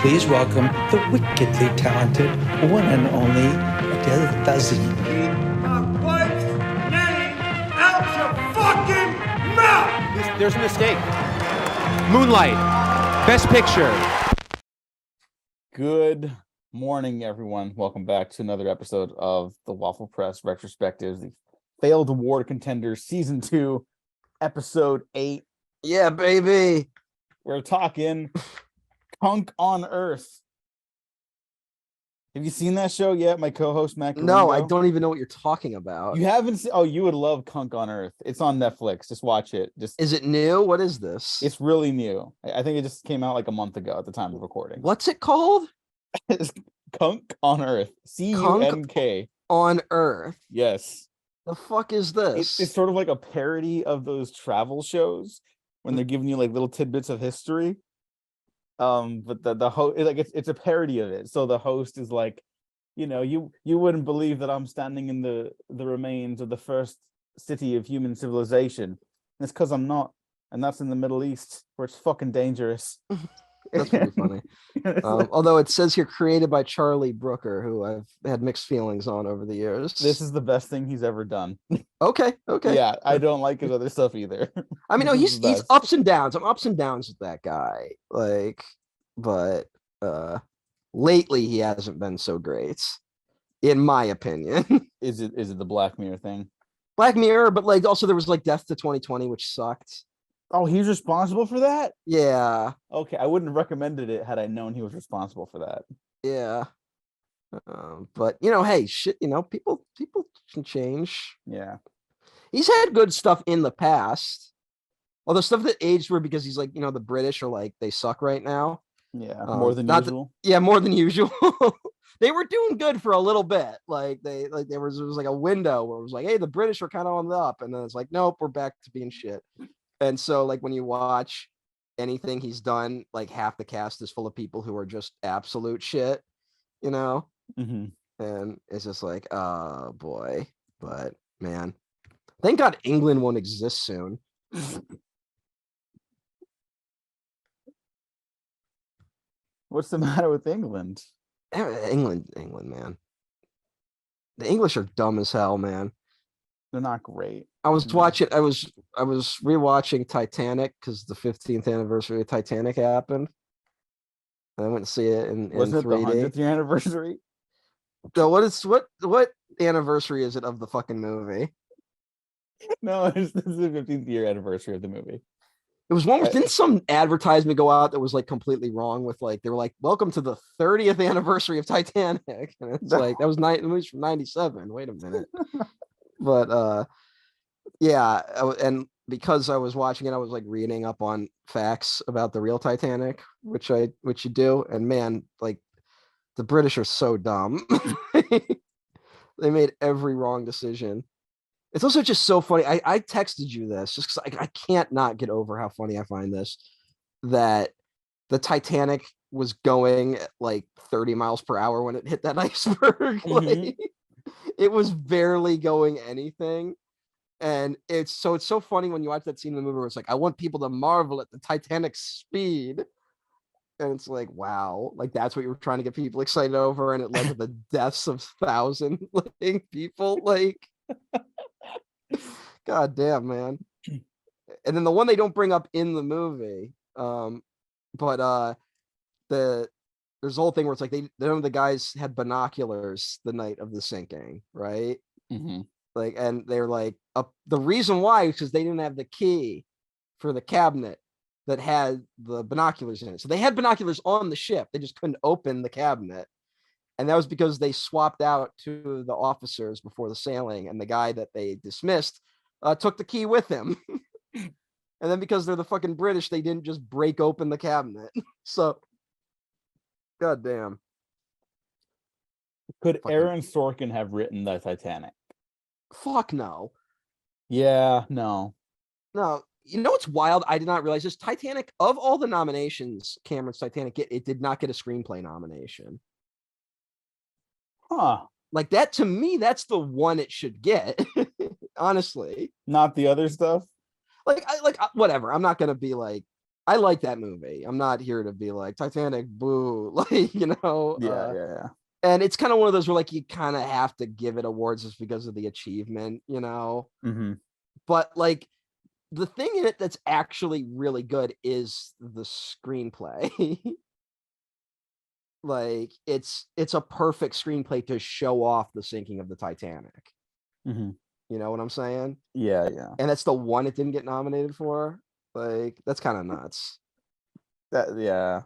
Please welcome the wickedly talented one and only Adele Dazeem. Keep my wife's name out your fucking mouth! There's a mistake. Moonlight, Best Picture. Good morning, everyone. Welcome back to another episode of the Waffle Press Retrospectives, the Failed Award Contenders Season 2, Episode 8. Yeah, baby. We're talking Punk on Earth. Have you seen that show yet? My co-host Matt Garrido? No, I don't even know what you're talking about. You haven't seen? Oh, you would love Punk on Earth. It's on Netflix. Just watch it. Is it new? What is this? It's really new. I think it just came out like a month ago at the time of recording. What's it called? It's Kunk on Earth. CUNK on Earth. Yes. The fuck is this? It's sort of like a parody of those travel shows when they're giving you like little tidbits of history. But the host, like, it's a parody of it. So the host is like, you wouldn't believe that I'm standing in the remains of the first city of human civilization. And it's because I'm not, and that's in the Middle East where it's fucking dangerous. That's pretty funny. Although it says here created by Charlie Brooker, who I've had mixed feelings on over the years. This is the best thing he's ever done. Okay. Yeah, I don't like his other stuff either. I mean, no, he's ups and downs. I'm ups and downs with that guy. But lately he hasn't been so great, in my opinion. Is it the Black Mirror thing? Black Mirror, but like also there was like Death to 2020, which sucked. Oh, he's responsible for that? Yeah. Okay, I wouldn't have recommended it had I known he was responsible for that. Yeah. But hey, shit, people can change. Yeah. He's had good stuff in the past. Although stuff that aged were because he's like, the British are like, they suck right now. Yeah, more than usual. More than usual. They were doing good for a little bit. There was like a window where it was like, hey, the British are kind of on the up. And then it's like, nope, we're back to being shit. And so like when you watch anything he's done, like half the cast is full of people who are just absolute shit, Mm-hmm. And it's just like, oh boy. But man, thank God England won't exist soon. What's the matter with England? England, man. The English are dumb as hell, man. They're not great. I was rewatching Titanic because the 15th anniversary of Titanic happened. And I went to see it in 3D. Wasn't it the 100th year anniversary? So what anniversary is it of the fucking movie? No, this is the 15th year anniversary of the movie. It was one where didn't some advertisement go out that was like completely wrong with like they were like, welcome to the 30th anniversary of Titanic. And it's like that was the movie's from 97. Wait a minute. But yeah, and because I was watching it, I was like reading up on facts about the real Titanic, which you do, and man, like the British are so dumb. They made every wrong decision. It's also just so funny. I texted you this just because I can't not get over how funny I find this, that the Titanic was going at like 30 miles per hour when it hit that iceberg. Mm-hmm. It was barely going anything. And it's so funny when you watch that scene in the movie where it's like, I want people to marvel at the Titanic's speed. And it's like, wow, like that's what you were trying to get people excited over. And it led to the deaths of thousands people. Like, God damn, man. And then the one they don't bring up in the movie, but there's a whole thing where it's like the guys had binoculars the night of the sinking, right? Mm-hmm. Like, and they're like, the reason why is because they didn't have the key for the cabinet that had the binoculars in it. So they had binoculars on the ship. They just couldn't open the cabinet. And that was because they swapped out to the officers before the sailing, and the guy that they dismissed took the key with him. And then because they're the fucking British, they didn't just break open the cabinet. So, goddamn. Could Aaron Sorkin have written the Titanic? Fuck no. Yeah, no. No. You know what's wild? I did not realize this. Titanic, of all the nominations, Cameron's Titanic, it did not get a screenplay nomination. Huh. Like that, to me, that's the one it should get. Honestly. Not the other stuff? Like whatever. I'm not going to be like, I like that movie. I'm not here to be like Titanic, boo, like Yeah. And it's kind of one of those where like you kind of have to give it awards just because of the achievement, Mm-hmm. But like the thing in it that's actually really good is the screenplay. Like it's a perfect screenplay to show off the sinking of the Titanic. Mm-hmm. You know what I'm saying? Yeah. And that's the one it didn't get nominated for. Like that's kind of nuts. Yeah.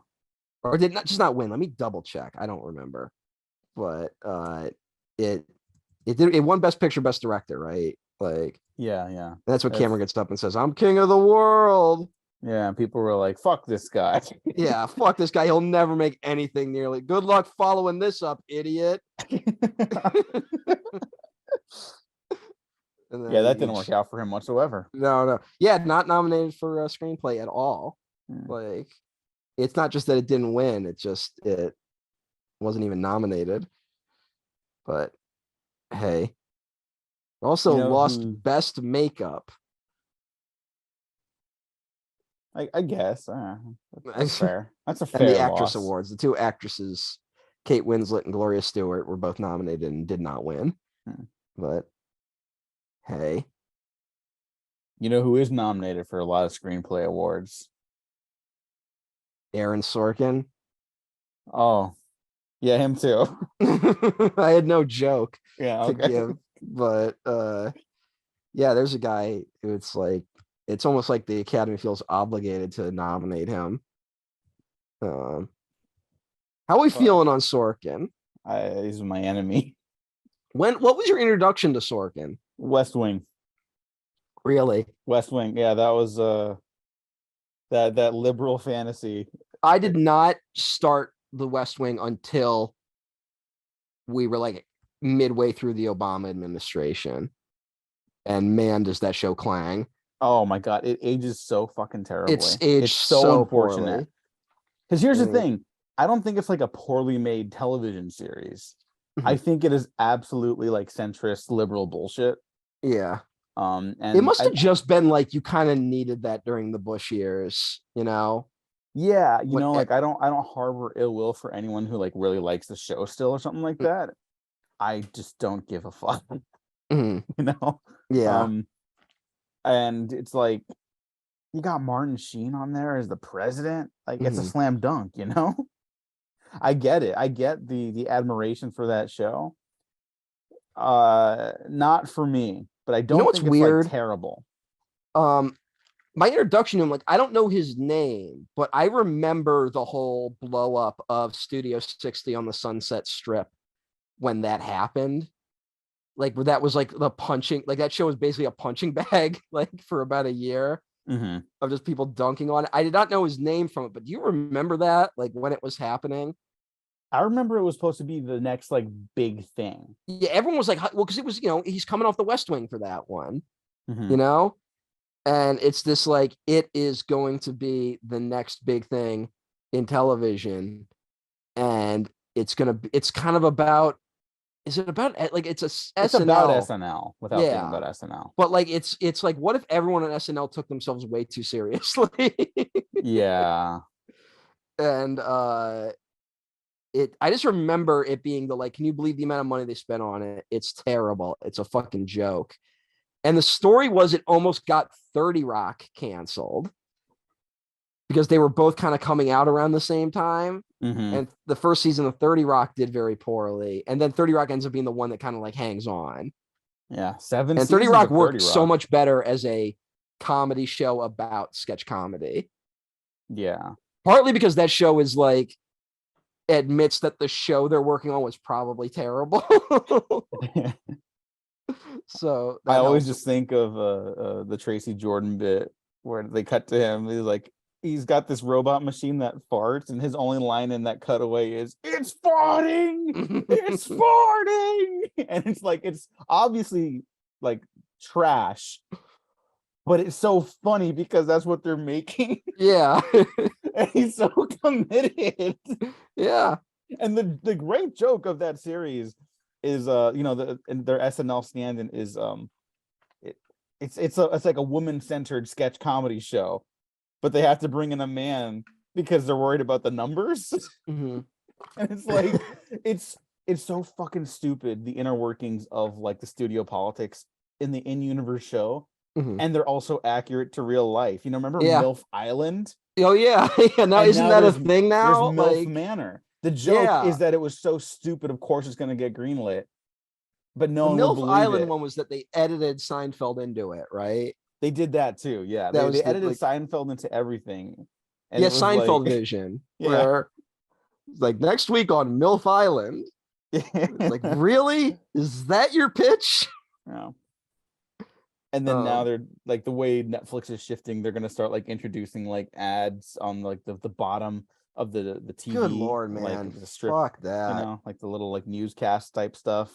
Or did not just not win. Let me double check. I don't remember. But it it won Best Picture, Best Director, right? Like Yeah. that's what Cameron gets up and says, "I'm king of the world." Yeah, people were like, "Fuck this guy." Yeah, fuck this guy. He'll never make anything nearly. Good luck following this up, idiot. And then Yeah, that didn't work out for him whatsoever. No. Yeah, not nominated for a screenplay at all. Like, it's not just that it didn't win; it wasn't even nominated. But hey, also lost Best Makeup. I guess that's fair. That's a And the fair Actress loss. Awards. The two actresses, Kate Winslet and Gloria Stewart, were both nominated and did not win. But hey, You know who is nominated for a lot of screenplay awards? Aaron Sorkin. Oh, yeah, him too. I had no joke Yeah, to give, but yeah, there's a guy who it's almost like the Academy feels obligated to nominate him. How are we feeling on Sorkin? He's my enemy. What was your introduction to Sorkin? West Wing. Really? West Wing. Yeah, that was that liberal fantasy. I did not start the West Wing until we were like midway through the Obama administration. And man, does that show clang. Oh my god, it ages so fucking terribly. It's aged so unfortunate. Because here's the thing. I don't think it's like a poorly made television series. I think it is absolutely like centrist liberal bullshit. Yeah. And it must have just been like you kind of needed that during the Bush years, Yeah, like I don't harbor ill will for anyone who like really likes the show still or something like that. I just don't give a fuck. Yeah. And it's like you got Martin Sheen on there as the president. Like it's a slam dunk, I get it. I get the admiration for that show. Not for me, but I don't think it's weird? Like terrible. My introduction to him, like I don't know his name, but I remember the whole blow up of Studio 60 on the Sunset Strip when that happened. Like that was like the punching, like that show was basically a punching bag, like for about a year of just people dunking on it. I did not know his name from it, but do you remember that? Like when it was happening? I remember it was supposed to be the next like big thing. Yeah, everyone was like, well, because it was, he's coming off the West Wing for that one, and it's this like, it is going to be the next big thing in television. And it's kind of about, is it about like it's SNL? It's about SNL without being about SNL. But like it's like, what if everyone on SNL took themselves way too seriously? Yeah. And I just remember it being like, can you believe the amount of money they spent on it? It's terrible. It's a fucking joke. And the story was it almost got 30 Rock canceled because they were both kind of coming out around the same time. And the first season of 30 Rock did very poorly. And then 30 Rock ends up being the one that kind of like hangs on. Yeah. 7 and 30 Rock worked so much better as a comedy show about sketch comedy. Yeah. Partly because that show is like, admits that the show they're working on was probably terrible. So I always just think of the Tracy Jordan bit where they cut to him. He's like, he's got this robot machine that farts, and his only line in that cutaway is, "It's farting! It's farting!" And it's like, it's obviously like trash, but it's so funny because that's what they're making. Yeah. And he's so committed. Yeah. And the great joke of that series is their SNL stand-in is it's like a woman-centered sketch comedy show. but they have to bring in a man because they're worried about the numbers. Mhm. And it's like it's so fucking stupid, the inner workings of like the studio politics in the in-universe show. Mhm. And they're also accurate to real life. You know, remember Yeah. MILF Island? Oh yeah, yeah. Now And isn't that a thing there's now? MILF Like, Manor. The joke yeah. is that it was so stupid, of course it's gonna get greenlit, but no The one would MILF believe Island it. one was that they edited Seinfeld into it, right? They did that too. Yeah. That They was the, edited like, Seinfeld into everything. And yeah, it was Seinfeld like, vision, yeah. where like next week on MILF Island. It's like, really? Is that your pitch? Yeah. And then now they're like, the way Netflix is shifting, they're gonna start like introducing like ads on like the bottom of the TV. Good Lord, like man. the strip, Fuck that. you know, like the little like newscast type stuff.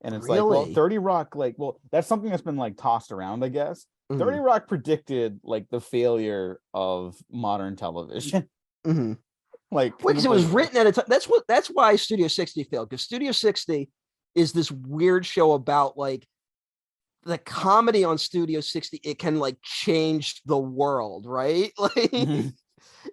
And it's Really? like, well, 30 Rock, like, well, that's something that's been like tossed around, I guess. 30 Mhm. Rock predicted like the failure of modern television. Mhm. Like, Because it was written at a time. That's why Studio 60 failed. Because Studio 60 is this weird show about like the comedy on Studio 60. It can like change the world, right? Like Mhm.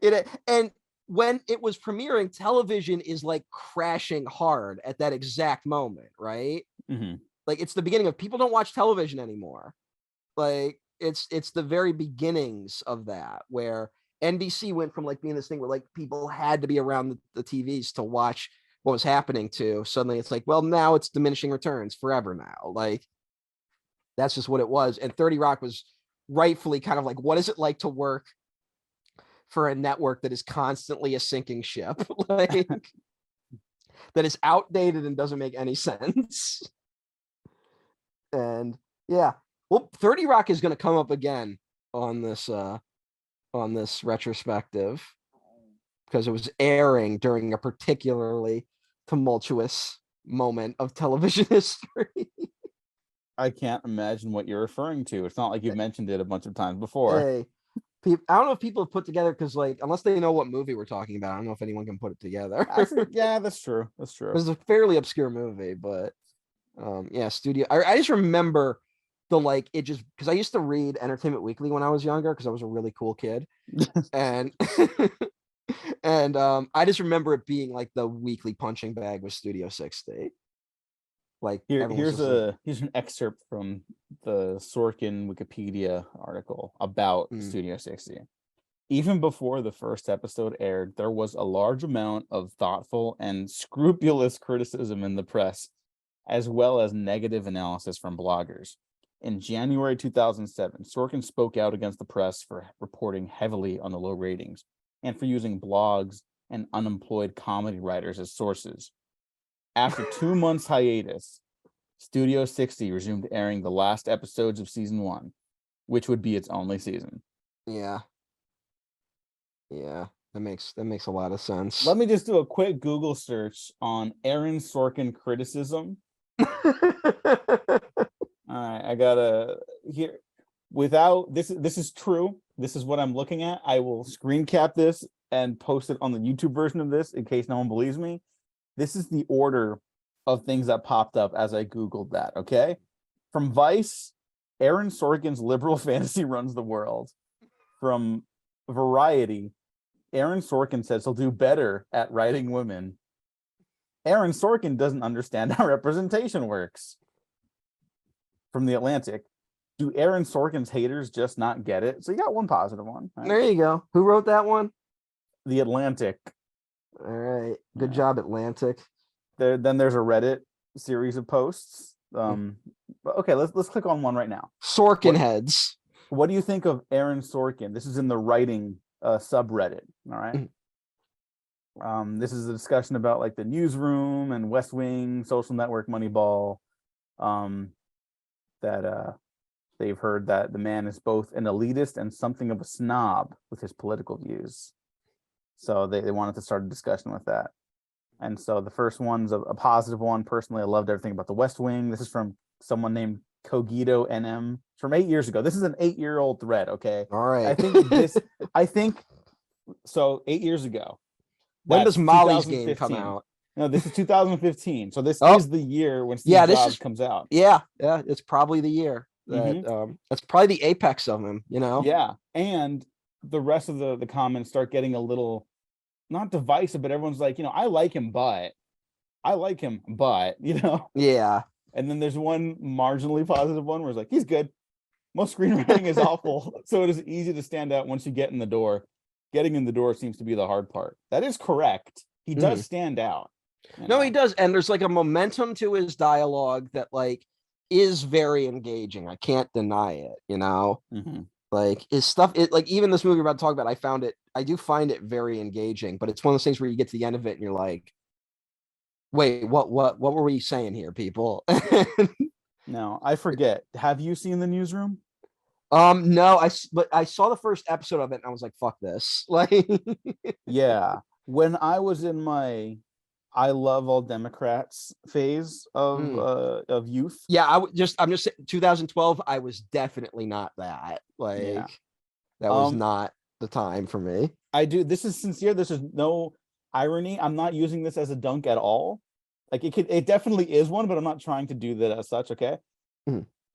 it. And when it was premiering, television is like crashing hard at that exact moment, right? Mhm. Like it's the beginning of people don't watch television anymore. Like it's the very beginnings of that, where NBC went from like being this thing where like people had to be around the TVs to watch what was happening to suddenly it's like, well, now it's diminishing returns forever now. Like that's just what it was. And 30 Rock was rightfully kind of like, what is it like to work for a network that is constantly a sinking ship? Like that is outdated and doesn't make any sense. And yeah, well, 30 Rock is going to come up again on this retrospective because it was airing during a particularly tumultuous moment of television history. I can't imagine what you're referring to. It's not like you've mentioned it a bunch of times before. Hey, I don't know if people have put together because, like, unless they know what movie we're talking about, I don't know if anyone can put it together. Actually, yeah, that's true. That's true. It's a fairly obscure movie, but yeah, studio. I just remember the like it just because I used to read Entertainment Weekly when I was younger because I was a really cool kid, and and I just remember it being like the weekly punching bag with Studio 60. Like here's an excerpt from the Sorkin Wikipedia article about Studio 60. Even before the first episode aired, there was a large amount of thoughtful and scrupulous criticism in the press, as well as negative analysis from bloggers. In January 2007, Sorkin spoke out against the press for reporting heavily on the low ratings and for using blogs and unemployed comedy writers as sources. After 2 months hiatus, Studio 60 resumed airing the last episodes of season 1, which would be its only season. Yeah. Yeah, that makes a lot of sense. Let me just do a quick Google search on Aaron Sorkin criticism. All right, I gotta here without this is true. This is what I'm looking at. I will screen cap this and post it on the YouTube version of this in case no one believes me. This is the order of things that popped up as I Googled that, okay? From Vice, Aaron Sorkin's liberal fantasy runs the world. From Variety, Aaron Sorkin says he'll do better at writing women. Aaron Sorkin doesn't understand how representation works. From The Atlantic, do Aaron Sorkin's haters just not get it? So you got one positive one. Right? There you go. Who wrote that one? The Atlantic. All right. Good job, Atlantic. Then there's a Reddit series of posts. Okay, let's click on one right now. Sorkin heads. What do you think of Aaron Sorkin? This is in the writing subreddit. All right. This is a discussion about like the Newsroom and West Wing, Social Network, Moneyball. That they've heard that the man is both an elitist and something of a snob with his political views. So they wanted to start a discussion with that. And so the first one's a positive one. Personally, I loved everything about the West Wing. This is from someone named Cogito NM from 8 years ago. This is an 8-year-old thread, okay? All right. I think so 8 years ago. When does Molly's Game come out? No, this is 2015. So this is the year when Steve Jobs comes out. Yeah, it's probably the year. That, that's probably the apex of him, you know? Yeah. And the rest of the comments start getting a little not divisive, but everyone's like, I like him, but Yeah. And then there's one marginally positive one where it's like, he's good. Most screenwriting is awful. So it is easy to stand out once you get in the door. Getting in the door seems to be the hard part. That is correct. He does stand out. No, he does. And there's like a momentum to his dialogue that like is very engaging. I can't deny it, Like his stuff, like even this movie we're about to talk about, I do find it very engaging, but it's one of those things where you get to the end of it and you're like, wait, what were we saying here, people? No, I forget. Have you seen The Newsroom? No, but I saw the first episode of it and I was like, fuck this. Like, yeah. When I was in my I love all Democrats phase of youth. Yeah, I'm just saying 2012, I was definitely not that. Like that was not the time for me. This is sincere. This is no irony. I'm not using this as a dunk at all. Like it definitely is one, but I'm not trying to do that as such. Okay.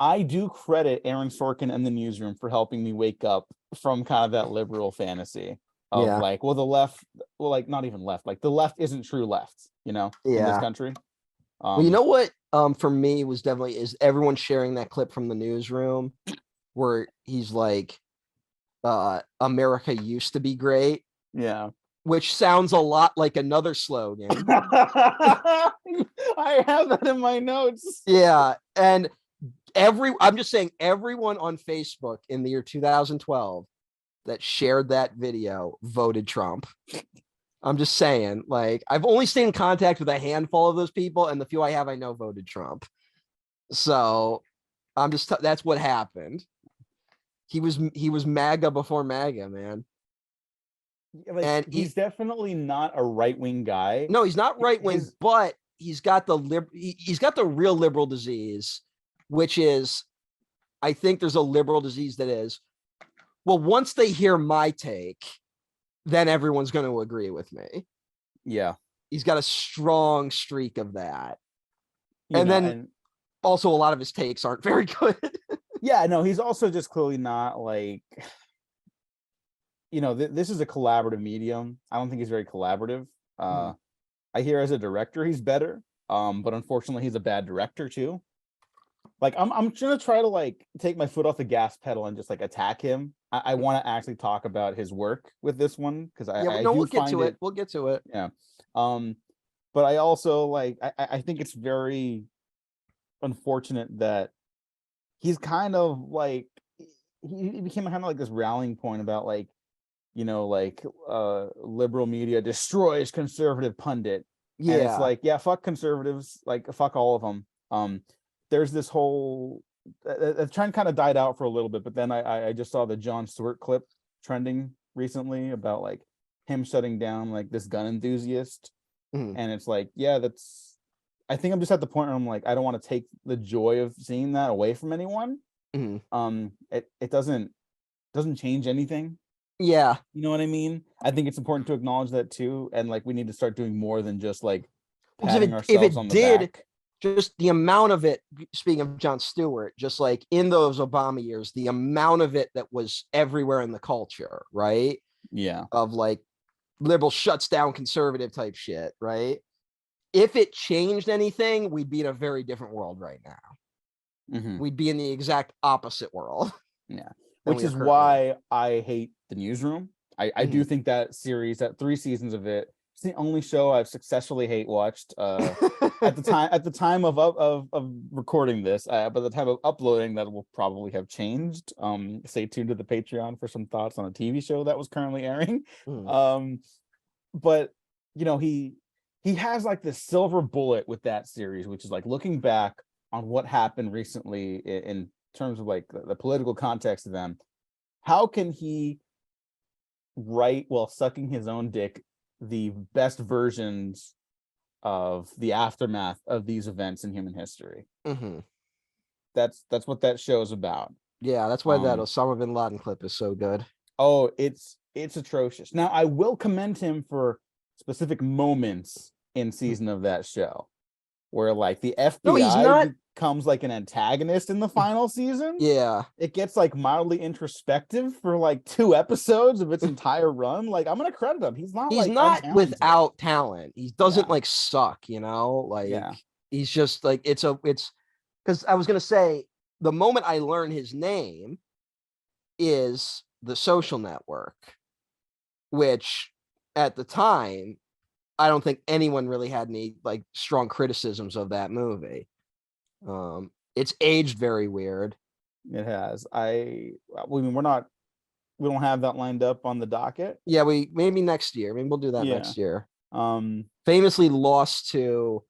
I do credit Aaron Sorkin and The Newsroom for helping me wake up from kind of that liberal fantasy of like, well, the left, well, like not even left, like the left isn't true left, in this country. Well, you know what? For me was definitely is everyone sharing that clip from The Newsroom where he's like, America used to be great. Yeah. Which sounds a lot like another slogan. I have that in my notes. Yeah. And I'm just saying everyone on Facebook in the year 2012 that shared that video voted Trump. I'm just saying, like, I've only stayed in contact with a handful of those people, and the few I have, I know voted Trump. So that's what happened. He was MAGA before MAGA, man. Like, and he's definitely not a right-wing guy. No, he's not right-wing, but he's got the real liberal disease, which is, I think there's a liberal disease that is, well, once they hear my take, then everyone's going to agree with me. Yeah. He's got a strong streak of that. And also a lot of his takes aren't very good. Yeah, no, he's also just clearly not like, this is a collaborative medium. I don't think he's very collaborative. I hear as a director, he's better. But unfortunately he's a bad director too. Like I'm gonna try to like take my foot off the gas pedal and just like attack him. I want to actually talk about his work with this one because we'll get to it. We'll get to it. Yeah. But I also like I think it's very unfortunate that he's kind of like he became kind of like this rallying point about like liberal media destroys conservative pundit. Yeah. And it's like, yeah, fuck conservatives, like fuck all of them. There's this whole the trend kind of died out for a little bit, but then I just saw the Jon Stewart clip trending recently about like him shutting down like this gun enthusiast. And it's like, yeah, I think I'm just at the point where I'm like, I don't want to take the joy of seeing that away from anyone. It doesn't change anything. Yeah. You know what I mean? I think it's important to acknowledge that too. And like, we need to start doing more than just like patting ourselves on the back. Just the amount of it, speaking of Jon Stewart, just like in those Obama years, the amount of it that was everywhere in the culture, right? Yeah. Of like liberal shuts down conservative type shit, right? If it changed anything, we'd be in a very different world right now. We'd be in the exact opposite world. Yeah. Which is why I hate The Newsroom. I do think that series, that 3 seasons of it, it's the only show I've successfully hate watched at the time of recording this. By the time of uploading, that will probably have changed. Stay tuned to the Patreon for some thoughts on a TV show that was currently airing. But he has like this silver bullet with that series, which is like looking back on what happened recently in terms of like the political context of them. How can he write while sucking his own dick the best versions of the aftermath of these events in human history? That's what that show is about. Yeah, that's why that Osama bin Laden clip is so good. Oh, it's atrocious. Now I will commend him for specific moments in season of that show, where like the No, he's FBI not. becomes like an antagonist in the final season. Yeah, It gets like mildly introspective for like 2 episodes of its entire run. Like I'm gonna credit him. He's not he's like not untalented. without talent. He doesn't Yeah. like suck, like Yeah. he's just like it's because I was gonna say the moment I learn his name is The Social Network, which at the time I don't think anyone really had any like strong criticisms of that movie. It's aged very weird. It has. We mean, we don't have that lined up on the docket. Yeah, we maybe next year. Maybe we'll do that Yeah. next year. Um, Famously lost to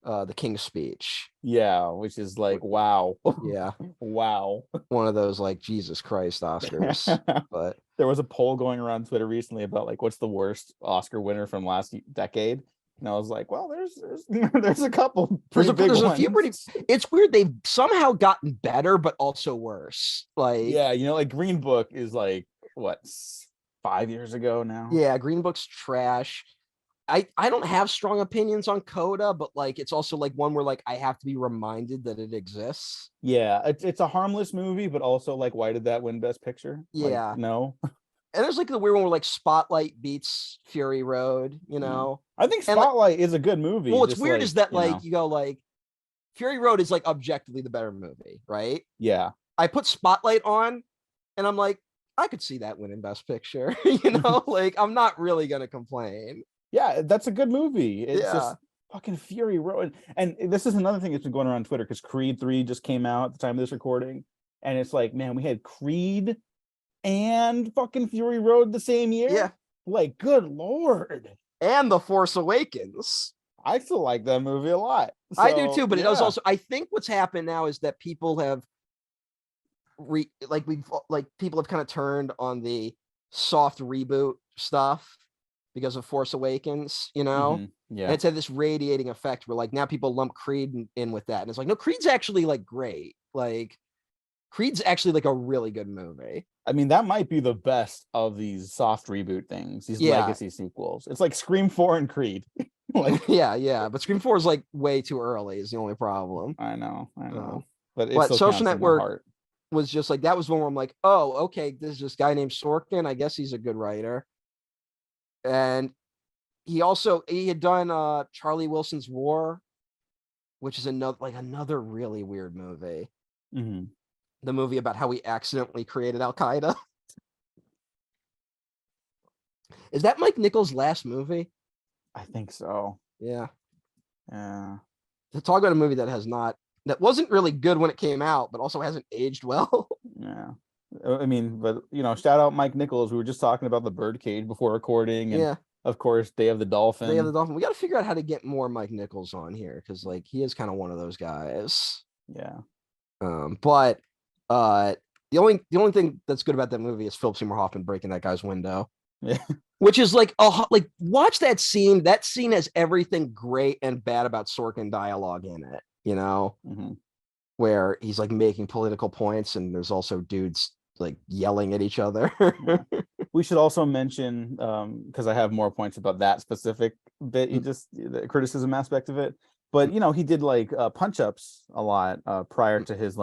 The King's Speech. yeah, which is like wow. Yeah, Wow. one of those like Jesus Christ Oscars. But There was a poll going around Twitter recently about like what's the worst Oscar winner from last decade. And I was like, well, there's a couple there's pretty big a ones. few pretty. It's weird. They've somehow gotten better, but also worse. Like Yeah, like Green Book is like what 5 years ago now. yeah, Green Book's trash. I don't have strong opinions on Coda, but like it's also like one where like I have to be reminded that it exists. Yeah, it's a harmless movie, but also like, why did that win Best Picture? Yeah. Like, no. And there's like the weird one where like Spotlight beats Fury Road, I think And, like- Spotlight is a good movie. Well, what's just, weird is that like know. you go like Fury Road is like objectively the better movie, right? Yeah. I put Spotlight on and I'm like, I could see that winning Best Picture, like I'm not really gonna complain. Yeah, that's a good movie. It's Yeah. just fucking Fury Road. And this is another thing that's been going around Twitter because Creed 3 just came out at the time of this recording. And it's like, man, we had Creed and fucking Fury Road the same year. Yeah. Like, good Lord. And The Force Awakens. I still like that movie a lot. I do So, too, but it does yeah. also. I think what's happened now is that people have people have kind of turned on the soft reboot stuff because of Force Awakens, Mhm. And Yeah. it's had this radiating effect where like now people lump Creed in with that, and it's like no, Creed's actually like great. Like Creed's actually like a really good movie. I mean, that might be the best of these soft reboot things, these Yeah. legacy sequels. It's like Scream 4 and Creed. Like, yeah, but Scream 4 is like way too early is the only problem. I know. Oh. But it But still Social counts in my Network- heart. Was just like that was one where I'm like, oh, okay, this is this guy named Sorkin. I guess he's a good writer. And he had done Charlie Wilson's War, which is another really weird movie. Mhm. The movie about how we accidentally created Al Qaeda. Is that Mike Nichols' last movie? I think so. Yeah. Yeah. To talk about a movie that wasn't really good when it came out, but also hasn't aged well. Yeah. I mean, but shout out Mike Nichols. We were just talking about the Birdcage before recording, and Yeah. of course, Day of the Dolphin. They have the Dolphin. We got to figure out how to get more Mike Nichols on here because like he is kind of one of those guys. Yeah. But the only thing that's good about that movie is Philip Seymour Hoffman breaking that guy's window. Yeah. Which is like watch that scene. That scene has everything great and bad about Sorkin dialogue in it, Mhm. where he's like making political points and there's also dudes like yelling at each other. We should also mention, because I have more points about that specific bit, just the criticism aspect of it. But he did like punch ups a lot prior to his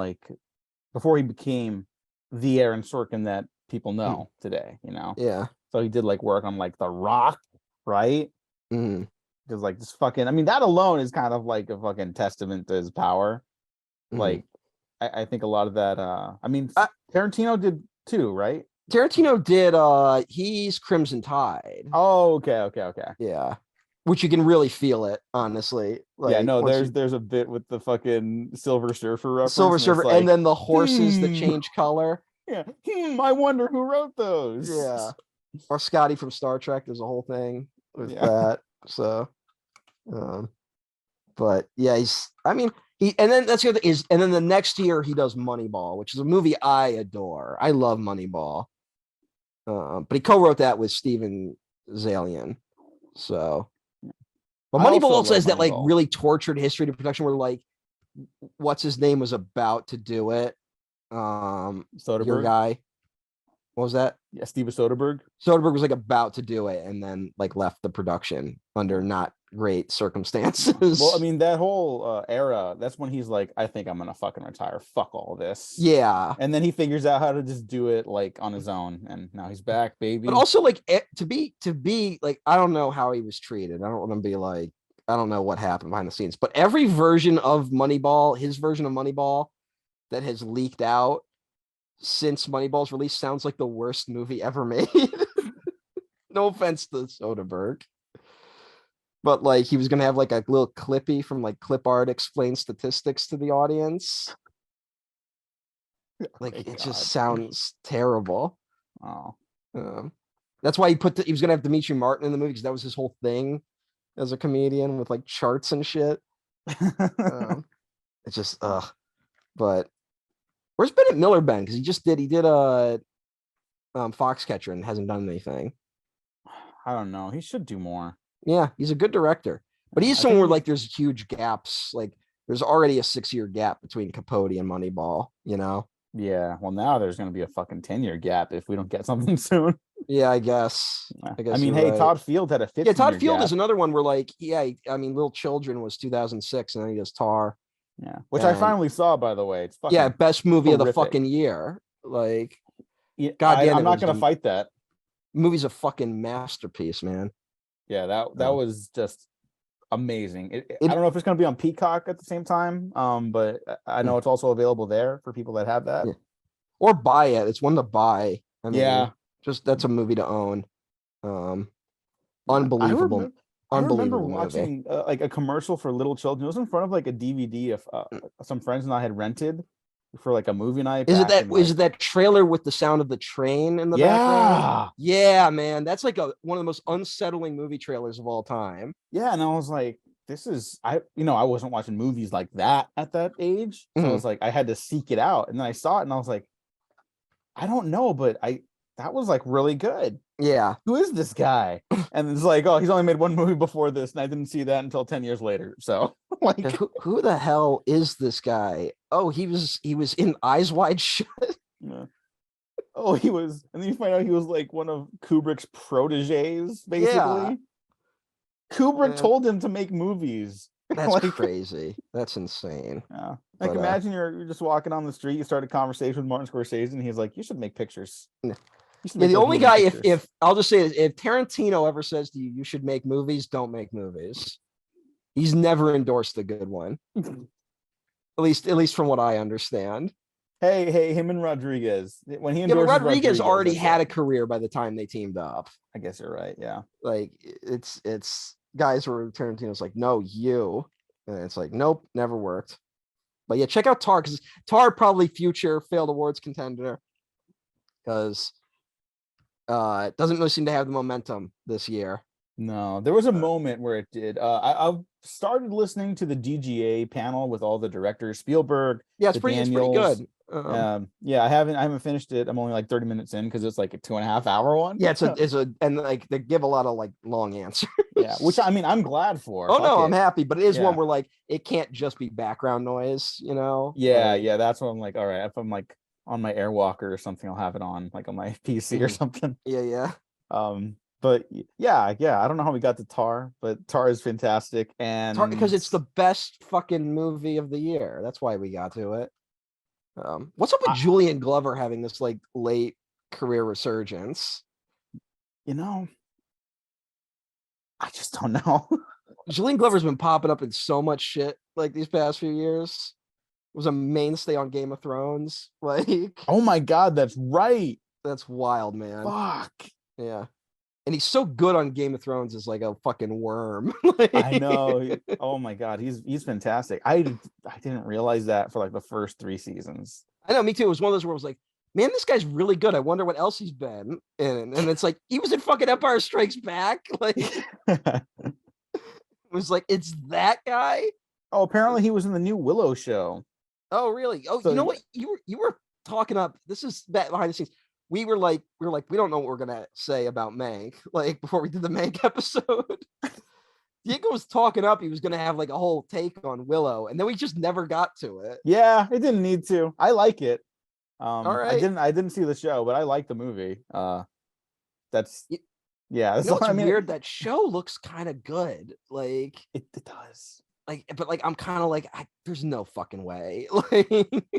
before he became the Aaron Sorkin that people know today. Yeah. So he did like work on like The Rock, right? Mhm. Because like this fucking, I mean, that alone is kind of like a fucking testament to his power. Mhm. Like, I think a lot of that. I mean, Tarantino did too, right? Tarantino did he's Crimson Tide. Oh, okay. Yeah. Which you can really feel it, honestly. Yeah, no, once there's a bit with the fucking Silver Surfer reference. Silver and it's Surfer, like, and then the horses that hmm. change color. Yeah, I wonder who wrote those. Yeah. Or Scotty from Star Trek. There's a whole thing with Yeah. that. So, but yeah, and then that's the other thing and then the next year he does Moneyball, which is a movie I adore. I love Moneyball. But he co-wrote that with Steven Zalian. So, but I Moneyball also also love has that like Moneyball. really tortured history to production where like, what's his name was about to do it. Your Soderbergh. guy. What was that? Yeah, Steven Soderbergh. Soderbergh was like about to do it and then like left the production under not great circumstances. Well, I mean, that whole era, that's when he's like, I think I'm gonna fucking retire. Fuck all this. yeah. And then he figures out how to just do it like on his own, and now he's back, baby. But also like to be like, I don't know how he was treated. I don't want to be like, I don't know what happened behind the scenes, but every version of Moneyball, his version of Moneyball that has leaked out since Moneyball's release sounds like the worst movie ever made. No offense to Soderbergh. But like he was gonna have like a little clippy from like Clip Art explain statistics to the audience. Like it just sounds terrible. Oh, that's why he was gonna have Dimitri Martin in the movie because that was his whole thing as a comedian with like charts and shit. It's just But where's Bennett Miller been? Because he did a Foxcatcher and hasn't done anything. I don't know. He should do more. Yeah, he's a good director, but he's someone where like there's huge gaps. Like there's already a 6-year gap between Capote and Moneyball. You know. Yeah. Well, now there's going to be a fucking 10-year gap if we don't get something soon. Yeah, I guess. I mean, hey, right. Todd Field had a 15-year Yeah, Todd Field gap. is another one where like, yeah, I mean, Little Children was 2006, and then he does Tar. Yeah, which I finally saw, by the way. It's fucking best movie horrific. of the fucking year. Like, yeah, goddamn, I'm not going to fight that. Movie's a fucking masterpiece, man. Yeah, that was just amazing. I don't know if it's going to be on Peacock at the same time, but I know it's also available there for people that have that. Yeah. Or buy it. It's one to buy. I mean, yeah, just that's a movie to own. Unbelievable. I remember watching like a commercial for Little Children. It was in front of like a DVD of some friends and I had rented for like a movie night. Is it that trailer with the sound of the train in the background? Yeah, man. That's like one of the most unsettling movie trailers of all time. Yeah, and I was like, I wasn't watching movies like that at that age. So I was like, I had to seek it out. And then I saw it and I was like, I don't know, but that was like really good. Yeah. Who is this guy? And it's like, oh, he's only made one movie before this, and I didn't see that until 10 years later. So like, who the hell is this guy? Oh, he was in Eyes Wide Shut. Yeah. Oh, he was, and then you find out he was like one of Kubrick's proteges, basically. Yeah. Kubrick told him to make movies. That's like, crazy. That's insane. Yeah. Like, imagine you're just walking on the street, you start a conversation with Martin Scorsese, and he's like, you should make pictures. Yeah, the only guy, if I'll just say, if Tarantino ever says to you, you should make movies, don't make movies. He's never endorsed a good one. At least from what I understand. Hey, him and Rodriguez. When he endorses Rodriguez already had a career by the time they teamed up. I guess you're right. Yeah. Like it's guys where Tarantino's like, no, you. And it's like, nope, never worked. But yeah, check out Tar, because Tar probably future failed awards contender. Because it doesn't really seem to have the momentum this year. No, there was a moment where it did. I've started listening to the DGA panel with all the directors, Spielberg. Yeah, it's pretty good. Yeah, I haven't finished it. I'm only like 30 minutes in because it's like a 2.5-hour one. Yeah, and like they give a lot of like long answers. Yeah, which I mean I'm glad for. Oh no, I'm happy, but it is one where like it can't just be background noise, you know? Yeah, yeah, that's what I'm like. All right, if I'm like on my Airwalker or something, I'll have it on like on my PC or something. Yeah. But yeah, I don't know how we got to Tar, but Tar is fantastic, and because it's the best fucking movie of the year. That's why we got to it. What's up with Julian Glover having this like late career resurgence? You know, I just don't know. Julian Glover's been popping up in so much shit like these past few years. Was a mainstay on Game of Thrones. Like, oh my god, that's right. That's wild, man. Fuck. Yeah. And he's so good on Game of Thrones as like a fucking worm. I know. Oh my god, he's fantastic. I didn't realize that for like the first 3 seasons. I know, me too. It was one of those where I was like, man, this guy's really good. I wonder what else he's been in. And it's like, he was in fucking Empire Strikes Back. Like, it was like, it's that guy. Oh, apparently he was in the new Willow show. Oh, really? Oh, so, you know what? You were talking up. This is that behind the scenes. We were like, we don't know what we're gonna say about Mank. Like before we did the Mank episode, Diego was talking up. He was gonna have like a whole take on Willow, and then we just never got to it. Yeah, it didn't need to. I like it. All right. I didn't see the show, but I like the movie. That's Yeah, that's You know all what's I mean. weird? That show looks kind of good. It does. But like I'm kind of like, there's no fucking way. Like,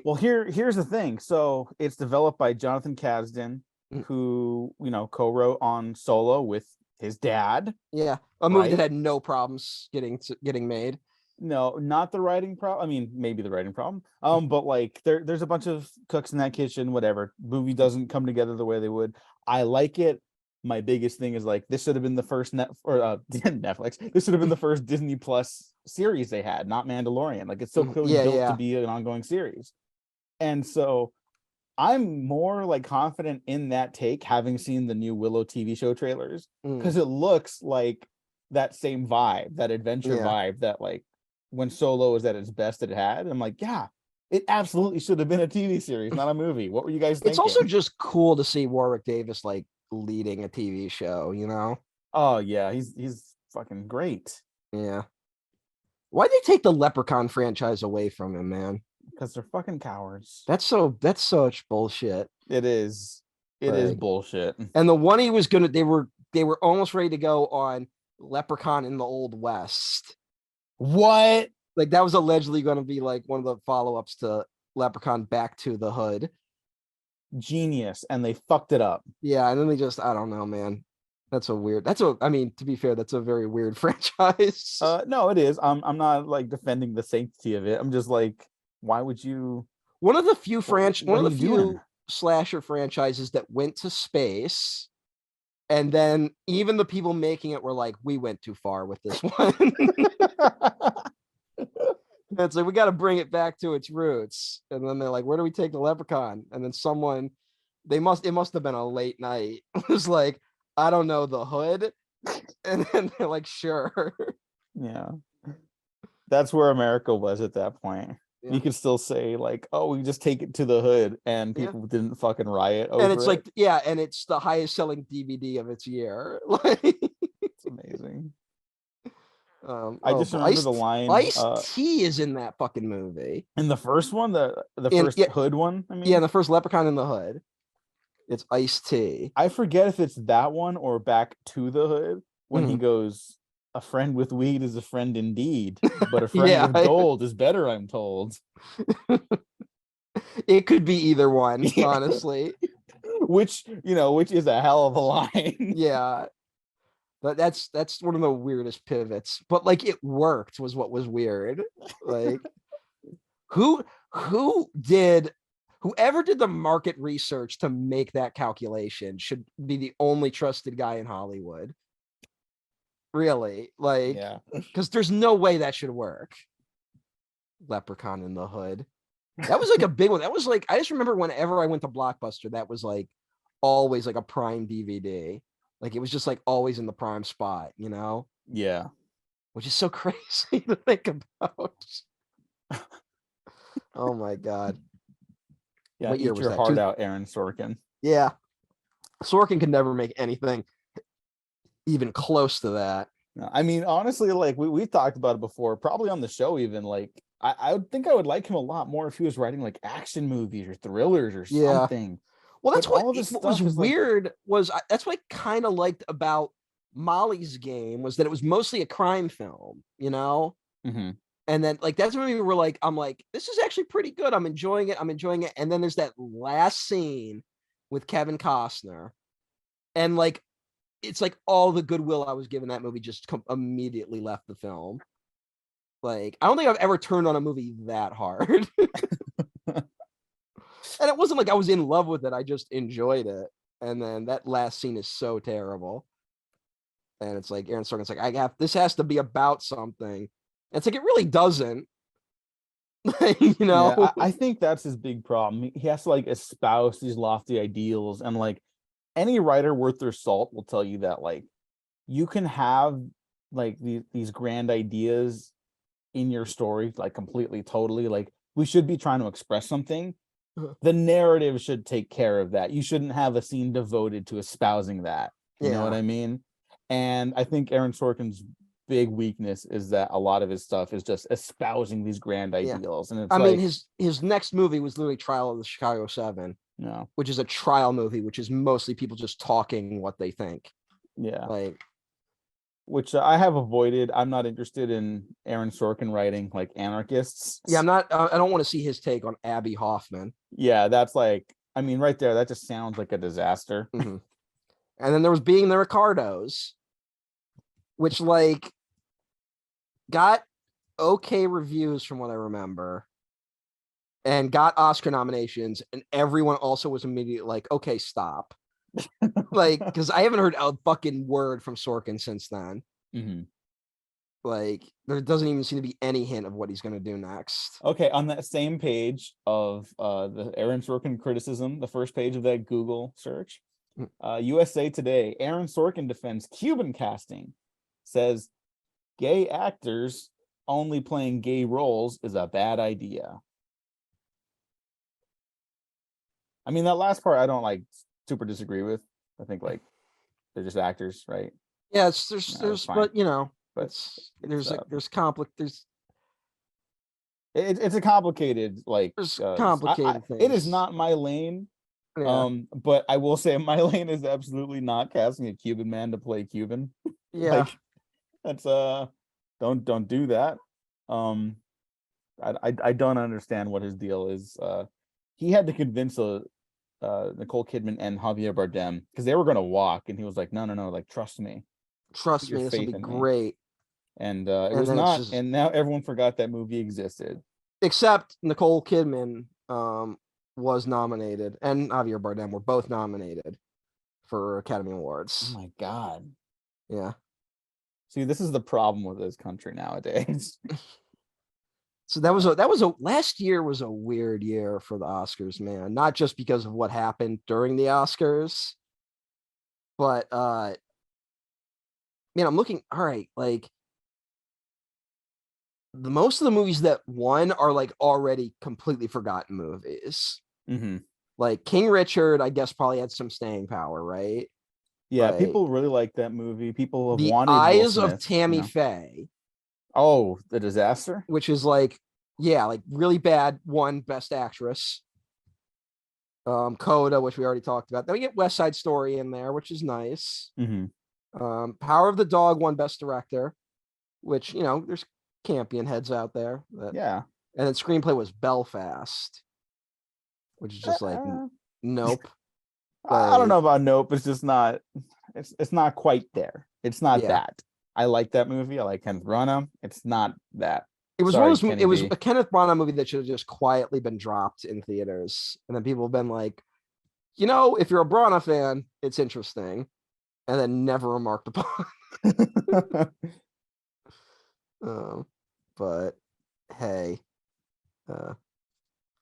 Well, here's the thing. So it's developed by Jonathan Kasdan, Mm. who co-wrote on Solo with his dad. yeah, a movie Right. that had no problems getting made. No, not the writing problem. I mean, maybe the writing problem. But like there's a bunch of cooks in that kitchen, whatever. Movie doesn't come together the way they would. I like it. My biggest thing is like this should have been the first Netflix. This should have been the first Disney Plus series they had, not Mandalorian. Like it's so clearly built to be an ongoing series. And so I'm more like confident in that take, having seen the new Willow TV show trailers, because it looks like that same vibe, that adventure vibe that like when Solo was at its best it had. I'm like, yeah, it absolutely should have been a TV series, not a movie. What were you guys thinking? It's also just cool to see Warwick Davis like leading a TV show, you know? Oh yeah, he's fucking great. Yeah. Why'd they take the Leprechaun franchise away from him, man? Because they're fucking cowards. That's such bullshit. It is. It is bullshit. And the one he was gonna, they were almost ready to go on Leprechaun in the Old West. What? Like that was allegedly going to be like one of the follow-ups to Leprechaun Back to the Hood. Genius, and they fucked it up. Yeah, and then they just, I don't know, man. I mean, to be fair, that's a very weird franchise. No, it is. I'm not like defending the sanctity of it. I'm just like, why would you? One of the few doing? slasher franchises that went to space, and then even the people making it were like, we went too far with this one. It's like, we got to bring it back to its roots. And then they're like, where do we take the Leprechaun? And then it must have been a late night. It was like, I don't know, the Hood. And then they're like, sure. Yeah. That's where America was at that point. Yeah. You could still say like, oh, we just take it to the Hood, and people didn't fucking riot over it. And it's like, yeah, and it's the highest selling DVD of its year. Like, it's amazing. I just remember the line. Ice-T is in that fucking movie. In the first one, the first Hood one. I mean, yeah, the first Leprechaun in the Hood. It's Ice-T. I forget if it's that one or Back to the Hood when he goes, "A friend with weed is a friend indeed, but a friend with gold is better, I'm told." It could be either one, honestly. Which is a hell of a line. Yeah. But that's one of the weirdest pivots. But like it worked was what was weird. Like whoever did the market research to make that calculation should be the only trusted guy in Hollywood. Really? Like, yeah. Because there's no way that should work. Leprechaun in the Hood. That was like a big one. That was like, I just remember whenever I went to Blockbuster, that was like always like a prime DVD. Like it was just like always in the prime spot, you know? Yeah. Which is so crazy to think about. Oh my God. Yeah, eat your heart out, Aaron Sorkin. Yeah. Sorkin could never make anything even close to that. I mean, honestly, like we've talked about it before, probably on the show even, like I would think I would like him a lot more if he was writing like action movies or thrillers or something. Well, that's what was weird was that's what I kind of liked about Molly's Game was that it was mostly a crime film, you know? Mm-hmm. And then like that's when we were like, I'm like, this is actually pretty good. I'm enjoying it. And then there's that last scene with Kevin Costner. And like, it's like all the goodwill I was given that movie just immediately left the film. Like, I don't think I've ever turned on a movie that hard. And it wasn't like I was in love with it. I just enjoyed it. And then that last scene is so terrible. And it's like, Aaron Sorkin's like, this has to be about something. And it's like, it really doesn't. You know? Yeah, I think that's his big problem. He has to like espouse these lofty ideals, and like any writer worth their salt will tell you that like you can have like these grand ideas in your story, like completely, totally, like we should be trying to express something. The narrative should take care of that. You shouldn't have a scene devoted to espousing that. You know what I mean? And I think Aaron Sorkin's big weakness is that a lot of his stuff is just espousing these grand ideals. And it's mean, his next movie was literally Trial of the Chicago 7, which is a trial movie, which is mostly people just talking what they think. Yeah. Like, Which I have avoided. I'm not interested in Aaron Sorkin writing like anarchists. yeah, I'm not. I don't want to see his take on Abby Hoffman. Yeah, that's like, I mean, right there, that just sounds like a disaster. Mm-hmm. And then there was Being the Ricardos, which like got okay reviews from what I remember, and got Oscar nominations, and everyone also was immediately like, okay, stop. Like, because I haven't heard a fucking word from Sorkin since then. Mm-hmm. Like, there doesn't even seem to be any hint of what he's going to do next. Okay, on that same page of the Aaron Sorkin criticism, the first page of that Google search, USA Today, Aaron Sorkin defends Cuban casting, says gay actors only playing gay roles is a bad idea. I mean, that last part I don't like super disagree with. I think like they're just actors, right? Yeah, there's, fine. but you know, But there's it's a complicated like complicated things. It is not my lane. Yeah. But I will say my lane is absolutely not casting a Cuban man to play Cuban. Yeah. Like, that's don't do that. I don't understand what his deal is. He had to convince Nicole Kidman and Javier Bardem because they were gonna walk, and he was like, no, like trust me, Trust your me, this will faith be in me. great. And it was then not, just- and now everyone forgot that movie existed. Except Nicole Kidman was nominated, and Javier Bardem were both nominated for Academy Oh Awards. my god. Yeah. See, this is the problem with this country nowadays. So that was a last year was a weird year for the Oscars, man. Not just because of what happened during the Oscars, but man, I'm looking, all right, like most of the movies that won are like already completely forgotten movies. Mm-hmm. Like King Richard, I guess probably had some staying power, right? Yeah, Like, people really like that movie. People have The wanted Will Eyes Smith, of Tammy you know. Faye, Oh, The Disaster? which is like, yeah, like really bad, won Best Actress. Coda, which we already talked about. Then we get West Side Story in there, which is nice. Mm-hmm. Power of the Dog won Best Director, which, you know, there's Campion heads out there. Yeah. And then screenplay was Belfast, which is just like, nope. I don't know about Nope. It's just not. It's not quite there. It's not that. I like that movie. I like Kenneth Branagh. It's not that. It was Sorry, one of those, Kenny it was B. a Kenneth Branagh movie that should have just quietly been dropped in theaters, and then people have been like, you know, if you're a Branagh fan, it's interesting, and then never remarked upon. But hey,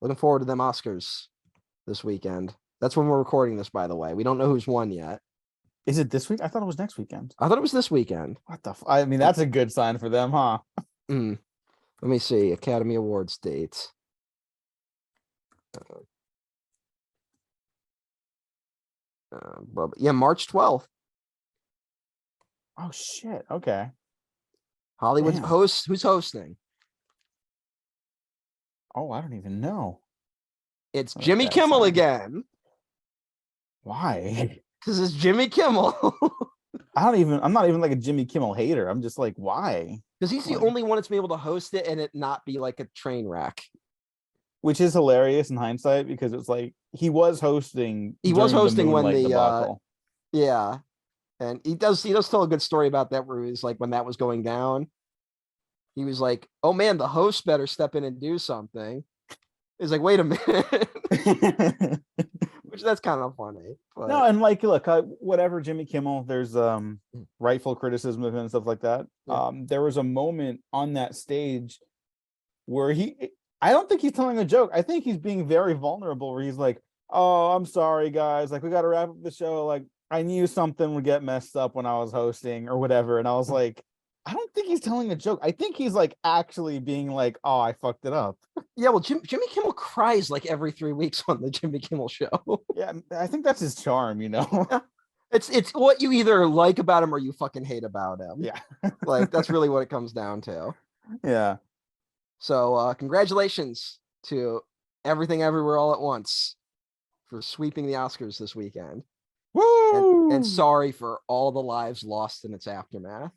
looking forward to them Oscars this weekend. That's when we're recording this, by the way. We don't know who's won yet. Is it this week? I thought it was next weekend. I thought it was this weekend. What the? I mean, that's a good sign for them, huh? Let me see Academy Awards dates. Yeah, March 12th. Oh shit. Okay. Hollywood's Damn. host. Who's hosting? Oh, I don't even know. It's What Jimmy that Kimmel sign? again. Why? Because it's Jimmy Kimmel. I'm not even like a Jimmy Kimmel hater. I'm just like, why? Because he's the Like- only one that's been able to host it and it not be like a train wreck. Which is hilarious in hindsight because it's like he was hosting. He was during hosting when Moonlight the debacle. yeah. And he does tell a good story about that where he's like when that was going down. He was like, oh man, the host better step in and do something. He's like, wait a minute. Which that's kind of funny. But... No, and like, look, whatever Jimmy Kimmel, there's rightful criticism of him and stuff like that. Yeah. There was a moment on that stage where I don't think he's telling a joke. I think he's being very vulnerable where he's like, oh, I'm sorry, guys. Like, we got to wrap up the show. Like, I knew something would get messed up when I was hosting or whatever. And I was like, I don't think he's telling a joke. I think he's like actually being like, oh, I fucked it up. Yeah, well, Jimmy Kimmel cries like every 3 weeks on the Jimmy Kimmel show. Yeah, I think that's his charm, you know? It's what you either like about him or you fucking hate about him. Yeah. Like, that's really what it comes down to. Yeah. So congratulations to Everything Everywhere All at Once for sweeping the Oscars this weekend. Woo! And sorry for all the lives lost in its aftermath.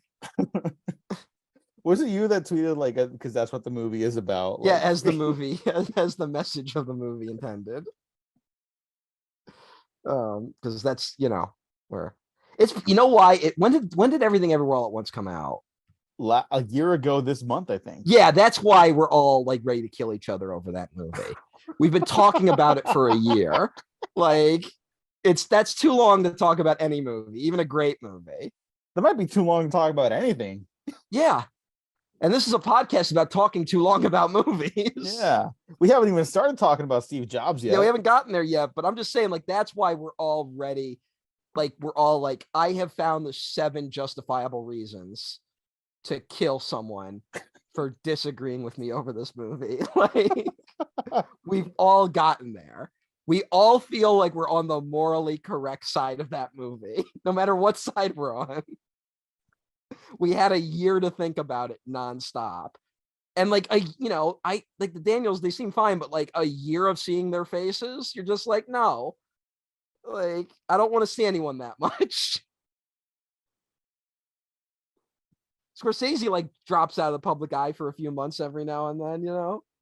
Was it you that tweeted like because that's what the movie is about? Yeah, Like, as the movie, as the message of the movie intended. Because that's where it's why it when did Everything Everywhere All at Once come out? a year ago this month, I think. Yeah, that's why we're all like ready to kill each other over that movie. We've been talking about it for a year. Like that's too long to talk about any movie, even a great movie. That might be too long to talk about anything. Yeah. And this is a podcast about talking too long about movies. Yeah. We haven't even started talking about Steve Jobs yet. Yeah, we haven't gotten there yet, but I'm just saying, like, that's why we're all ready. Like, we're all like, I have found the 7 justifiable reasons to kill someone for disagreeing with me over this movie. Like, we've all gotten there. We all feel like we're on the morally correct side of that movie, no matter what side we're on. We had a year to think about it nonstop. And like I like the Daniels, they seem fine, but like a year of seeing their faces, you're just like, no, like I don't want to see anyone that much. Scorsese like drops out of the public eye for a few months every now and then,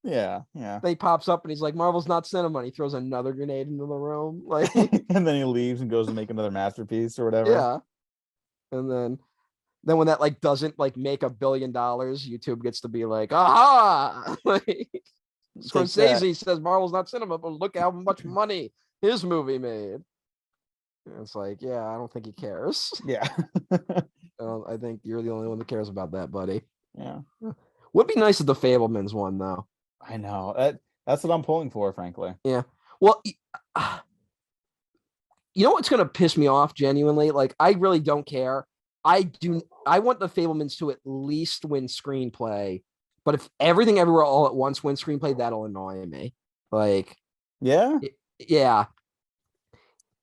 Yeah. Then he pops up and he's like, Marvel's not cinema, and he throws another grenade into the room, like And then he leaves and goes to make another masterpiece or whatever. yeah. And then when that like doesn't like make $1 billion, YouTube gets to be like, aha! Like Scorsese says Marvel's not cinema, but look how much money his movie made. And it's like, yeah, I don't think he cares. Yeah. I think you're the only one that cares about that, buddy. Yeah. Would be nice if the Fablemans won, though. I know. That's what I'm pulling for, frankly. Yeah. Well, you know what's gonna piss me off genuinely? Like, I really don't care. I want the Fablemans to at least win screenplay, but if Everything Everywhere All at Once wins screenplay, that'll annoy me. Like, Yeah. Yeah.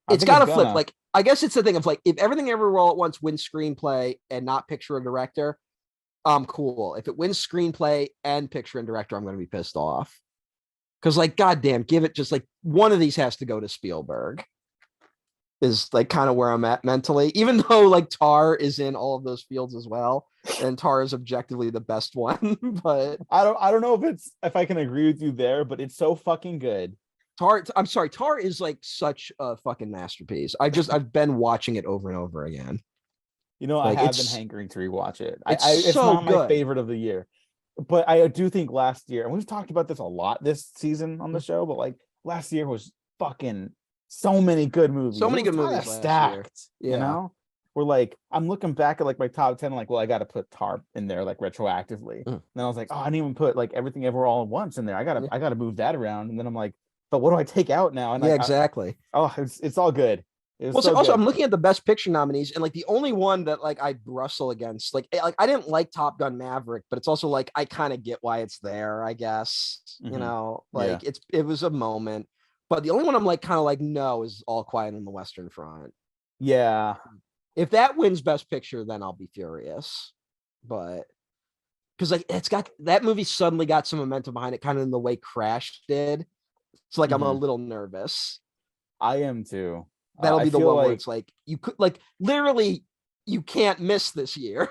It's got to flip. Like, I guess it's the thing of like, if Everything Everywhere All at Once wins screenplay and not picture or director, I'm cool. If it wins screenplay and picture and director, I'm going to be pissed off. Because like, goddamn, give it just like one of these has to go to Spielberg. Is like kind of where I'm at mentally, even though like Tar is in all of those fields as well, and Tar is objectively the best one. But I don't know if I can agree with you there, but it's so fucking good. I'm sorry, Tar is like such a fucking masterpiece. I've been watching it over and over again. Like, I have been hankering to rewatch it. It's so not good. my favorite of the year, but I do think last year, and we've talked about this a lot this season on the show, but like last year was fucking so many good movies. So many good movies stacked. Yeah. We're like, I'm looking back at like my top 10, like, well, I got to put Tar in there like retroactively. And then I was like, oh, I didn't even put like Everything Everywhere All at Once in there. I gotta move that around. And then I'm like, but what do I take out now? And exactly. It's all good. Also, I'm looking at the Best Picture nominees, and like the only one that like I wrestle against, like I didn't like Top Gun Maverick, but it's also like I kind of get why it's there. I guess it was a moment. But the only one I'm like kind of like no is All Quiet on the Western Front. Yeah. If that wins Best Picture, then I'll be furious. But because like it's got that movie suddenly got some momentum behind it, kind of in the way Crash did. So like I'm a little nervous. I am too. That'll be the one where it's like you could like literally you can't miss this year.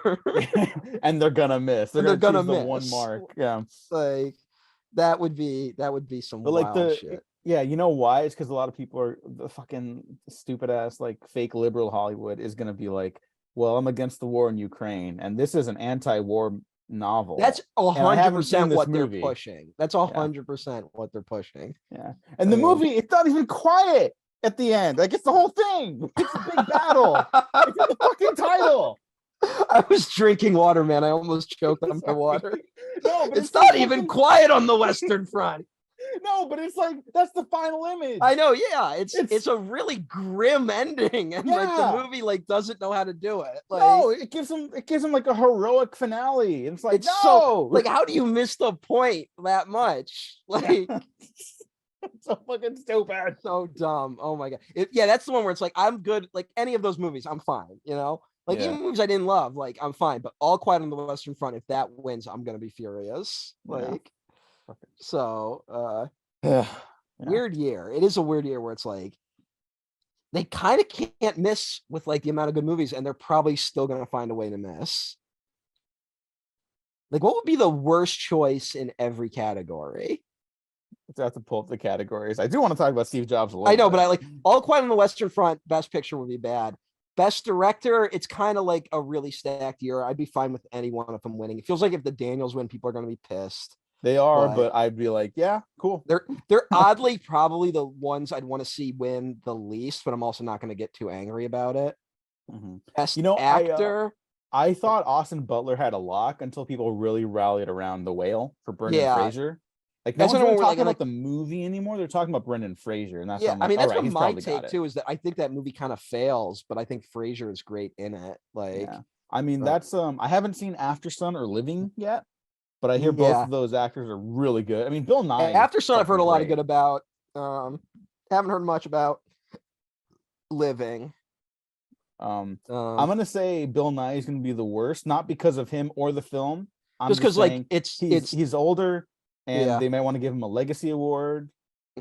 And they're gonna miss. They're gonna miss the one mark. Yeah. Like that would be some wild shit. Yeah, you know why? It's because a lot of people are the fucking stupid ass like fake liberal Hollywood is gonna be like, well, I'm against the war in Ukraine, and this is an anti-war novel. That's 100% what they're pushing. That's 100% what they're pushing. Yeah, and the movie, it's not even quiet at the end. Like it's the whole thing. It's a big battle. It's in the fucking title. I was drinking water, man. I almost choked on my water. No, but it's not even quiet on the Western Front. No, but it's like that's the final image. I know, yeah. It's a really grim ending, and like the movie like doesn't know how to do it. Like, no, it gives him like a heroic finale. It's like it's so like how do you miss the point that much? Like so fucking stupid, so dumb. Oh my god, that's the one where it's like I'm good. Like any of those movies, I'm fine. Like even movies I didn't love, like I'm fine. But All Quiet on the Western Front, if that wins, I'm gonna be furious. Like. So yeah. Weird year. It is a weird year where it's like they kind of can't miss with like the amount of good movies, and they're probably still gonna find a way to miss. Like, what would be the worst choice in every category? I have to pull up the categories. I do want to talk about Steve Jobs a little I know, bit. but I like All Quiet on the Western Front. Best Picture would be bad. Best Director, it's kind of like a really stacked year. I'd be fine with any one of them winning. It feels like if the Daniels win, people are going to be pissed. They are, But- but I'd be like, yeah, cool. They're oddly probably the ones I'd want to see win the least, but I'm also not going to get too angry about it. Mhm. Best You know, actor. I thought Austin Butler had a lock until people really rallied around The Whale for Brendan Yeah. Fraser. Like, no That's one's when really we're talking like- about the movie anymore. They're talking about Brendan Fraser, and that's Yeah, when I'm I like, mean, all that's right, what he's my probably got take it. too is that I think that movie kind of fails, but I think Fraser is great in it. Like, Yeah. I mean, Right. that's I haven't seen After Sun or Living yet, but I hear both Yeah. of those actors are really good. I mean, Bill Nye. After Sun, I've heard a lot of great. good about. Haven't heard much about Living. I'm gonna say Bill Nye is gonna be the worst, not because of him or the film. I'm just because like saying it's he's older, and Yeah. they might want to give him a legacy award.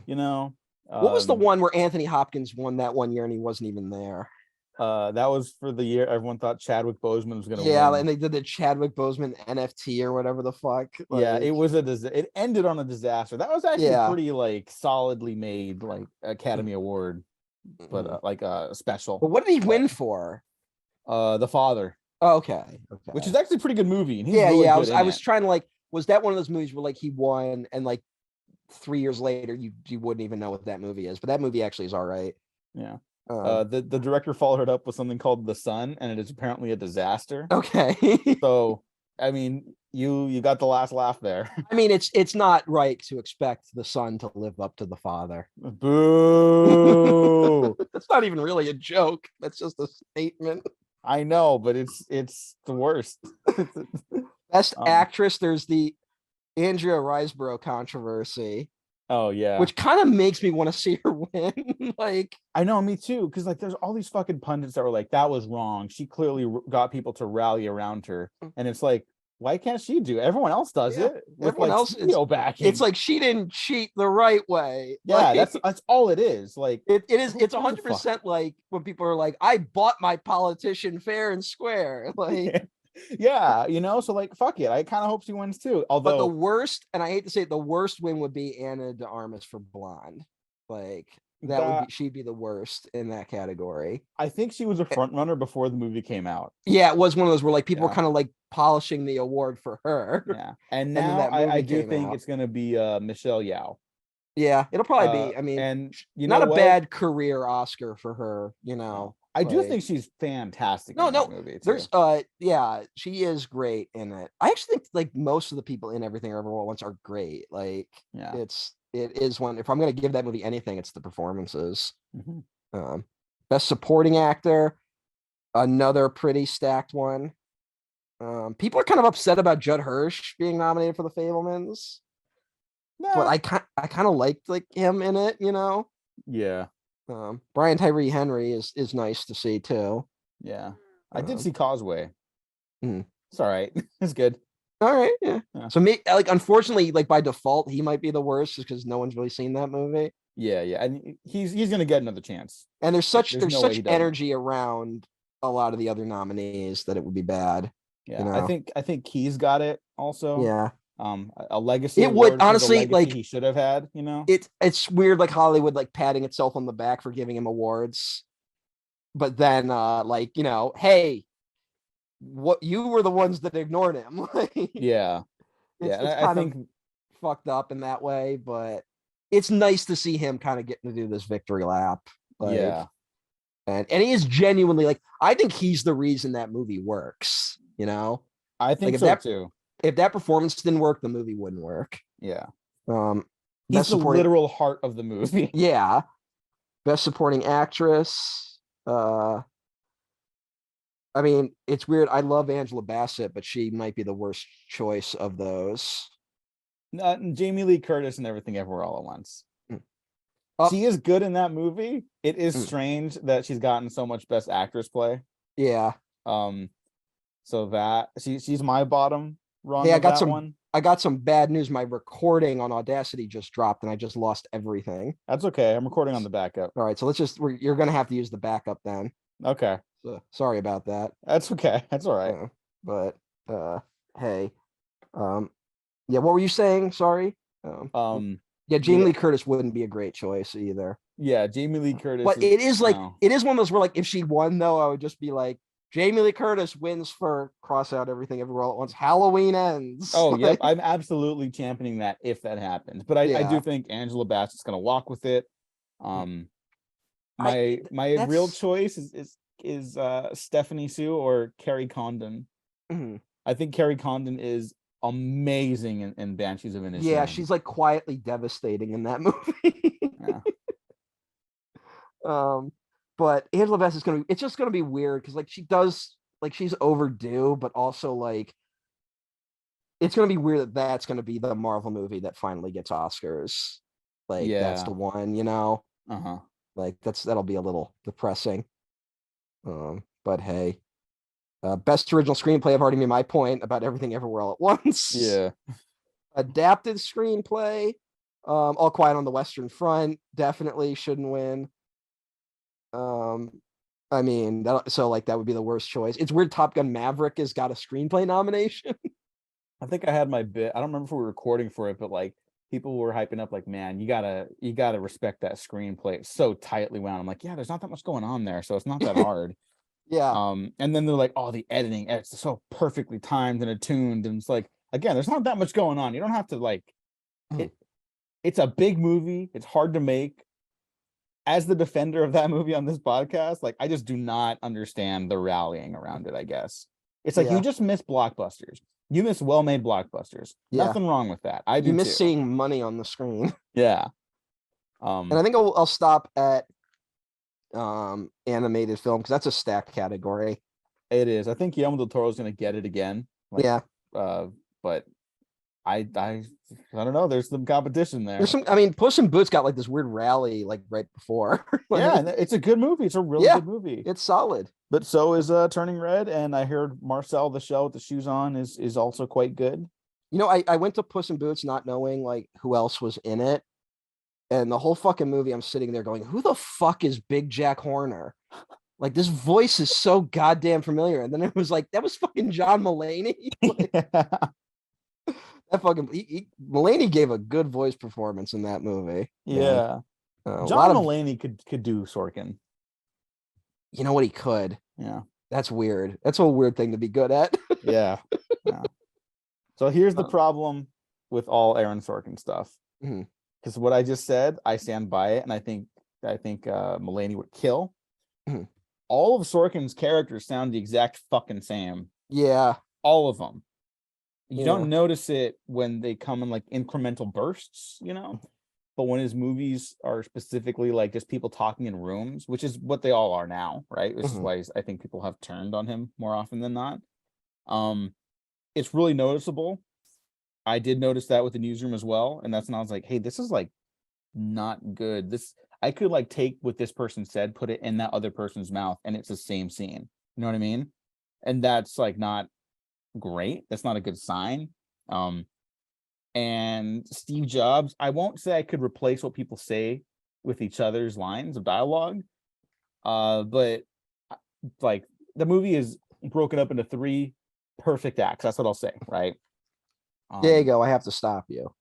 You know, what was the one where Anthony Hopkins won that one year and he wasn't even there? That was for the year everyone thought Chadwick Boseman was gonna Yeah, win. and they did the Chadwick Boseman NFT or whatever the fuck. Yeah, like- it was it ended on a disaster. That was actually Yeah. pretty like solidly made like Academy Award, but like special. But what did he win for? The Father, Oh, okay. which is actually a pretty good movie. And he's yeah, really yeah. good I in was it. trying to like, was that one of those movies where like he won and like 3 years later you wouldn't even know what that movie is? But that movie actually is all right. Yeah. Um, The director followed it up with something called The Sun, and it is apparently a disaster. okay. So, I mean, you got the last laugh there. I mean, it's not right to expect the son to live up to the father. Boo! That's not even really a joke. That's just a statement. I know, but it's the worst. Best Um, actress, there's the Andrea Riseborough controversy, Oh yeah, which kind of makes me want to see her win. Like, I know, me too. Because like, there's all these fucking pundits that were like, "That was wrong." She clearly got people to rally around her, and it's like, why can't she do it? Everyone else does Yeah, it. With everyone like else- studio backing. it's like she didn't cheat the right way. yeah, Like, that's all it is. Like, it is. who It's gives a fuck? 100% like when people are like, "I bought my politician fair and square." Like, yeah, you know, so like, fuck it. I kind of hope she wins too. but the Although, worst, and I hate to say it, the worst win would be Anna de Armas for Blonde. Like that would That- be, she'd be the worst in that category. I think she was a front runner before the movie came out. Yeah, it was one of those where like people were Yeah. kind of like polishing the award for her. Yeah, and then now that I movie do came think out. it's gonna be Michelle Yeoh. Yeah, it'll probably be. I mean, and you not know a what? bad career Oscar for her. You know, I do like- think she's fantastic. No, in no, that movie too. there's yeah, she is great in it. I actually think like most of the people in Everything Everywhere Once are great. Like yeah. it is one. If I'm gonna give that movie anything, it's the performances. Mhm. Best supporting actor, another pretty stacked one. People are kind of upset about Judd Hirsch being nominated for The Fabelmans, but Nah, I kind of liked like him in it. You know, yeah, Brian Tyree Henry is nice to see too. yeah. I did Um, see Causeway. Mhm. It's all right. It's good. All right, yeah. Yeah. So me like unfortunately, like by default, he might be the worst just because no one's really seen that movie. Yeah, yeah, and he's gonna get another chance. And there's There's no way such he doesn't. energy around a lot of the other nominees that it would be bad. Yeah, You I know? think Key's got it also. Yeah. A legacy. It would award for the honestly, legacy like- he should have had. You know. It's weird like Hollywood like patting itself on the back for giving him awards. But then like, you know, hey, what you were the ones that ignored him. Like, Yeah, yeah. and it's I kind think of fucked up in that way, but it's nice to see him kind of getting to do this victory lap. Like, yeah. and he is genuinely like, I think he's the reason that movie works. You know, I think if so that- too. if that performance didn't work, the movie wouldn't work. Yeah, Best he's the supporting, literal heart of the movie. yeah. Best supporting actress. I mean, it's weird. I love Angela Bassett, but she might be the worst choice of those. Jamie Lee Curtis and Everything Everywhere All at Once. Oh. She is good in that movie. It is Mm. strange that she's gotten so much Best Actress play. Yeah. So that she's my bottom rung. Hey, I of got that some- one. I got some bad news. My recording on Audacity just dropped, and I just lost everything. That's okay. I'm recording on the backup. All right, so you're gonna have to use the backup then. Okay. So, sorry about that. That's okay. That's all right. But hey, yeah, what were you saying? Sorry. Yeah, Jamie Lee Curtis wouldn't be a great choice either. Yeah, Jamie Lee Curtis. But it is like it is one of those where like if she won though, I would just be like Jamie Lee Curtis wins for cross out everything everywhere all at once. Halloween ends. Oh, yep. I'm absolutely championing that if that happens. But I do think Angela Bassett's gonna walk with it. My real choice is Stephanie Sue or Carrie Condon. Mm-hmm. I think Carrie Condon is amazing in Banshees of Inisherin. Yeah, she's like quietly devastating in that movie. Yeah. But Angela Bassett it's just gonna be weird because like she's overdue, but also like it's gonna be weird that's gonna be the Marvel movie that finally gets Oscars. Like that's the one, you know. Like that'll be a little depressing. But hey. Best original screenplay, I've already made my point about Everything Everywhere All at Once. Yeah. Adapted screenplay, All Quiet on the Western Front definitely shouldn't win. I mean, that would be the worst choice. It's weird Top Gun Maverick has got a screenplay nomination. I think I had my bit. I don't remember if we were recording for it, but like people were hyping up like, man, you gotta respect that screenplay. It's so tightly wound. I'm like, yeah, there's not that much going on there, so it's not that hard. Yeah. And then they're like, oh, the editing, it's so perfectly timed and attuned. And it's like, again, there's not that much going on. You don't have to like it's a big movie. It's hard to make. As the defender of that movie on this podcast, like I just do not understand the rallying around it, I guess. It's like you just miss blockbusters. You miss well-made blockbusters. Yeah. Nothing wrong with that. I do you miss too. seeing money on the screen. Yeah. And I think I'll stop at animated film because that's a stacked category. It is. I think Guillermo del Toro is going to get it again. Like, yeah. But I don't know. There's some competition there. There's some. I mean, Puss in Boots got like this weird rally like right before. Like, yeah, it's a good movie. It's a really good movie. It's solid. But so is Turning Red, and I heard Marcel the Shell with the shoes on is also quite good. You know, I went to Puss in Boots not knowing like who else was in it, and the whole fucking movie I'm sitting there going, "Who the fuck is Big Jack Horner?" Like this voice is so goddamn familiar. And then it was like that was fucking John Mulaney. Like, that fucking Mulaney gave a good voice performance in that movie. Yeah. John Mulaney could do Sorkin. You know what, he could. Yeah. That's weird. That's a weird thing to be good at. Yeah. So here's the problem with all Aaron Sorkin stuff. Because what I just said, I stand by it, and I think Mulaney would kill. All of Sorkin's characters sound the exact fucking same. Yeah. All of them. You don't notice it when they come in like incremental bursts, you know? But when his movies are specifically like just people talking in rooms, which is what they all are now, right? Which is why I think people have turned on him more often than not. It's really noticeable. I did notice that with the Newsroom as well. And that's when I was like, hey, this is like not good. I could like take what this person said, put it in that other person's mouth, and it's the same scene. You know what I mean? And that's like not great. That's not a good sign. And Steve Jobs, I won't say I could replace what people say with each other's lines of dialogue, but like the movie is broken up into 3 perfect acts. That's what I'll say, right? There you go. I have to stop you.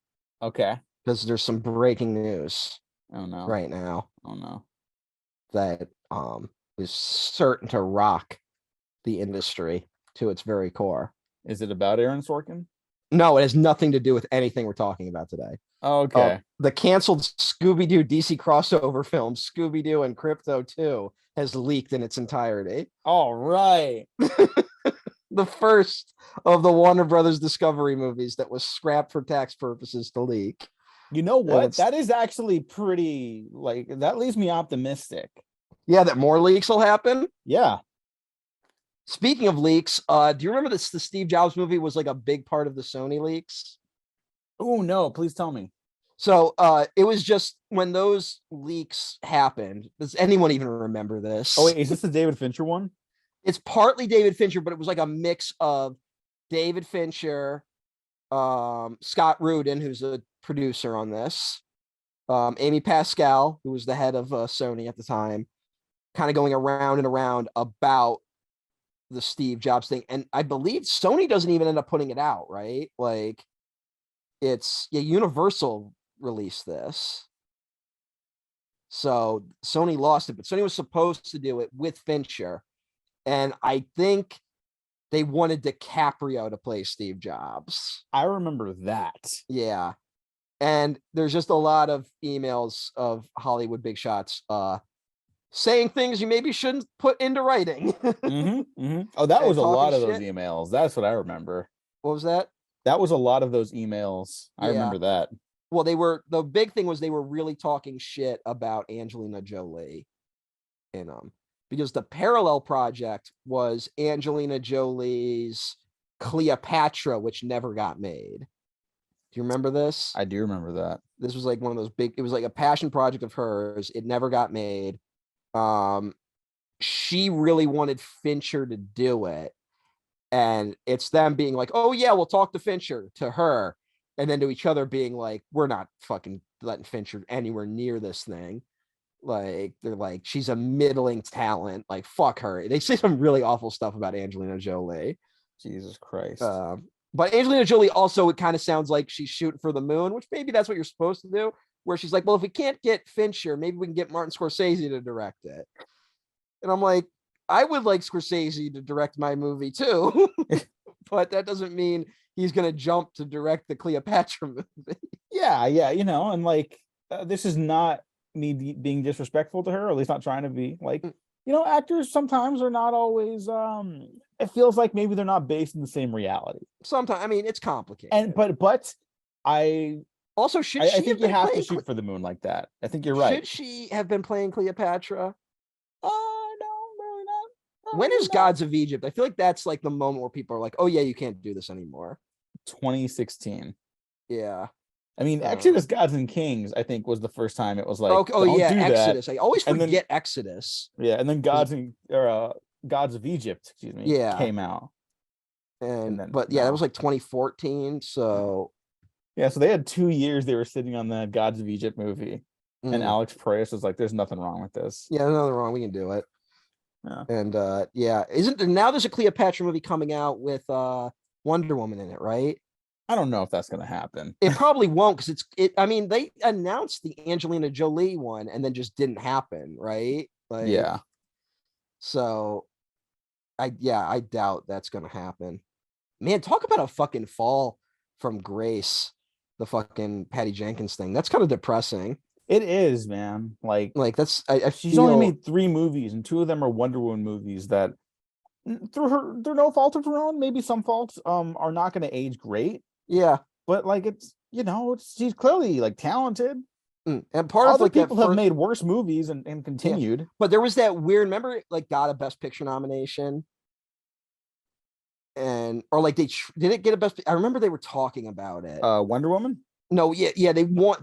Okay. Because there's some breaking news. Oh no. Right now. Oh no. That is certain to rock the industry to its very core. Is it about Aaron Sorkin? No, it has nothing to do with anything we're talking about today. Okay. The canceled Scooby-Doo DC crossover film, Scooby-Doo and Crypto 2, has leaked in its entirety. All right. The first of the Warner Brothers Discovery movies that was scrapped for tax purposes to leak. You know what? That is actually pretty, like, that leaves me optimistic. Yeah, that more leaks will happen? Yeah. Speaking of leaks, do you remember the Steve Jobs movie was like a big part of the Sony leaks? Oh, no. Please tell me. So it was just when those leaks happened. Does anyone even remember this? Oh, wait. Is this the David Fincher one? It's partly David Fincher, but it was like a mix of David Fincher, Scott Rudin, who's a producer on this, Amy Pascal, who was the head of Sony at the time, kind of going around and around about the Steve Jobs thing. And I believe Sony doesn't even end up putting it out, right? Like, it's Universal released this. So Sony lost it, but Sony was supposed to do it with Fincher. And I think they wanted DiCaprio to play Steve Jobs. I remember that. Yeah. And there's just a lot of emails of Hollywood big shots saying things you maybe shouldn't put into writing. Oh, that And was a lot of talking those shit. emails. That's what I remember. What was that? That was a lot of those emails. I Yeah. remember that. Well, the big thing was they were really talking shit about Angelina Jolie in them, because the parallel project was Angelina Jolie's Cleopatra, which never got made. Do you remember this? I do remember that. This was like one of those big, it was like a passion project of hers. It never got made. She really wanted Fincher to do it. And it's them being like, oh yeah, we'll talk to Fincher, to her. And then to each other being like, we're not fucking letting Fincher anywhere near this thing. Like, they're like, she's a middling talent. Like, fuck her. They say some really awful stuff about Angelina Jolie. Jesus Christ. But Angelina Jolie also, it kind of sounds like she's shooting for the moon, which maybe that's what you're supposed to do. Where she's like, well, if we can't get Fincher, maybe we can get Martin Scorsese to direct it. And I'm like, I would like Scorsese to direct my movie too. But that doesn't mean he's going to jump to direct the Cleopatra movie. Yeah. And like, this is not me being disrespectful to her, or at least not trying to be. Like, actors sometimes are not always, it feels like maybe they're not based in the same reality. Sometimes, I mean, it's complicated. And, but I also, should I she think you have to shoot for the moon like that. I think you're right. Should she have been playing Cleopatra? No, really not. When is Gods of Egypt? I feel like that's like the moment where people are like, oh yeah, you can't do this anymore. 2016. Yeah. I mean, Exodus, Gods and Kings, I think, was the first time it was like, Exodus. I always forget then, Exodus. Yeah, and then Gods of Egypt, came out. And then, that was like 2014. So yeah, so they had 2 years they were sitting on the Gods of Egypt movie. And Alex Proyas was like, there's nothing wrong with this. Yeah, there's nothing wrong. We can do it. Yeah. And isn't there now there's a Cleopatra movie coming out with Wonder Woman in it, right? I don't know if that's gonna happen. It probably won't, because I mean, they announced the Angelina Jolie one and then just didn't happen, right? Like, yeah. So I doubt that's gonna happen. Man, talk about a fucking fall from grace, the fucking Patty Jenkins thing. That's kind of depressing. It is, man. Like that's she's only made 3 movies, and 2 of them are Wonder Woman movies that, through no fault of her own, maybe some faults, are not going to age great. Yeah, but like she's clearly like talented. And part other of like people have made worse movies and continued. Yeah. But there was that weird, remember, like, got a Best Picture nomination, and or like did it get a Best? I remember they were talking about it. Wonder Woman. No,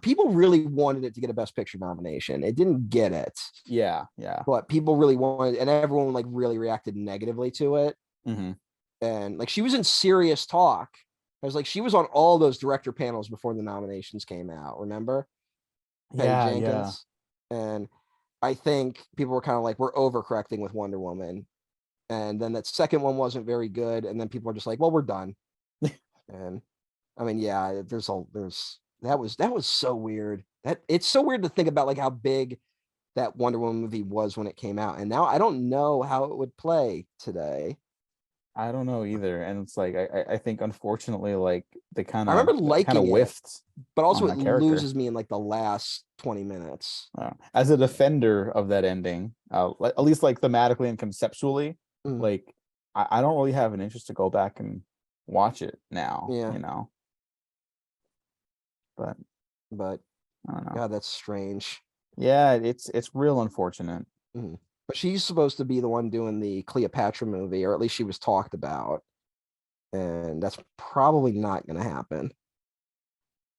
people really wanted it to get a Best Picture nomination. It didn't get it. Yeah. But people really wanted, and everyone like really reacted negatively to it. Mm-hmm. And like, she was in serious talk. I was like, she was on all those director panels before the nominations came out. Remember? Patty Jenkins. And I think people were kind of like, we're overcorrecting with Wonder Woman. And then that second one wasn't very good. And then people are just like, well, we're done. And I mean, yeah, that was so weird. That it's so weird to think about like how big that Wonder Woman movie was when it came out. And now I don't know how it would play today. I don't know either. And it's like, I think unfortunately, like they kind of, I remember liking it, whiffed, but also it loses me in like the last 20 minutes. As a defender of that ending, at least like thematically and conceptually, like I don't really have an interest to go back and watch it now. Yeah. But I don't know. God, that's strange. Yeah, it's real unfortunate. Mm-hmm. But she's supposed to be the one doing the Cleopatra movie, or at least she was talked about. And that's probably not going to happen.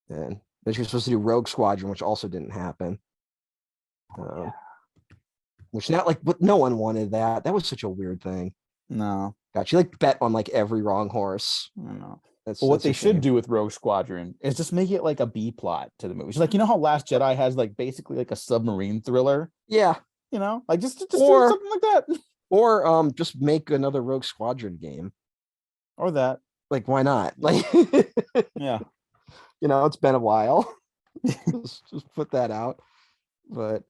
And then she was supposed to do Rogue Squadron, which also didn't happen. Which not like, but no one wanted that. That was such a weird thing. No. God, she like bet on like every wrong horse. I don't know. That's But what that's a they should shame. do with Rogue Squadron is just make it like a B plot to the movie. It's like, you know how Last Jedi has like basically like a submarine thriller, Yeah, you know, like just do or something like that. just make another Rogue Squadron game. Or that. Like, why not? Like, Yeah. it's been a while. just put that out. But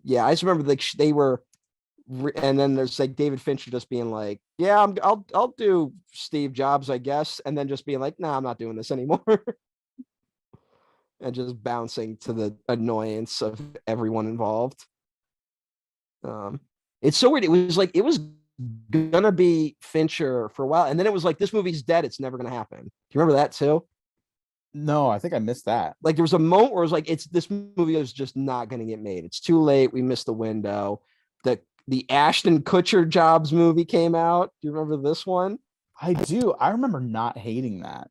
yeah, I just remember like they were, and then there's like David Fincher just being like, yeah, I'll do Steve Jobs, I guess, and then just being like, nah, I'm not doing this anymore. And just bouncing to the annoyance of everyone involved. It's so weird. It was gonna be Fincher for a while, and then it was like, this movie's dead. It's never gonna happen. Do you remember that too? No, I think I missed that. Like there was a moment where it was like, this movie is just not gonna get made. It's too late. We missed the window. The Ashton Kutcher Jobs movie came out. Do you remember this one? I do. I remember not hating that.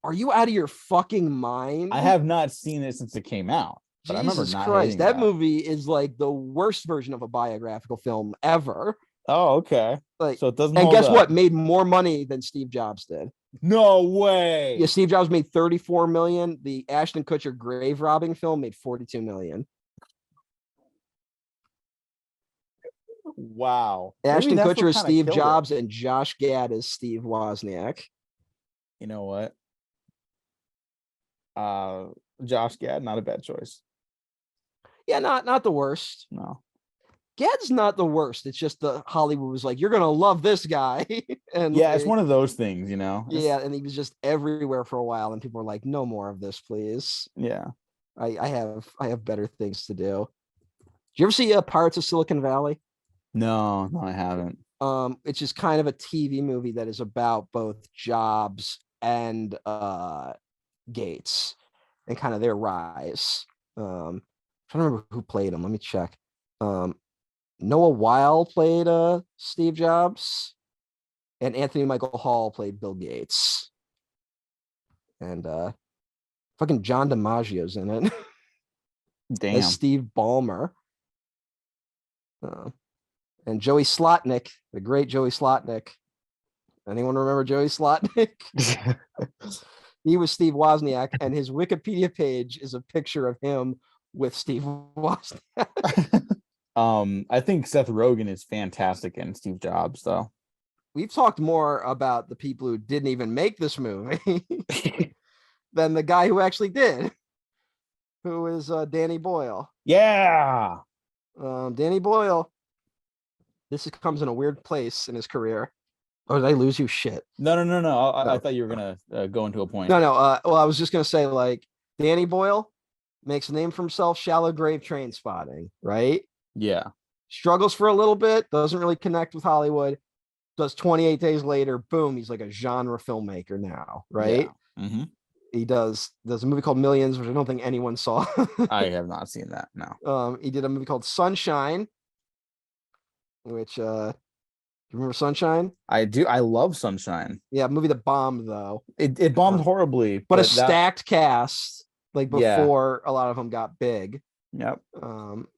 Are you out of your fucking mind? I have not seen it since it came out, but I remember Jesus not Christ, hating that movie is like the worst version of a biographical film ever. Oh, okay. Like, So it doesn't. and hold guess up. what? Made more money than Steve Jobs did. No way. Yeah, Steve Jobs made 34 million. The Ashton Kutcher grave robbing film made 42 million. Wow. Ashton Maybe that's Kutcher what is kinda Steve killed it. Jobs and Josh Gad is Steve Wozniak. You know what? Josh Gad, not a bad choice. Yeah, not the worst. No. Gad's not the worst. It's just the Hollywood was like, you're gonna love this guy. And Yeah, it's like, one of those things, you know. yeah, and he was just everywhere for a while, and people were like, no more of this, please. Yeah. I have better things to do. Did you ever see Pirates of Silicon Valley? No, I haven't. It's just kind of a TV movie that is about both Jobs and Gates and kind of their rise. I'm trying to remember who played him. Let me check. Noah Weil played Steve Jobs, and Anthony Michael Hall played Bill Gates. And fucking John DiMaggio's in it. Damn. As Steve Ballmer. And Joey Slotnick, the great Joey Slotnick. Anyone remember Joey Slotnick? He was Steve Wozniak, and his Wikipedia page is a picture of him with Steve Wozniak. I think Seth Rogen is fantastic in Steve Jobs, though. We've talked more about the people who didn't even make this movie than the guy who actually did, who is Danny Boyle. Yeah. Danny Boyle. This comes in a weird place in his career. Oh, did I lose you? Shit. No. No. I thought you were gonna go into a point. No. Well, I was just gonna say, like, Danny Boyle makes a name for himself, Shallow Grave Train Spotting, right? Yeah. Struggles for a little bit, doesn't really connect with Hollywood. Does 28 Days Later, boom, he's like a genre filmmaker now, right? Yeah. Mm-hmm. He does a movie called Millions, which I don't think anyone saw. I have not seen that. No. He did a movie called Sunshine, which you remember Sunshine? I do. I love Sunshine. Yeah, a movie that bombed though. It bombed horribly, but a that- stacked cast, like Yeah. before a lot of them got big. Yep.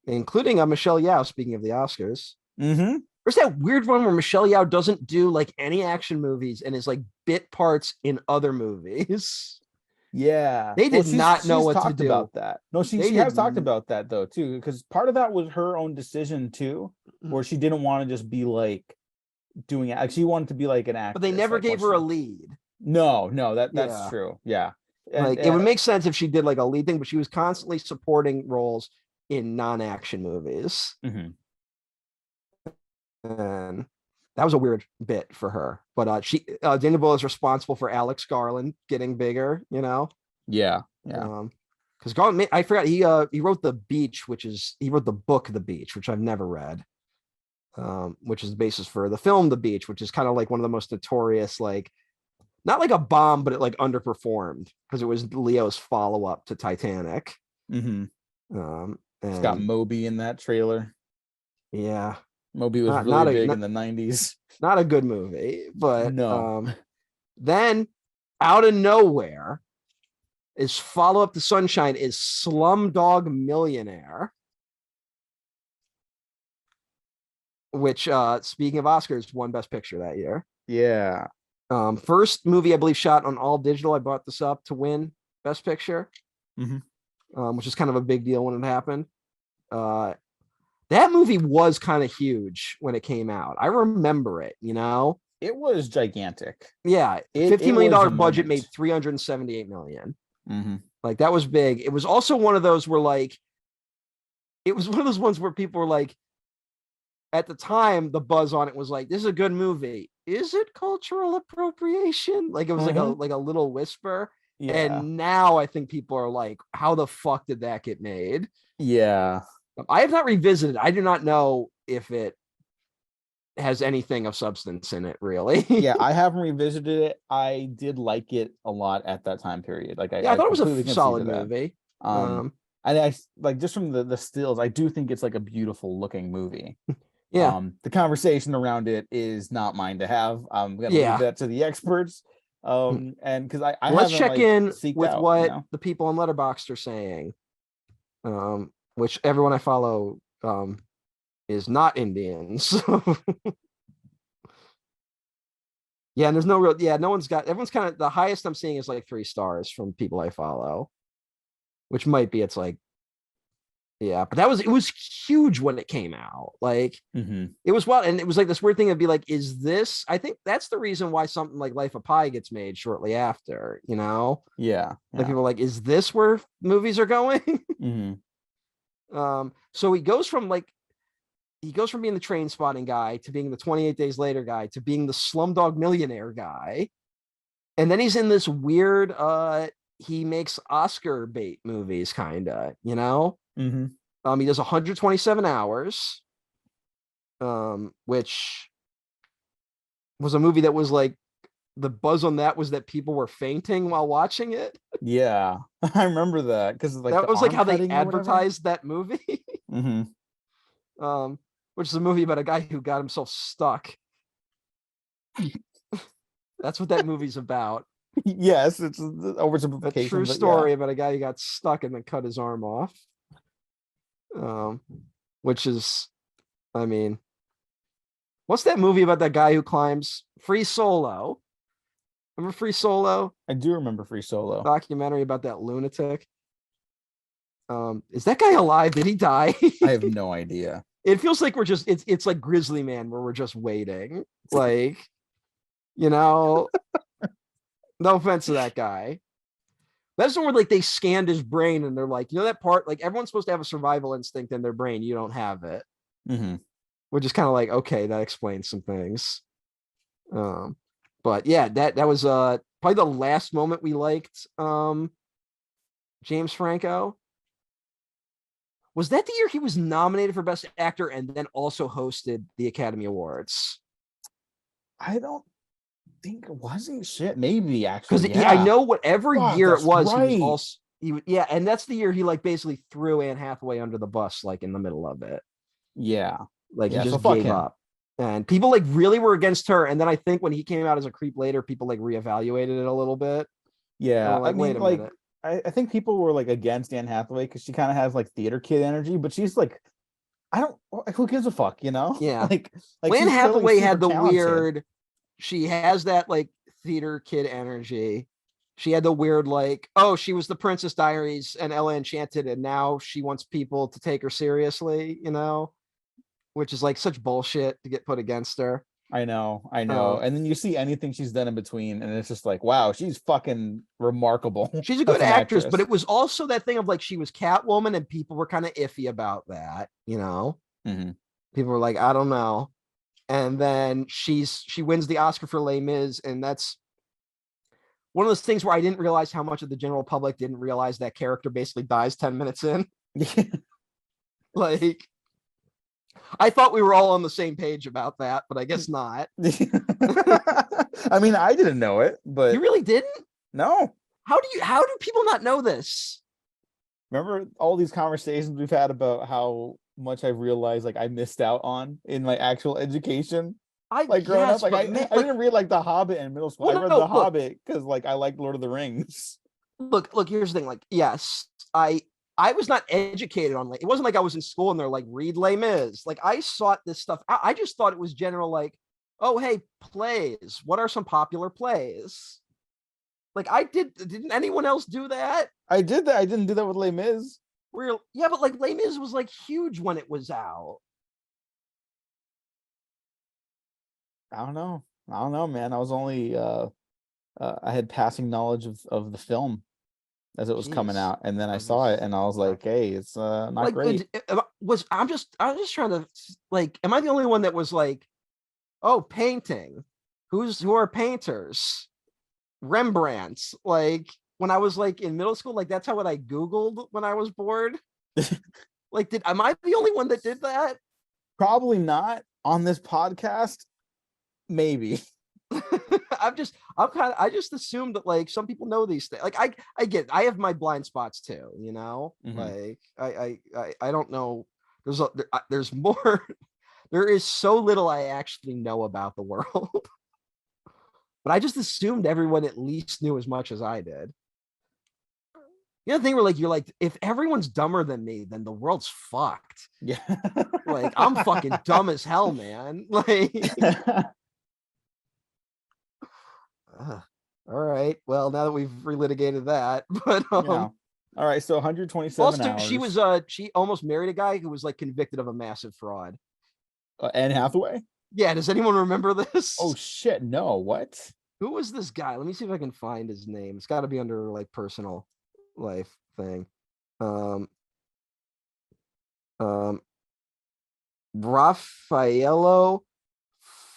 Including Michelle Yeoh, speaking of the Oscars. Mm-hmm. There's that weird one where Michelle Yeoh doesn't do like any action movies and is like bit parts in other movies. Yeah. They did not know she's what to talked do about that. No, she They has did talked n- about that though too, because part of that was her own decision too, where she didn't want to just be like doing it. Like she wanted to be like an actor. But they never gave her a lead. No, that's Yeah. true. Yeah. Like it would make sense if she did like a lead thing, but she was constantly supporting roles in non-action movies. Mhm. And that was a weird bit for her. But Daniel Boyle is responsible for Alex Garland getting bigger, you know? Yeah. Because Garland, I forgot he wrote The Beach, he wrote the book The Beach, which I've never read. Which is the basis for the film The Beach, which is kind of like one of the most notorious, like not like a bomb, but it like underperformed because it was Leo's follow-up to Titanic. Mm-hmm. It's And got Moby in that trailer. yeah, Moby was really big in the 90s. not a good movie, but No. then out of nowhere is follow-up to Sunshine is Slumdog Millionaire, which speaking of Oscars, won Best Picture that year. Yeah. First movie I believe shot on all digital. I brought this up to win Best Picture, Mhm. Which is kind of a big deal when it happened. That movie was kind of huge when it came out. I remember it, you know? It was gigantic. Yeah, It $15 million was a budget moment. made 378 million. Mm-hmm. Like that was big. It was also one of those where like it was one of those ones where people were like, at the time, the buzz on it was like, this is a good movie. Is it cultural appropriation? Like it was like a little whisper. Yeah. And now I think people are like, how the fuck did that get made? Yeah. I have not revisited. I do not know if it has anything of substance in it, really. Yeah, I haven't revisited it. I did like it a lot at that time period. Like I thought it was completely a concede solid to that. movie. I like just from the stills, I do think it's like a beautiful looking movie. Yeah. The conversation around it is not mine to have. I'm gonna Yeah. leave that to the experts. And because I let's haven't, check in seeked with out, what the people on Letterboxd are saying. Which everyone I follow is not Indians. Yeah, and there's no real, no one's got, everyone's kind of, the highest I'm seeing is like 3 stars from people I follow, which might be, it's like, yeah, but it was huge when it came out. Like, it was wild. And it was like this weird thing of be like, is this, I think that's the reason why something like Life of Pi gets made shortly after, you know? Yeah. Like people are like, is this where movies are going? So he goes from being the Train Spotting guy to being the 28 Days Later guy to being the Slumdog Millionaire guy. And then he's in this weird, he makes Oscar bait movies, kind of, you know? He does 127 Hours, which was a movie that was like, the buzz on that was that people were fainting while watching it. Yeah, I remember that because like that was like how they advertised that movie. Which is a movie about a guy who got himself stuck. That's what that movie's about. Yes, it's oversimplification. A true story about a guy who got stuck and then cut his arm off. Which is, I mean, what's that movie about that guy who climbs? Free Solo. Remember Free Solo? I do remember Free Solo. Documentary about that lunatic. Is that guy alive? Did he die? I have no idea. It feels like we're just, it's like Grizzly Man where we're just waiting. Like, you know, no offense to that guy. That's the where like they scanned his brain and they're like, you know, that part, like everyone's supposed to have a survival instinct in their brain. You don't have it. Which is kind of like, okay, that explains some things. But yeah, that was probably the last moment we liked James Franco. Was that the year he was nominated for Best Actor and then also hosted the Academy Awards? I don't think it wasn't shit. Maybe actually, because I know whatever year it was, right. He was also and that's the year he like basically threw Anne Hathaway under the bus, like in the middle of it. Yeah, like he just gave up, and people like really were against her. And then I think when he came out as a creep later, people like reevaluated it a little bit. Yeah, like, wait a minute. I think people were like against Anne Hathaway because she kind of has like theater kid energy, but she's like, who gives a fuck, you know? Yeah, like Anne Hathaway had the talented. weird. She has that like theater kid energy. She had the weird like, oh, she was the Princess Diaries and Ella Enchanted, and now she wants people to take her seriously, you know, which is like such bullshit to get put against her. I know. And then you see anything she's done in between, and it's just like, wow, she's fucking remarkable. She's a good actress, but it was also that thing of like she was Catwoman, and people were kind of iffy about that, you know. People were like, I don't know. And then she wins the Oscar for Les Mis, and that's one of those things where I didn't realize how much of the general public didn't realize that character basically dies 10 minutes in. Like, I thought we were all on the same page about that, but I guess not. I mean, I didn't know it, but you really didn't? No. How do people not know this? Remember all these conversations we've had about how much I've realized like I missed out on in my actual education. Like growing up, like I didn't read like The Hobbit in middle school. Well, I read The Hobbit because like I liked Lord of the Rings. Look, here's the thing. Like, yes, I was not educated on like, it wasn't like I was in school and they're like, read Les Mis. Like I sought this stuff. I just thought it was general, like, Oh, hey, plays. What are some popular plays? Like didn't anyone else do that? I did that. I didn't do that with Les Mis. Real, yeah, but like Les Mis was like huge when it was out. I don't know. I don't know, man. I was only I had passing knowledge of the film as it was coming Jeez. out, and then I Was saw it this and I was like, hey, it's not like great. I was just trying to like, am I the only one that was like, oh, painting? Who are painters? Rembrandt's. Like when I was like in middle school, like that's how what I Googled when I was bored. Like, am I the only one that did that? Probably not on this podcast. Maybe. I'm kind of, I just assumed that like some people know these things. Like I have my blind spots too, you know. Like I don't know. There's more. There is so little I actually know about the world. But I just assumed everyone at least knew as much as I did. You know, the thing where like you're like, if everyone's dumber than me, then the world's fucked. Yeah. Like I'm fucking dumb as hell, man. Like, all right. Well, now that we've relitigated that, but Yeah. All right. So 127 also hours. she almost married a guy who was like convicted of a massive fraud. Anne Hathaway. Yeah. Does anyone remember this? Oh shit! No. What? Who was this guy? Let me see if I can find his name. It's got to be under like personal life thing. Um, Raffaello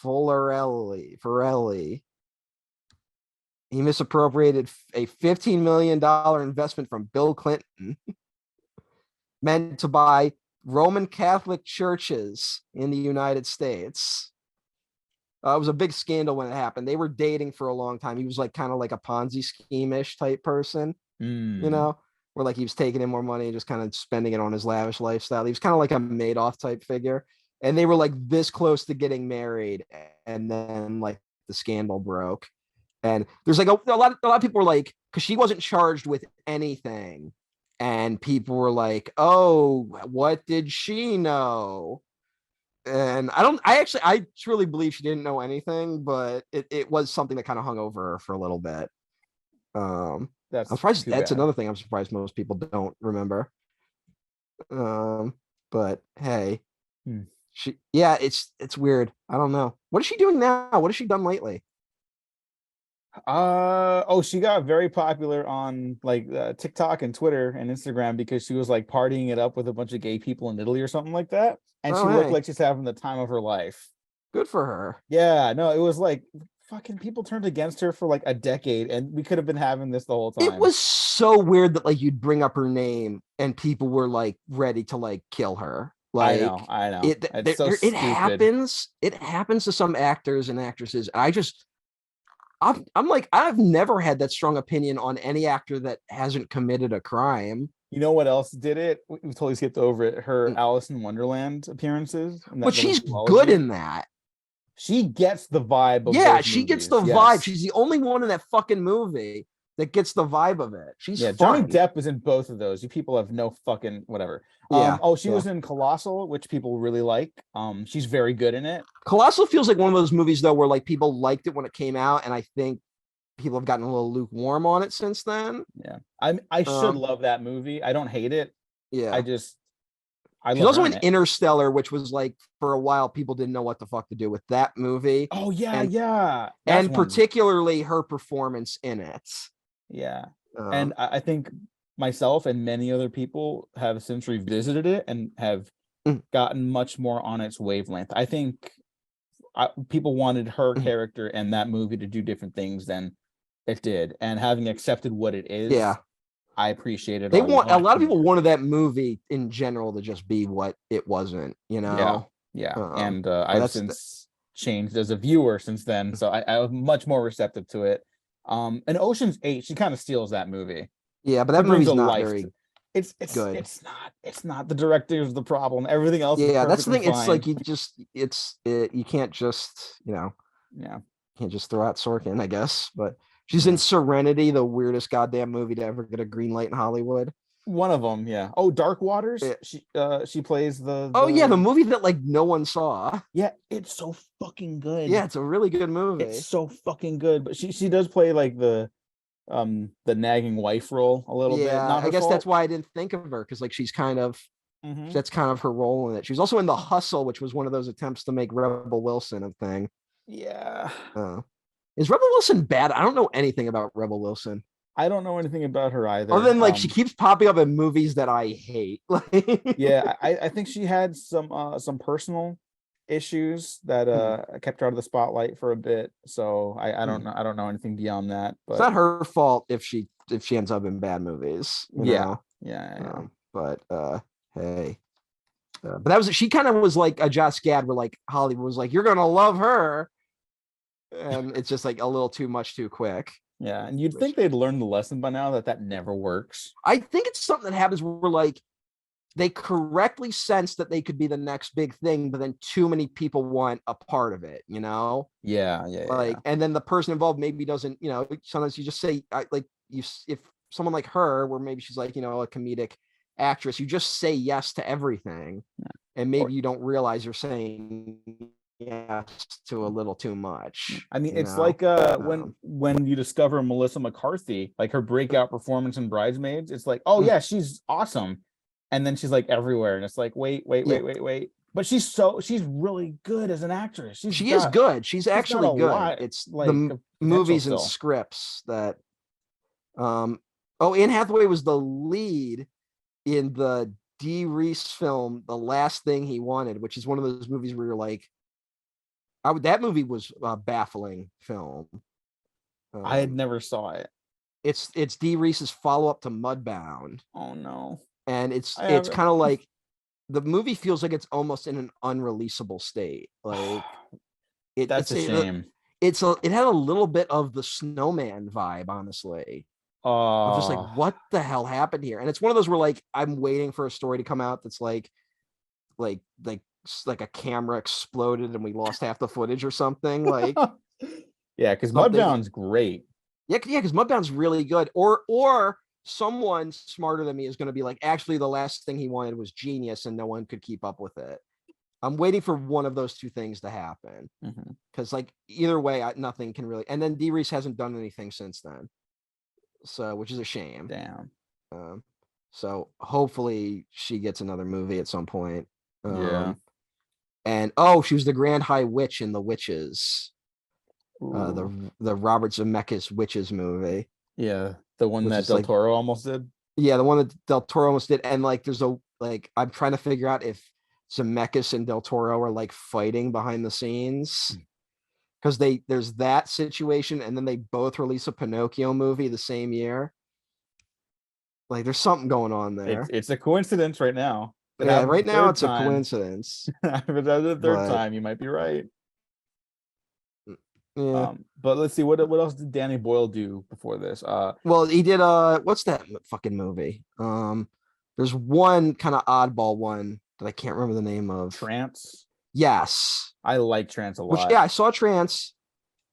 Forelli. He misappropriated a $15 million investment from Bill Clinton meant to buy Roman Catholic churches in the United States. It was a big scandal when it happened. They were dating for a long time. He was like kind of like a Ponzi scheme-ish type person, you know, where like he was taking in more money and just kind of spending it on his lavish lifestyle. He was kind of like a Madoff type figure. And they were like this close to getting married. And then like the scandal broke. And there's like a lot of people were like, because she wasn't charged with anything. And people were like, oh, what did she know? And I truly believe she didn't know anything, but it was something that kind of hung over her for a little bit. That's I'm surprised too that's bad. another thing I'm surprised most people don't remember. But hey, it's weird. I don't know. What is she doing now? What has she done lately? She got very popular on like TikTok and Twitter and Instagram because she was like partying it up with a bunch of gay people in Italy or something like that, and she looked Hey, like she's having the time of her life. good for her. Yeah, no, it was like fucking people turned against her for like a decade, and we could have been having this the whole It time. was so weird that like you'd bring up her name and people were like ready to like kill her. Like I know. It's so it stupid. happens to some actors and actresses. I'm like, I've never had that strong opinion on any actor that hasn't committed a crime. You know what else did it? We totally skipped over it. Her Alice in Wonderland appearances. But she's good in that. She gets the vibe of Yeah, those she gets movies. the vibe. Yes. She's the only one in that fucking movie that gets the vibe of it. She's Yeah, fun. Johnny Depp is in both of those. You people have no fucking whatever. Yeah. She was in Colossal, which people really like. She's very good in it. Colossal feels like one of those movies though where like people liked it when it came out, and I think people have gotten a little lukewarm on it since then. Yeah. I should love that movie. I don't hate it. Yeah. She's also in Interstellar, which was like for a while people didn't know what the fuck to do with that movie. Oh yeah, yeah. And particularly her performance in it. Yeah. And I think myself and many other people have since revisited it and have gotten much more on its wavelength. I think people wanted her character and that movie to do different things than it did, and having accepted what it is, I appreciate it. A lot of people wanted that movie in general to just be what it wasn't, you know. And I've since changed as a viewer since then, so I was much more receptive to it. And Ocean's 8, she kind of steals that movie. Yeah, but that movie's not very it's good. It's not the director's the problem. Everything else is that's the thing. fine. It's like you can't just, you know, can't just throw out Sorkin, I guess. But she's in Serenity, the weirdest goddamn movie to ever get a green light in Hollywood. One of them, yeah. Oh, Dark Waters. Yeah. She plays the. Oh yeah, the movie that like no one saw. Yeah, it's so fucking good. Yeah, it's a really good It's movie. so fucking good. But she does play like the nagging wife role a little bit. Yeah, Not her I guess fault. that's why I didn't think of her, because like she's kind of Mhm. that's kind of her role in it. She was also in The Hustle, which was one of those attempts to make Rebel Wilson a thing. Yeah. Is Rebel Wilson bad? I don't know anything about Rebel Wilson. I don't know anything about her either. Other than like she keeps popping up in movies that I hate. Yeah, I think she had some personal issues that kept her out of the spotlight for a bit. So I don't know anything beyond that. But it's not her fault if she ends up in bad movies. Yeah. But hey. But that was she kind of was like a Josh Gad where like Hollywood was like, you're gonna love her. And it's just like a little too much too quick. Yeah, and you'd think they'd learn the lesson by now that never works. I think it's something that happens where like they correctly sense that they could be the next big thing, but then too many people want a part of it, Yeah. And then the person involved maybe doesn't, sometimes you just say if someone like her, where maybe she's like, a comedic actress, you just say yes to everything. Yeah. And maybe you don't realize you're saying yes to a little too much. I mean, it's like when you discover Melissa McCarthy, like her breakout performance in Bridesmaids, it's like, oh yeah, she's awesome. And then she's like everywhere. And it's like, wait. But she's really good as an actress. She is good. She's actually good. It's like the movies and scripts that Anne Hathaway was the lead in the Dee Reese film, The Last Thing He Wanted, which is one of those movies where you're like, that movie was a baffling film. I had never saw it. It's Dee Reese's follow-up to Mudbound. Oh no. And it's kind of like the movie feels like it's almost in an unreleasable state. Like that's a shame. It had a little bit of the Snowman vibe, honestly. I'm just like, what the hell happened here? And it's one of those where like I'm waiting for a story to come out that's like a camera exploded and we lost half the footage or something. Like yeah, because Mudbound's great. Yeah, because Mudbound's really good. Or someone smarter than me is going to be like, actually, The Last Thing He Wanted was genius and no one could keep up with it. I'm waiting for one of those two things to happen. Because like either way, nothing can really. And then Dee Reese hasn't done anything since then. So, which is a shame. Damn. So hopefully she gets another movie at some point. Yeah. And she was the Grand High Witch in The Witches. The Robert Zemeckis Witches movie. Yeah, the one that Del Toro almost did. Yeah, the one that Del Toro almost did. And like there's I'm trying to figure out if Zemeckis and Del Toro are like fighting behind the scenes. Because there's that situation, and then they both release a Pinocchio movie the same year. Like there's something going on there. It's a coincidence right now. Yeah, right now it's a coincidence. If it's the third time, you might be right. Yeah. But let's see, what else did Danny Boyle do before this? Well, he did what's that fucking movie? There's one kind of oddball one that I can't remember the name of. Trance. Yes, I like Trance a lot. I saw Trance,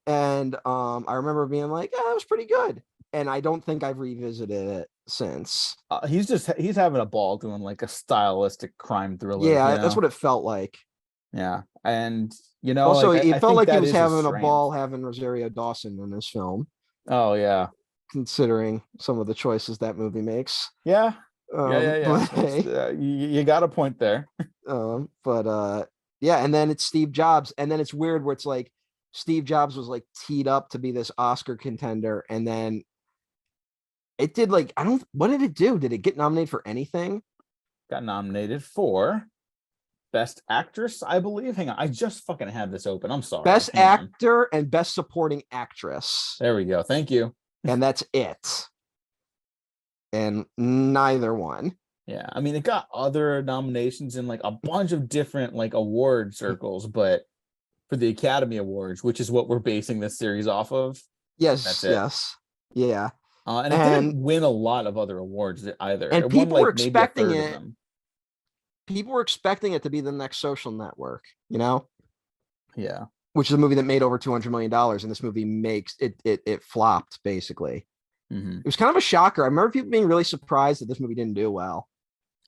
and I remember being like, that was pretty good. And I don't think I've revisited it since. He's having a ball doing like a stylistic crime thriller. Yeah, that's what it felt like. Yeah, and also like, it felt like he was having a ball having Rosario Dawson in this film. Oh yeah, considering some of the choices that movie makes. Yeah. You got a point there. Yeah, and then it's Steve Jobs, and then it's weird where it's like Steve Jobs was like teed up to be this Oscar contender, and then it did like what did it do? Did it get nominated for anything? Got nominated for Best Actress, I believe. Hang on, I just fucking had this open. I'm sorry. Best Actor and Best Supporting Actress. There we go. Thank you. And that's it. And neither one. Yeah, I mean, it got other nominations in like a bunch of different like award circles, but for the Academy Awards, which is what we're basing this series off of. Yes, yes, yeah. And it didn't win a lot of other awards either. And people were expecting it. People were expecting it to be the next Social Network, Yeah. Which is a movie that made over $200 million, and this movie makes it flopped basically. Mhm. It was kind of a shocker. I remember people being really surprised that this movie didn't do well.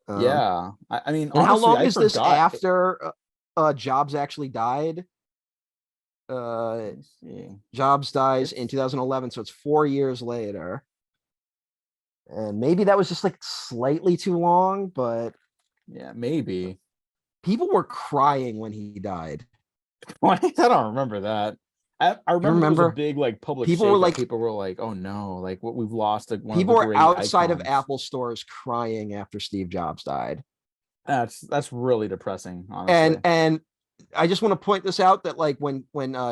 Yeah, I mean, And how honestly, long I is this forgot. after Jobs actually died? Let me see. Jobs dies in It's 2011, so it's 4 years later. And maybe that was just like slightly too long, but yeah, maybe. people were crying when he died. I don't remember that. I You remember there was a remember? big like public People were shakeup. like, People were like, "Oh no, like what we've lost like one of the people were great outside of icons." Apple stores crying after Steve Jobs died. That's really depressing, And honestly. I just want to point this out that like when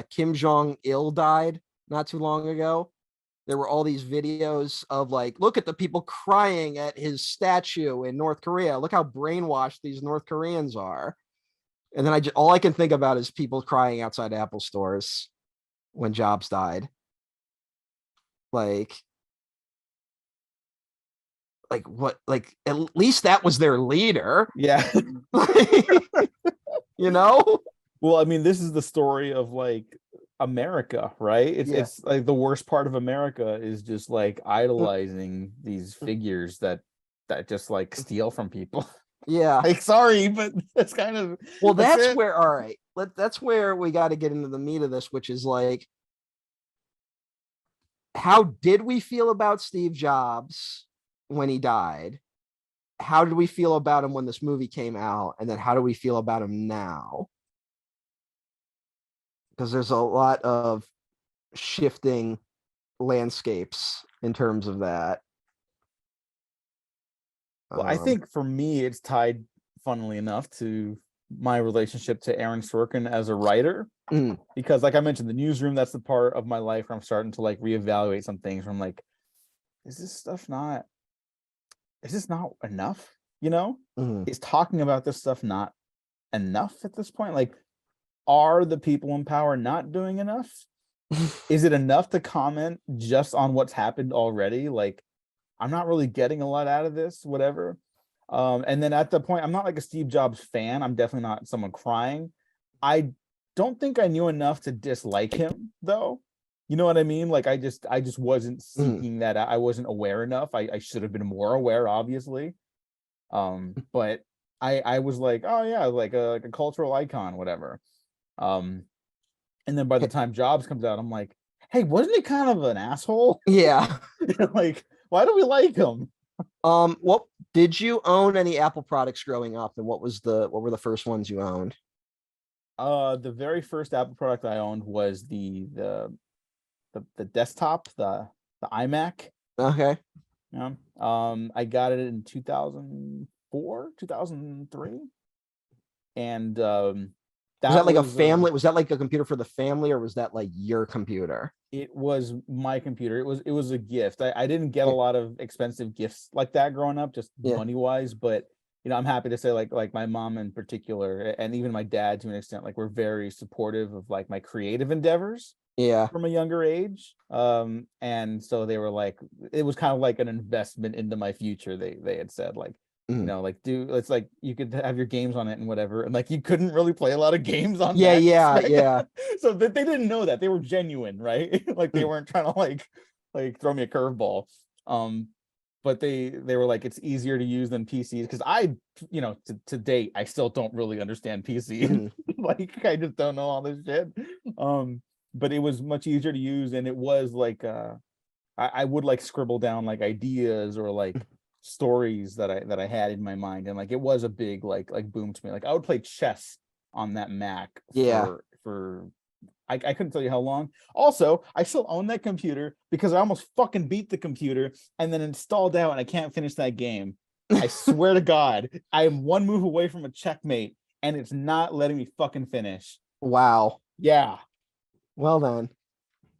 Kim Jong Il died not too long ago, there were all these videos of like, look at the people crying at his statue in North Korea. Look how brainwashed these North Koreans are. And then all I can think about is people crying outside Apple stores when Jobs died. Like what? Like at least that was their leader. Yeah. You know? Well, I mean, this is the story of like America, right? Yeah. It's like the worst part of America is just like idolizing these figures that just like steal from people. Yeah. Like, sorry, but that's kind of Well, that's it. where, all right. That's where we got to get into the meat of this, which is like, how did we feel about Steve Jobs when he died? How did we feel about him when this movie came out? And then how do we feel about him now? Because there's a lot of shifting landscapes in terms of that. Well, I think for me, it's tied, funnily enough, to my relationship to Aaron Sorkin as a writer. Mm. Because, like I mentioned, the newsroom, that's the part of my life where I'm starting to like reevaluate some things. Where I'm like, is this not enough? You know, Mm. is talking about this stuff not enough at this point? Like, are the people in power not doing enough? Is it enough to comment just on what's happened already? Like, I'm not really getting a lot out of this, whatever. And then at the point, I'm not like a Steve Jobs fan. I'm definitely not someone crying. I don't think I knew enough to dislike him, though. You know what I mean? Like, I just wasn't seeking that. I wasn't aware enough. I should have been more aware, obviously. But I was like, oh yeah, like a cultural icon, whatever. And then by the time Jobs comes out, I'm like, hey, wasn't he kind of an asshole? Yeah. Like, why do we like him? What did you own any Apple products growing up? And what were the first ones you owned? The very first Apple product I owned was the desktop, the iMac. Okay. Yeah. I got it in 2004, 2003. And Was that like a was family? Was that like a computer for the family, or was that like your computer? it was my computer. It was a gift. I didn't get a Yeah. lot of expensive gifts like that growing up, just Yeah. money wise, but you know, I'm happy to say like my mom in particular, and even my dad to an extent, like we're very supportive of like my creative endeavors Yeah. from a younger age. And so they were like, it was kind of like an investment into my future. They had said like, you Mhm. know, like it's like you could have your games on it and whatever, and like you couldn't really play a lot of games on Yeah. that Yeah. spec. Yeah. So that they didn't know that they were genuine, right? Like they weren't trying to like throw me a curveball. But they were like, it's easier to use than PCs, because I, you know, to date I still don't really understand PC. Mhm. Like I just don't know all this shit. But it was much easier to use, and it was like I would like scribble down like ideas or like stories that I had in my mind, and like it was a big like boom to me. Like I would play chess on that Mac Yeah. for I couldn't tell you how long. Also, I still own that computer because I almost fucking beat the computer and then installed out, and I can't finish that game. I swear to God, I am one move away from a checkmate, and it's not letting me fucking finish. Wow. Yeah, Well then,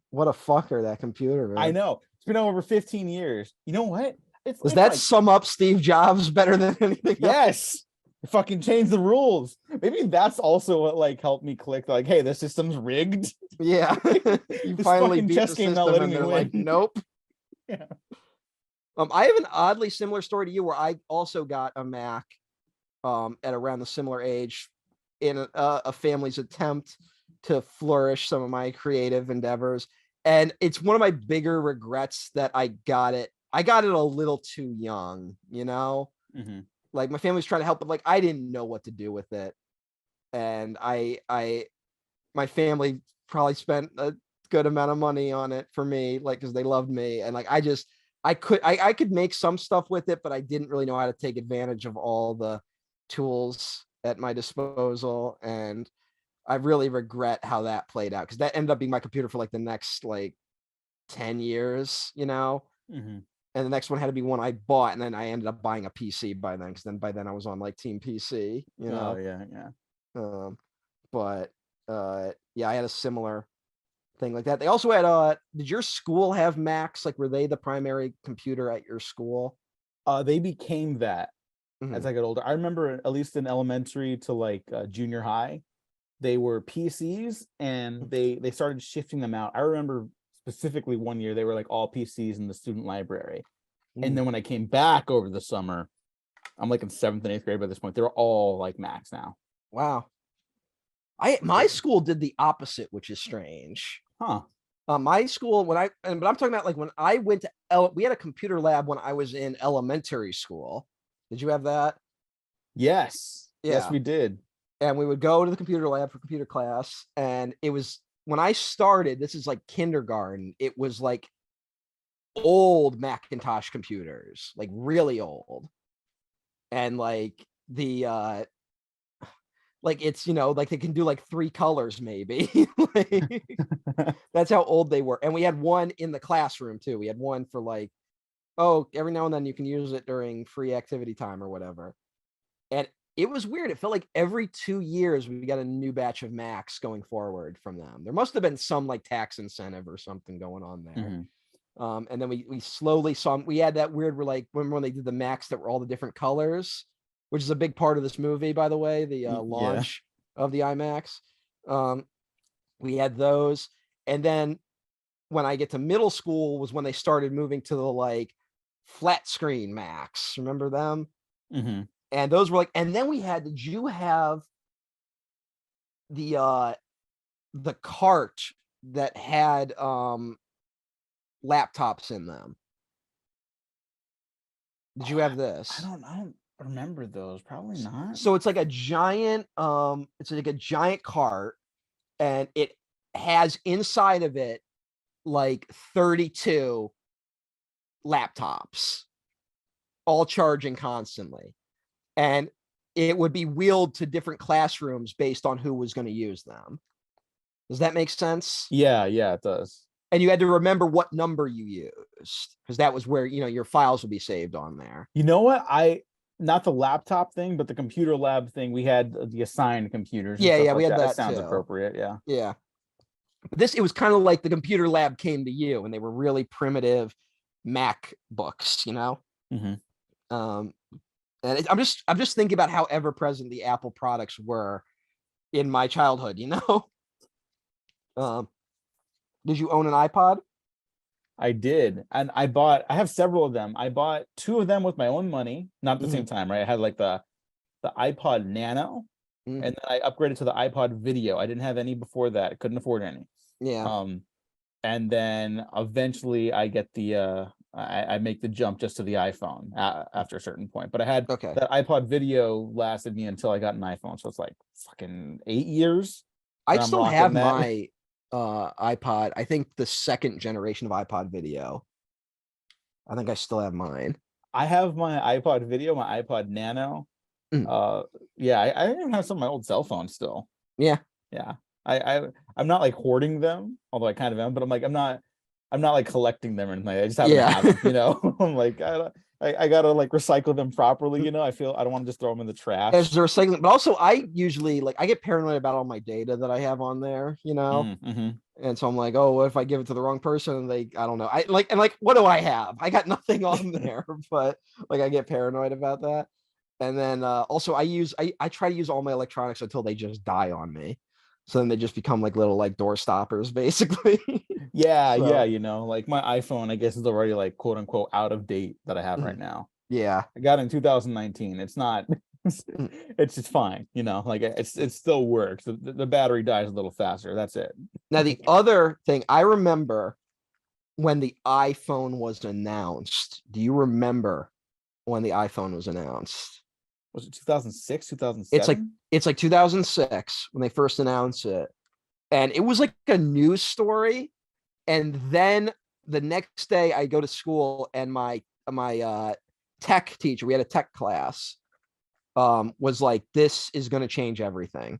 what a fucker that computer, man. I know. It's been over 15 years. You know what? Does It's that like, sum up Steve Jobs better than anything else? yes. Fucking change the rules. Maybe that's also what like helped me click. Like, hey, the system's rigged. Yeah. You This finally fucking beat chess the game not system letting and me they're like, win. nope. Yeah. I have an oddly similar story to you where I also got a Mac at around the similar age in a family's attempt to flourish some of my creative endeavors. And it's one of my bigger regrets that I got it. I got it a little too young, you know? Mhm. Like my family was trying to help, but like I didn't know what to do with it. And my family probably spent a good amount of money on it for me, like because they loved me. And like I could make some stuff with it, but I didn't really know how to take advantage of all the tools at my disposal. And I really regret how that played out because that ended up being my computer for like the next like 10 years, you know? Mhm. And the next one had to be one I bought, and then I ended up buying a PC by then, because then by then I was on like Team PC, you Oh know. yeah, yeah. Um, but yeah, I had a similar thing like that. They also had did your school have Macs? Like, were they the primary computer at your school? They became that as Mhm. I got older. I remember at least in elementary to like junior high, they were PCs, and they started shifting them out. I remember specifically one year they were like all PCs in the student library. And then when I came back over the summer, I'm like in 7th and 8th grade by this point, they're all like Macs now. Wow. My school did the opposite, which is strange. Huh. My school, but I'm talking about like when I went to we had a computer lab when I was in elementary school. Did you have that? Yes. Yes, Yeah. we did. And we would go to the computer lab for computer class. And it was when I started, this is like kindergarten, it was like old Macintosh computers, like really old. And like like it's, you know, like they can do like 3 colors maybe. Like, that's how old they were. And we had one in the classroom too. We had one for like, oh, every now and then you can use it during free activity time or whatever. And it was weird. It felt like every 2 years we got a new batch of Macs going forward from them. There must have been some like tax incentive or something going on there. Mhm. And then we slowly saw, we had that weird, we're like, when they did the Macs that were all the different colors, which is a big part of this movie, by the way, the Yeah. launch of the IMAX. We had those. And then when I get to middle school was when they started moving to the like flat screen Macs. Remember them? Mhm. And those were like, and then we had, did you have the cart that had laptops in them? Did you have this? I don't remember those. Probably not. So it's like a giant cart, and it has inside of it like 32 laptops, all charging constantly. And it would be wheeled to different classrooms based on who was going to use them. Does that make sense? Yeah, yeah, it does. And you had to remember what number you used, because that was where, you know, your files would be saved on there. You know what? Not the laptop thing, but the computer lab thing. We had the assigned computers. And Yeah, stuff yeah, like we had that sounds too. appropriate. Yeah. Yeah. But it was kind of like the computer lab came to you, and they were really primitive Mac books, you know? Mhm. And I'm just thinking about how ever present the Apple products were in my childhood, you know? Did you own an iPod? I did. And I have several of them. I bought 2 of them with my own money, not at the same time, right? I had like the iPod Nano, Mm. and then I upgraded to the iPod Video. I didn't have any before that. Couldn't afford any. Yeah. And then eventually I get I make the jump just to the iPhone after a certain point. But I had Okay. that iPod Video lasted me until I got an iPhone. So it's like fucking 8 years. I and I'm still rocking have that. my iPod. I think the 2nd generation of iPod Video. I think I still have mine. I have my iPod Video, my iPod Nano. Mm. Yeah, I even have some of my old cell phones still. Yeah. Yeah. I'm not like hoarding them, although I kind of am, but I'm not like collecting them or anything. I just happen to have them, you know. I'm like, I gotta like recycle them properly, you know. I don't want to just throw them in the trash. As the recycling, but also I usually like I get paranoid about all my data that I have on there, you know. Mm-hmm. And so I'm like, oh, what if I give it to the wrong person? And I don't know. What do I have? I got nothing on there, but like I get paranoid about that. And then also I try to use all my electronics until they just die on me. So then they just become like little like door stoppers, basically. Yeah, So, yeah, you know, like my iPhone, I guess, is already like quote unquote out of date that I have right now. yeah. I got it in 2019. It's not It's just fine, you know, like it still works. The battery dies a little faster. That's it. Now, the other thing I remember when the iPhone was announced. Do you remember when the iPhone was announced? Was it 2006, It's 2007? it's like 2006 when they first announced it. And it was like a news story. And then the next day I go to school and my tech teacher, we had a tech class, was like, this is going to change everything.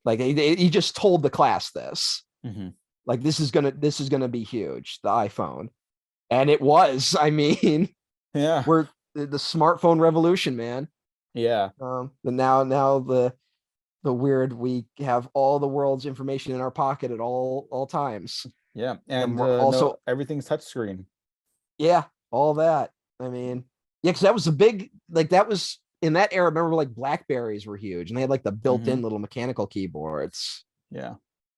Like he just told the class this. Mm-hmm. Like this is gonna be huge, the iPhone. And it was. I mean, Yeah. we're the smartphone revolution, man. Yeah. But now the weird, we have all the world's information in our pocket at all times. Yeah. And And we're also no, everything's touchscreen. yeah, all that. I mean, yeah, because that was a big, like, that was in that era. Remember, like, Blackberries were huge and they had like the built-in little mechanical keyboards. Yeah.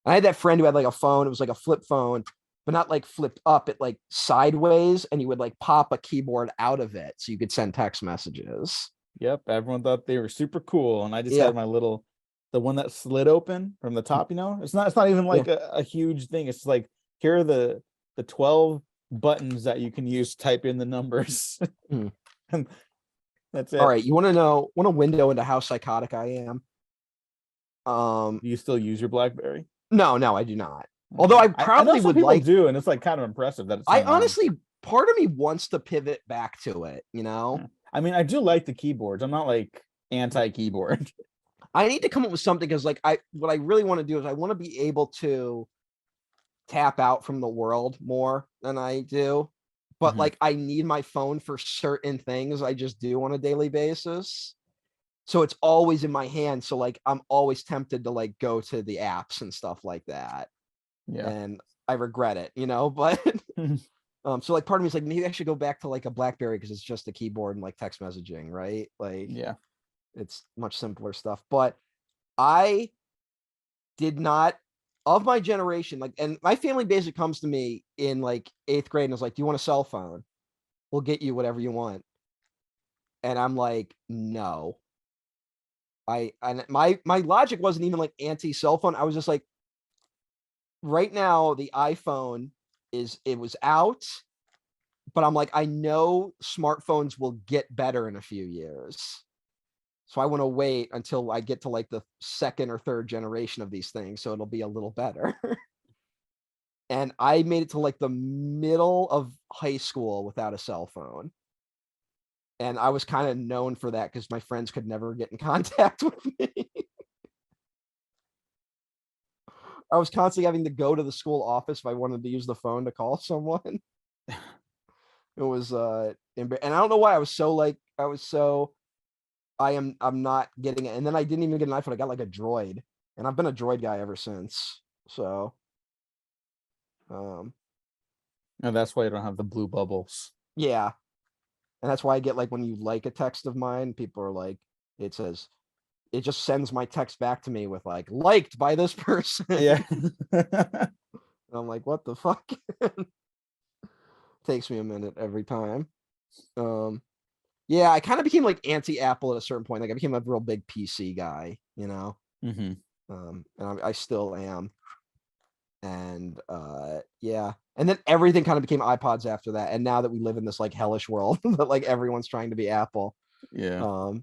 I had that friend who had like a phone. It was like a flip phone, but not like flipped up, it like sideways, and you would like pop a keyboard out of it so you could send text messages. Yep. Everyone thought they were super cool. And I just Yeah. had my little, the one that slid open from the top, you know, it's not even like a huge thing. It's like, here are the 12 buttons that you can use to type in the numbers. Hmm. And that's it. All right, you want to window into how psychotic I am? Do you still use your BlackBerry? No, I do not. Although I probably know some would people like. do, and it's like kind of impressive that it's I still on. honestly, part of me wants to pivot back to it. You know, Yeah. I mean, I do like the keyboards. I'm not like anti-keyboard. I need to come up with something because, like, what I really want to do is I want to be able to tap out from the world more than I do. But like, I need my phone for certain things I just do on a daily basis. So it's always in my hand. So like, I'm always tempted to like go to the apps and stuff like that. Yeah. And I regret it, you know, but so like part of me is like, maybe I should go back to like a BlackBerry because it's just a keyboard and like text messaging, right? Like, Yeah. it's much simpler stuff. But I did not, of my generation, like, and my family basically comes to me in like 8th grade and is like, do you want a cell phone? We'll get you whatever you want. And I'm like, no. And my logic wasn't even like anti-cell phone. I was just like, right now the iPhone it was out, but I'm like, I know smartphones will get better in a few years. So I want to wait until I get to like the 2nd or 3rd generation of these things. So it'll be a little better. And I made it to like the middle of high school without a cell phone. And I was kind of known for that because my friends could never get in contact with me. I was constantly having to go to the school office if I wanted to use the phone to call someone. It was and I don't know why I'm not getting it. And then I didn't even get an iPhone. I got like a Droid, and I've been a Droid guy ever since. So and that's why you don't have the blue bubbles. yeah. And that's why I get like when you like a text of mine, people are like, it just sends my text back to me with like, liked by this person. Yeah. And I'm like, what the fuck? Takes me a minute every time. Yeah, I kind of became like anti-Apple at a certain point. Like I became a real big PC guy, you know. And I still am. And yeah, and then everything kind of became iPods after that. And now that we live in this like hellish world that like everyone's trying to be Apple, Yeah.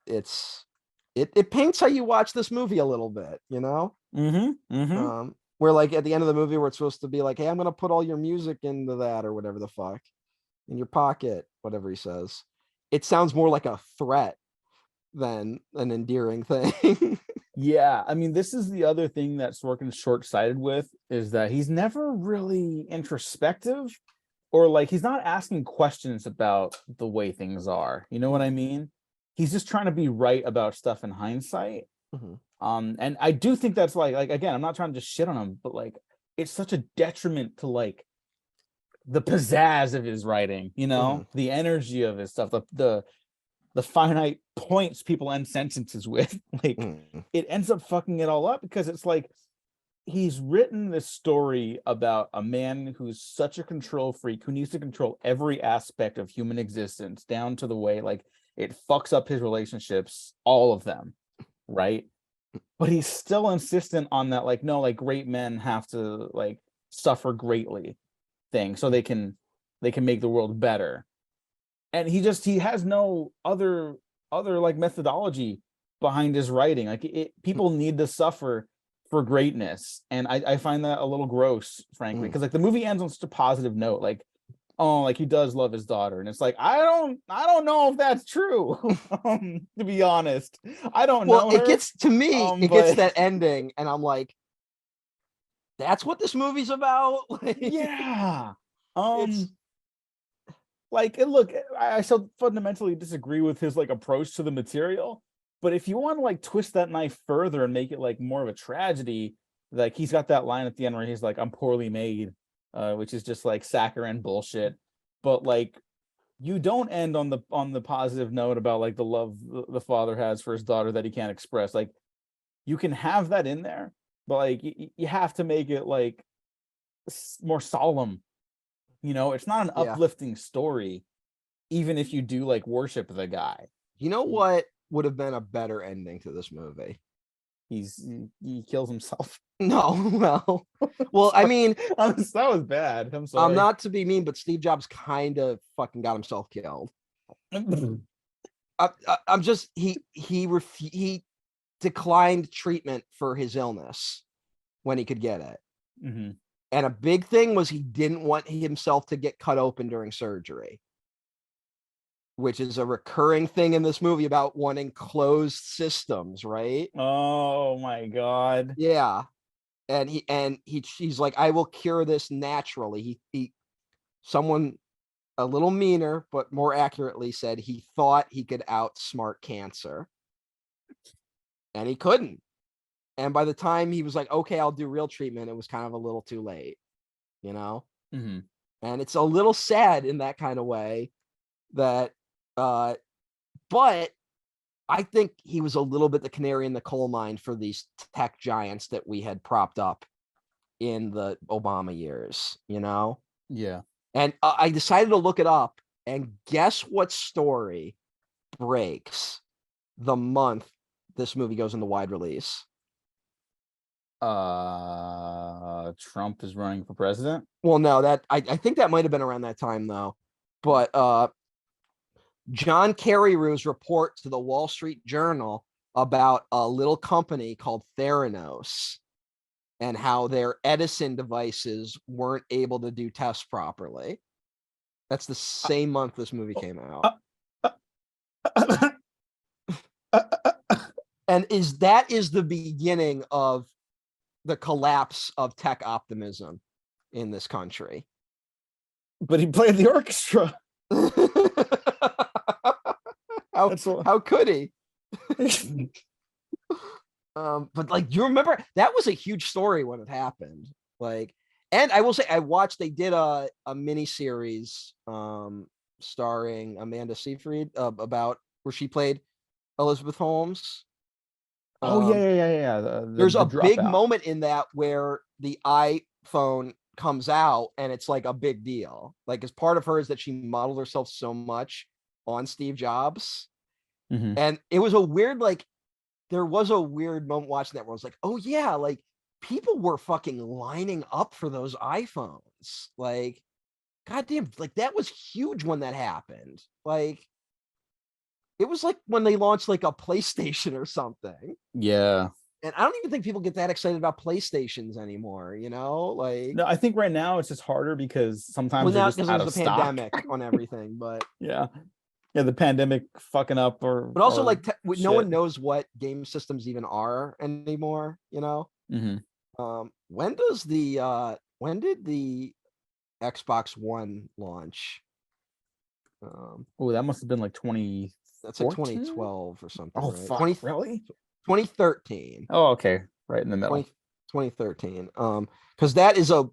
It paints how you watch this movie a little bit, you know. Where like at the end of the movie where it's supposed to be like, hey, I'm gonna put all your music into that or whatever the fuck in your pocket, whatever he says. It sounds more like a threat than an endearing thing. Yeah, I mean, this is the other thing that Sorkin's short-sighted with, is that he's never really introspective, or like he's not asking questions about the way things are. You know what I mean? He's just trying to be right about stuff in hindsight. And I do think that's like again, I'm not trying to just shit on him, but like it's such a detriment to like the pizzazz of his writing, you know, the energy of his stuff, the finite points people end sentences with. Like it ends up fucking it all up because it's like he's written this story about a man who's such a control freak who needs to control every aspect of human existence down to the way like It fucks up his relationships, all of them, right? But he's still insistent on that, like, no, like great men have to like suffer greatly thing so they can make the world better. And he has no other like methodology behind his writing. Like people need to suffer for greatness, and I find that a little gross, frankly, because like the movie ends on such a positive note, like, oh, like he does love his daughter, and it's like I don't know if that's true. To be honest, I don't know. Well, it gets to me, it gets but that ending, and I'm like, that's what this movie's about. Like, yeah, it's like, and look, I so fundamentally disagree with his like approach to the material, but if you want to like twist that knife further and make it like more of a tragedy, like he's got that line at the end where he's like, "I'm poorly made," which is just like saccharine bullshit. But like, you don't end on the positive note about like the love the father has for his daughter that he can't express. Like, you can have that in there, but like you have to make it like more solemn. You know, it's not an yeah. uplifting story, even if you do like worship the guy. You know what would have been a better ending to this movie? He kills himself. No, well, I mean, that was bad. I'm sorry. I'm not to be mean, but Steve Jobs kind of fucking got himself killed. I'm just he declined treatment for his illness when he could get it. Mm-hmm. And a big thing was he didn't want himself to get cut open during surgery, which is a recurring thing in this movie about wanting closed systems, right? Oh my God. Yeah. And he's like, I will cure this naturally. Someone a little meaner, but more accurately said he thought he could outsmart cancer. And he couldn't. And by the time he was like, okay, I'll do real treatment, it was kind of a little too late, you know? Mm-hmm. And it's a little sad in that kind of way that, but I think he was a little bit the canary in the coal mine for these tech giants that we had propped up in the Obama years, you know? Yeah. And I decided to look it up, and guess what story breaks the month this movie goes into wide release? Trump is running for president. Well, no, that I think that might have been around that time though. But John Carreyrou's report to the Wall Street Journal about a little company called Theranos and how their Edison devices weren't able to do tests properly. That's the same month this movie came out. And that is the beginning of the collapse of tech optimism in this country. But he played the orchestra. How could he? But like, you remember that was a huge story when it happened. Like, and I will say, they did a mini series starring Amanda Seyfried about where she played Elizabeth Holmes. Yeah. There's a big dropout. moment in that where the iPhone comes out and it's like a big deal. Like, as part of her is that she modeled herself so much on Steve Jobs. Mm-hmm. And it was a weird, like, there was a weird moment watching that where I was like, oh yeah, like people were fucking lining up for those iPhones. Like, goddamn, like that was huge when that happened. Like, it was like when they launched like a PlayStation or something. Yeah. And I don't even think people get that excited about PlayStations anymore, you know? Like, no, I think right now it's just harder because sometimes well, now because there's the pandemic on everything, but yeah, the pandemic fucking up, but also like no one knows what game systems even are anymore, you know? Mm-hmm. When did the Xbox One launch? Oh, that must have been like 20. That's like 2012 or something. Oh, right? fuck, really? 2013. Oh, okay, right in the middle. 2013. Because that is a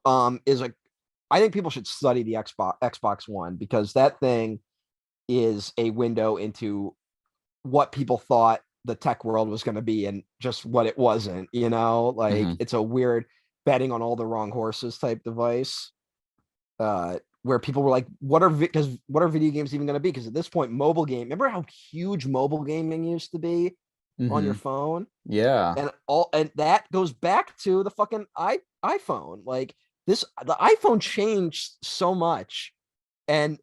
I think people should study the Xbox One, because that thing is a window into what people thought the tech world was going to be and just what it wasn't, you know? Like, it's a weird betting on all the wrong horses type device. where people were like, what are video games even going to be? Because at this point, mobile game, remember how huge mobile gaming used to be on your Mhm. phone? Yeah. And that goes back to the fucking iPhone. Like the iPhone changed so much. And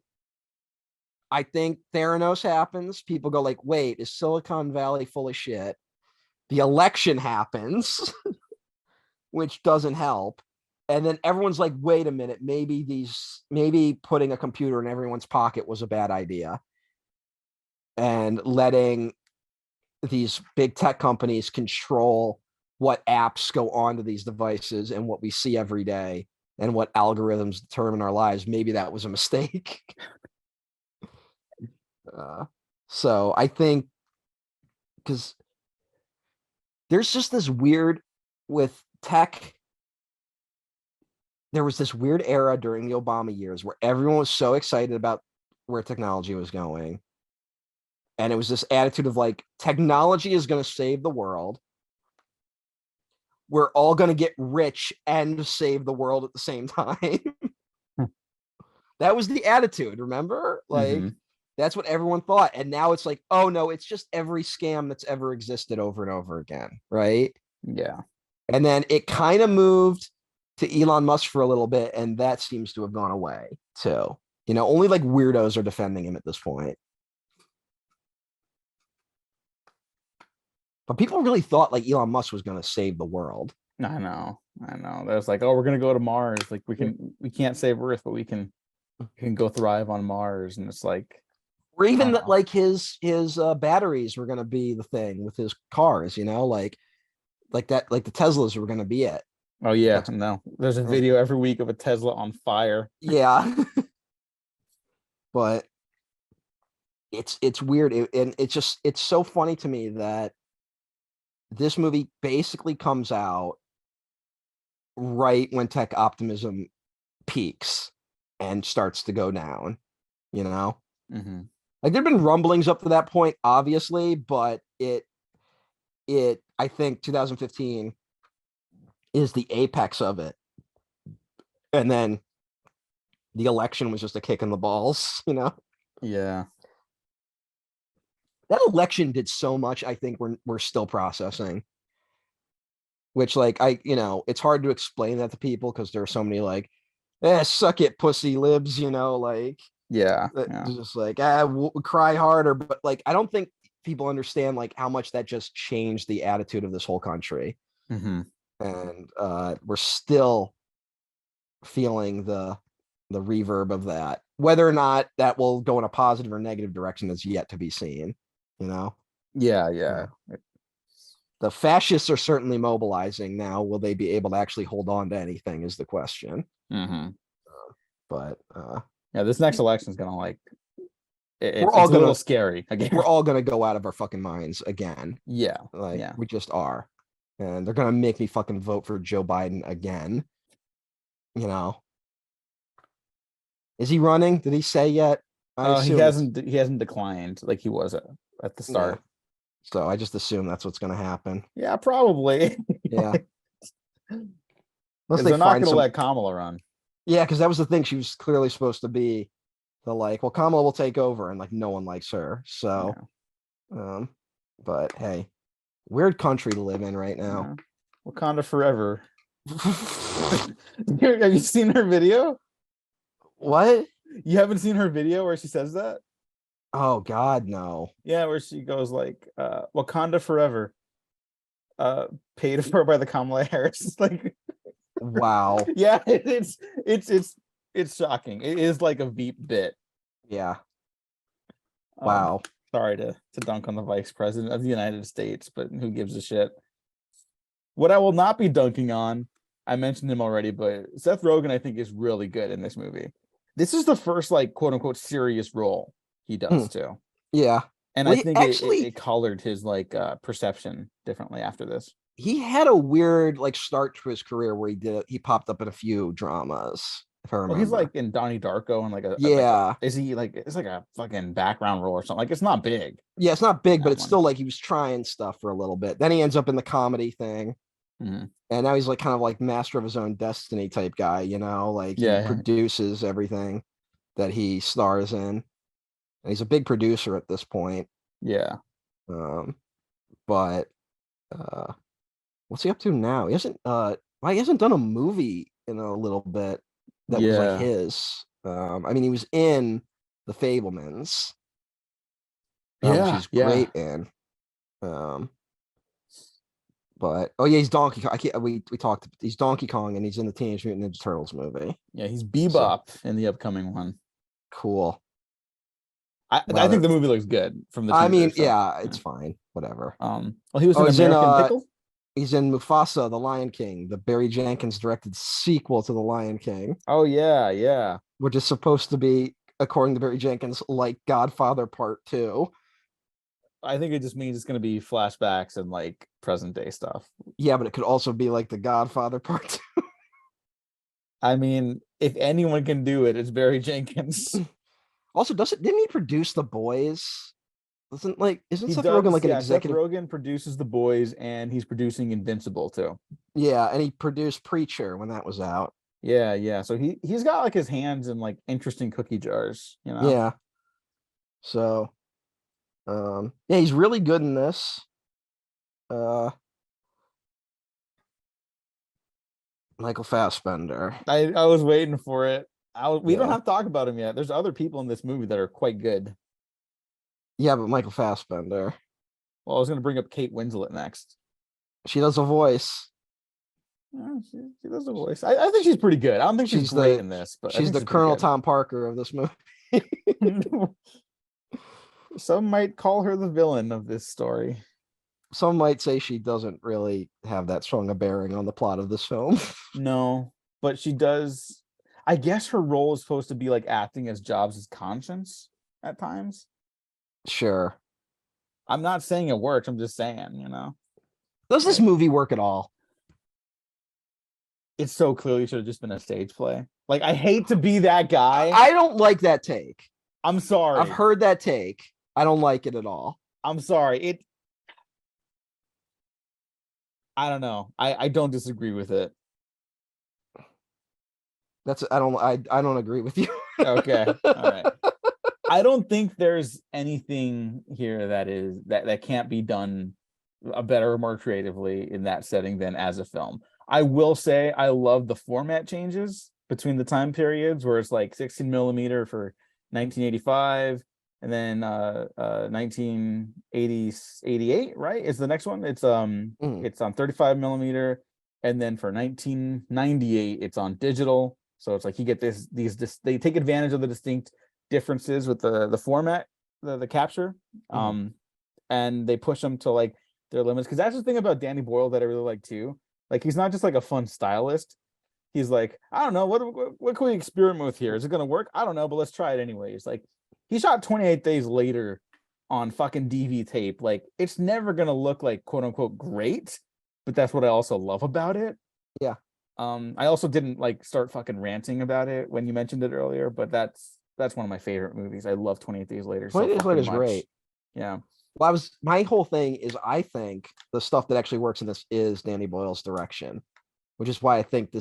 I think Theranos happens. People go like, wait, is Silicon Valley full of shit? The election happens, which doesn't help. And then everyone's like, wait a minute, maybe putting a computer in everyone's pocket was a bad idea. And letting these big tech companies control what apps go onto these devices and what we see every day and what algorithms determine our lives. Maybe that was a mistake. So I think because there's just this weird with tech. There was this weird era during the Obama years where everyone was so excited about where technology was going. And it was this attitude of like, technology is going to save the world. We're all going to get rich and save the world at the same time. That was the attitude, remember? Like, that's what everyone thought. And now it's like, oh no, it's just every scam that's ever existed over and over again, right? Yeah. And then it kind of moved to Elon Musk for a little bit, and that seems to have gone away too. You know, only like weirdos are defending him at this point. But people really thought like Elon Musk was going to save the world. I know. There's like, oh, we're gonna go to Mars. Like we can't save Earth, but we can go thrive on Mars. And it's like, Or even that like his batteries were going to be the thing with his cars, you know, like that, like the Teslas were going to be it. oh yeah, no. There's a video every week of a Tesla on fire. Yeah. But it's weird. And it's so funny to me that this movie basically comes out right when tech optimism peaks and starts to go down, you know? Like there've been rumblings up to that point, obviously, but it I think 2015 is the apex of it. And then the election was just a kick in the balls, you know? Yeah. That election did so much, I think we're still processing. Which like it's hard to explain that to people because there are so many like, suck it, pussy libs, you know, like Yeah. just like cry harder. But like I don't think people understand like how much that just changed the attitude of this whole country. And we're still feeling the reverb of that. Whether or not that will go in a positive or negative direction is yet to be seen, you know? Yeah. The fascists are certainly mobilizing now. Will they be able to actually hold on to anything is the question. But yeah, this next election is gonna like it's all a little scary again. We're all gonna go out of our fucking minds again. Yeah. We just are. And they're gonna make me fucking vote for Joe Biden again. You know. Is he running? Did he say yet? He hasn't declined like he was at the start. Yeah. So I just assume that's what's gonna happen. Yeah, probably. Yeah. Unless they're not gonna let Kamala run. Yeah, because that was the thing. She was clearly supposed to be the like, well, Kamala will take over, and like no one likes her. So but hey, weird country to live in right now. Wakanda forever. Have you seen her video? What? You haven't seen her video where she says that? Oh God, no. Yeah, where she goes like, Wakanda forever. Paid for by the Kamala Harris. Like, wow. Yeah, it's shocking. It is like a Veep bit. Yeah. Wow. Sorry to dunk on the vice president of the United States, but who gives a shit? What I will not be dunking on, I mentioned him already, but Seth Rogen, I think, is really good in this movie. This is the first, like, quote unquote, serious role he does too. Yeah. And I think it colored his like perception differently after this. He had a weird like start to his career where he popped up in a few dramas. If I remember. Well, he's like in Donnie Darko and like is he like it's like a fucking background role or something? Like it's not big. Yeah, it's not big, but it's still like he was trying stuff for a little bit. Then he ends up in the comedy thing. And now he's like kind of like master of his own destiny type guy, you know, like he produces everything. that he stars in. And he's a big producer at this point. Yeah. Um, but what's he up to now? He hasn't done a movie in a little bit that was like Yeah. his. I mean, he was in The Fablemans, which Yeah. he's Yeah. great in. But oh yeah, he's Donkey Kong. We talked. He's Donkey Kong, and he's in the Teenage Mutant Ninja Turtles movie. Yeah. He's Bebop in the upcoming one. Cool. I think the movie looks good from the. I teaser, mean, so, yeah, it's fine. Whatever. Well, he was in he's American Pickle. He's in Mufasa, The Lion King, the Barry Jenkins directed sequel to The Lion King. Oh yeah, yeah. Which is supposed to be, according to Barry Jenkins, like Godfather Part 2. I think it just means it's going to be flashbacks and like present day stuff. Yeah, but it could also be like The Godfather Part 2. I mean, if anyone can do it, it's Barry Jenkins. Also, didn't he produce The Boys? Isn't Seth does, Rogen like an yeah, executive? Seth Rogen produces The Boys, and he's producing Invincible too. Yeah, and he produced Preacher when that was out. Yeah, yeah. So he's got like his hands in like interesting cookie jars, you know. Yeah. So, yeah, he's really good in this. Michael Fassbender. I was waiting for it. We don't Yeah. have to talk about him yet. There's other people in this movie that are quite good. Yeah, but Michael Fassbender. Well, I was going to bring up Kate Winslet next. She does a voice. Yeah, she does a voice. I think she's pretty good. I don't think she's great in this, but she's the Colonel Tom Parker of this movie. Some might call her the villain of this story. Some might say she doesn't really have that strong a bearing on the plot of this film. No, but she does. I guess her role is supposed to be like acting as Jobs' conscience at times. Sure. I'm not saying it works. I'm just saying, you know. Does this movie work at all? It so clearly should have just been a stage play. Like, I hate to be that guy. I don't like that take. I'm sorry. I've heard that take. I don't like it at all. I'm sorry. I don't know. I don't disagree with it. I don't agree with you. Okay. All right. I don't think there's anything here that can't be done better or more creatively in that setting than as a film. I will say I love the format changes between the time periods where it's like 16 millimeter for 1985 and then 1988, right? Is the next one. It's it's on 35 millimeter, and then for 1998 it's on digital. So it's like you get they take advantage of the distinct differences with the format, the capture, and they push them to like their limits. Because that's the thing about Danny Boyle that I really like too. Like, he's not just like a fun stylist. He's like, I don't know, what can we experiment with here? Is it gonna work? I don't know, but let's try it anyways. Like, he shot 28 days later on fucking DV tape. Like, it's never gonna look like quote unquote great, but that's what I also love about it. Yeah. I also didn't like start fucking ranting about it when you mentioned it earlier, but that's one of my favorite movies. I love 28 Days Later. 28 Days Later is great. Yeah. Well, my whole thing is I think the stuff that actually works in this is Danny Boyle's direction, which is why I think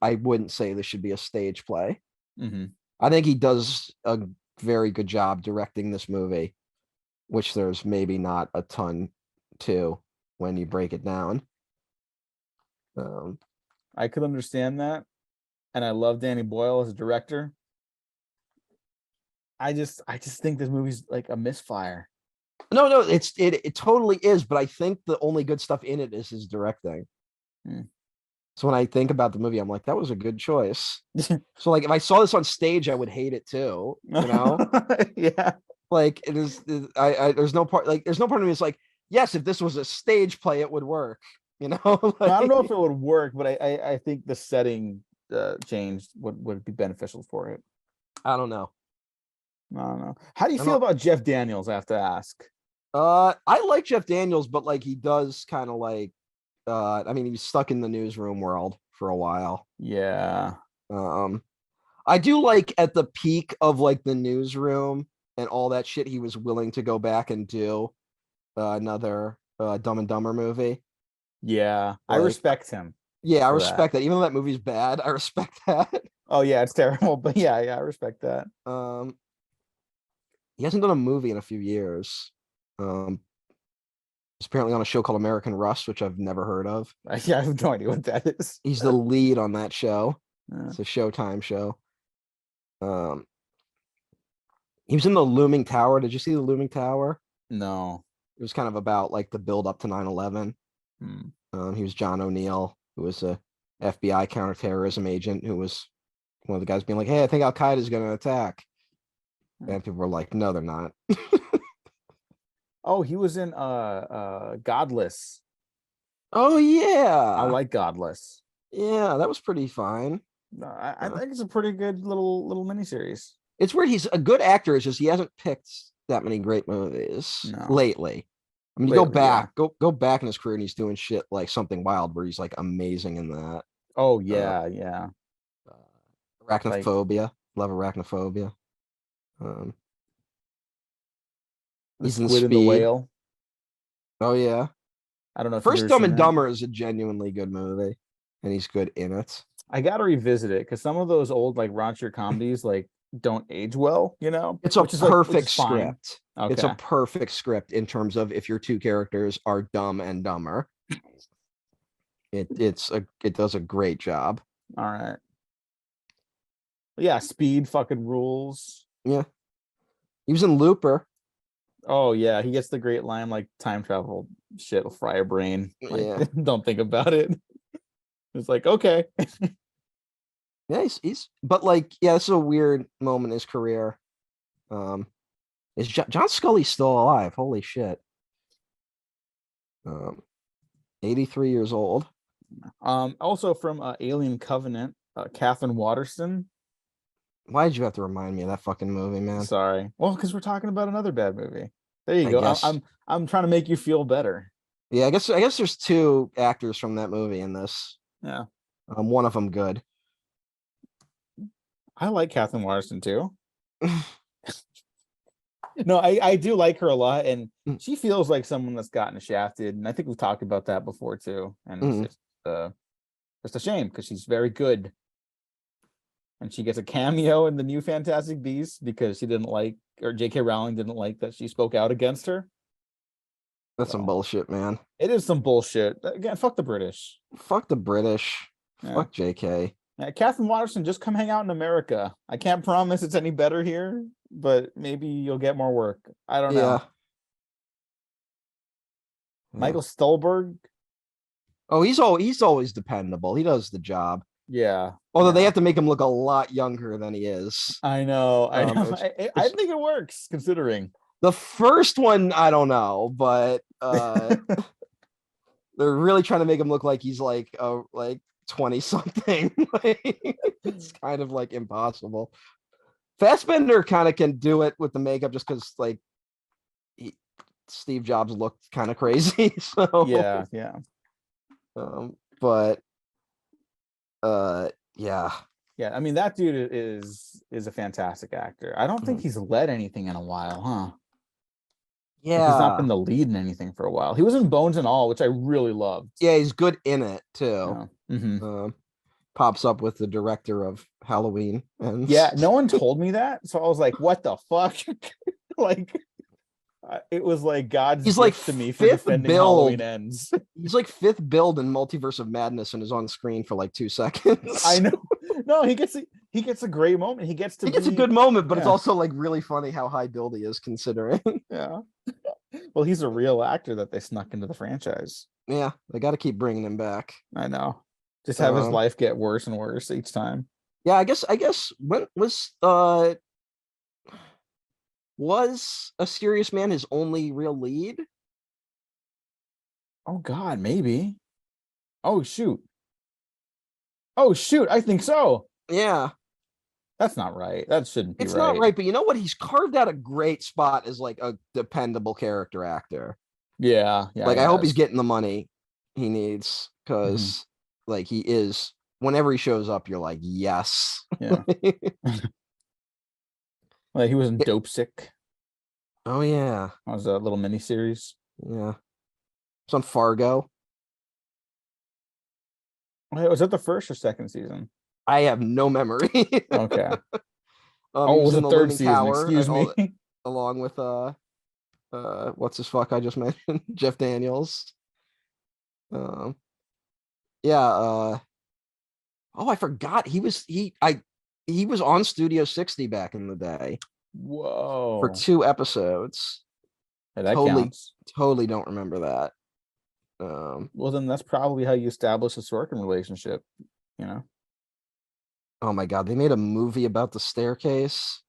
I wouldn't say this should be a stage play. Mm-hmm. I think he does a very good job directing this movie, which there's maybe not a ton to when you break it down. I could understand that, and I love Danny Boyle as a director. I just think this movie's like a misfire. No, it totally is, but I think the only good stuff in it is his directing. So when I think about the movie, I'm like, that was a good choice. So like, if I saw this on stage, I would hate it too. You know? Yeah. Like, it is. There's no part of me that's like, yes, if this was a stage play, it would work. You know? Like, I don't know if it would work, but I think the setting change would be beneficial for it. I don't know. I don't know. How do you feel about Jeff Daniels? I have to ask. I like Jeff Daniels, but like he does kind of like, I mean, he was stuck in the newsroom world for a while. Yeah. I do like at the peak of like the newsroom and all that shit, he was willing to go back and do another Dumb and Dumber movie. Yeah, like, I respect him. Yeah, I respect that. Even though that movie's bad, I respect that. Oh yeah, it's terrible, but yeah, I respect that. He hasn't done a movie in a few years. He's apparently on a show called American Rust, which I've never heard of. Yeah, I have no idea what that is. He's the lead on that show. Yeah. It's a Showtime show. He was in the Looming Tower. Did you see the Looming Tower? No. It was kind of about like the build up to 9/11. He was John O'Neill, who was a FBI counterterrorism agent, who was one of the guys being like, "Hey, I think Al Qaeda is going to attack," and people were like, "No, they're not." Oh, he was in Godless. Oh yeah, I like Godless. Yeah, that was pretty fine. I think it's a pretty good little miniseries. It's weird. He's a good actor. It's just he hasn't picked that many great movies lately. I mean, Lately, go back, go back in his career, and he's doing shit like Something Wild, where he's like amazing in that. Oh yeah, yeah. Arachnophobia, love Arachnophobia. He's in Squid and the Speed. Whale. Oh yeah. I don't know. If First you've Dumb seen and that. Dumber is a genuinely good movie, and he's good in it. I gotta revisit it because some of those old like raunchier comedies like don't age well. You know, It's a perfect fine. script. Okay. It's a perfect script in terms of if your two characters are dumb and dumber. It does a great job. All right. Yeah, Speed fucking rules. Yeah. He was in Looper. Oh yeah, he gets the great line like time travel shit will fry your brain. Like, Yeah. don't think about it. It's like, okay. Yeah, he's but like, yeah, this is a weird moment in his career. Is John Scully still alive? Holy shit. 83 years old. Also from Alien Covenant, Catherine Waterston. Why did you have to remind me of that fucking movie, man? Sorry. Well, because we're talking about another bad movie. There you I go. guess. I'm trying to make you feel better. Yeah, I guess there's two actors from that movie in this. Yeah. One of them good. I like Catherine Waterston too. No, I do like her a lot, and she feels like someone that's gotten shafted, and I think we've talked about that before too. And it's just a shame because she's very good, and she gets a cameo in the new Fantastic Beasts because she didn't like, or J.K. Rowling didn't like that she spoke out against her. That's some bullshit, man. It is some bullshit. Again, fuck the British. Fuck the British. Yeah. Fuck JK. Yeah, Catherine Waterston, just come hang out in America. I can't promise it's any better here, but maybe you'll get more work. I don't know. Yeah. Michael Stolberg. Oh, he's always dependable. He does the job. Yeah. Although they have to make him look a lot younger than he is. I know. I know. It's- I think it works considering. The first one, I don't know, but they're really trying to make him look like he's like 20 something. It's kind of like impossible. Fassbender kind of can do it with the makeup just because like Steve Jobs looked kind of crazy. So Yeah. but yeah. Yeah. I mean, that dude is a fantastic actor. I don't think he's led anything in a while, huh? Yeah. He's not been the lead in anything for a while. He was in Bones and All, which I really loved. Yeah, he's good in it too. Yeah. Pops up with the director of Halloween. And Yeah, no one told me that, so I was like, "What the fuck?" Like, it was like God's He's gift like to me for fifth defending build. Halloween Ends. He's like fifth build in Multiverse of Madness and is on screen for like 2 seconds. I know. No, he gets a great moment. He gets a good moment, but it's Yeah. also like really funny how high build he is considering. Yeah. Well, he's a real actor that they snuck into the franchise. Yeah, they got to keep bringing him back. I know. Just have his life get worse and worse each time. Yeah, I guess when was A Serious Man his only real lead? Oh God, maybe. Oh shoot. I think so. Yeah. That's not right. That shouldn't be It's right. not right, but you know what? He's carved out a great spot as like a dependable character actor. Yeah. Like I hope he's getting the money he needs because like he is. Whenever he shows up, you're like, yes. Yeah. Like he was in Dope Sick. Oh yeah. That was a little mini series. Yeah. It's on Fargo. Was that the first or second season? I have no memory. Okay. He Oh, it was was in the the third Looming season. Tower, Excuse me. along with what's his fuck I just mentioned, Jeff Daniels. Um, yeah. Oh, I forgot he was on Studio 60 back in the day for Whoa. 2 episodes. Yeah, that Totally, counts. totally don't remember that. Well, then that's probably how you establish a Sorkin relationship, you know? Oh my god, they made a movie about the staircase.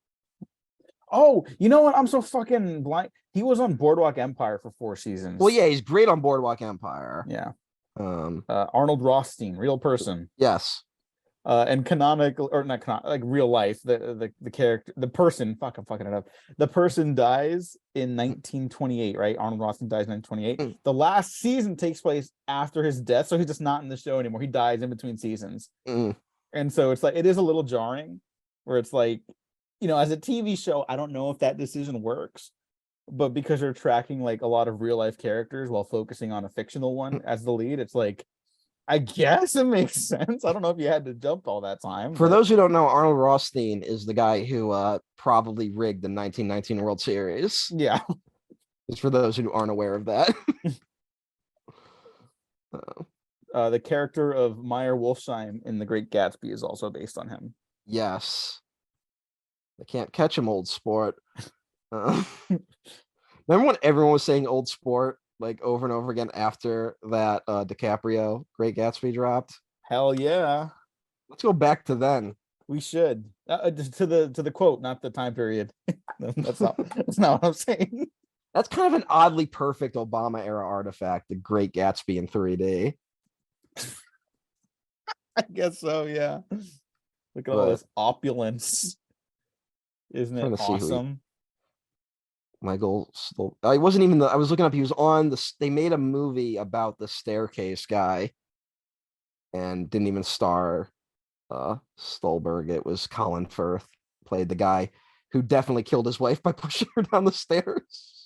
Oh, you know what? I'm so fucking blind. He was on Boardwalk Empire for 4 seasons. Well, yeah, he's great on Boardwalk Empire. Yeah. Um, Arnold Rothstein, real person. yes. And canonical or not canonical, like real life, the character, the person, fuck, I'm fucking it up. The person dies in 1928, right? Arnold Rothstein dies in 1928. Mm. The last season takes place after his death, so he's just not in the show anymore. He dies in between seasons. And so it's like, it is a little jarring where it's like, you know, as a TV show, I don't know if that decision works, but because you're tracking like a lot of real life characters while focusing on a fictional one as the lead, it's like, I guess it makes sense. I don't know if you had to jump all that time. For but... those who don't know, Arnold Rothstein is the guy who probably rigged the 1919 World Series. Yeah. Just for those who aren't aware of that. The character of Meyer Wolfsheim in The Great Gatsby is also based on him. Yes. I can't catch him, old sport. Remember when everyone was saying old sport like over and over again after that DiCaprio Great Gatsby dropped? Hell yeah. Let's go back to then. We should. To the quote, not the time period. That's not what I'm saying. That's kind of an oddly perfect Obama era artifact, the Great Gatsby in 3D. I guess so, yeah. Look at all this opulence. Isn't it awesome? Michael I wasn't even I was looking up, he was on they made a movie about the staircase guy and didn't even star Stolberg. It was Colin Firth played the guy who definitely killed his wife by pushing her down the stairs.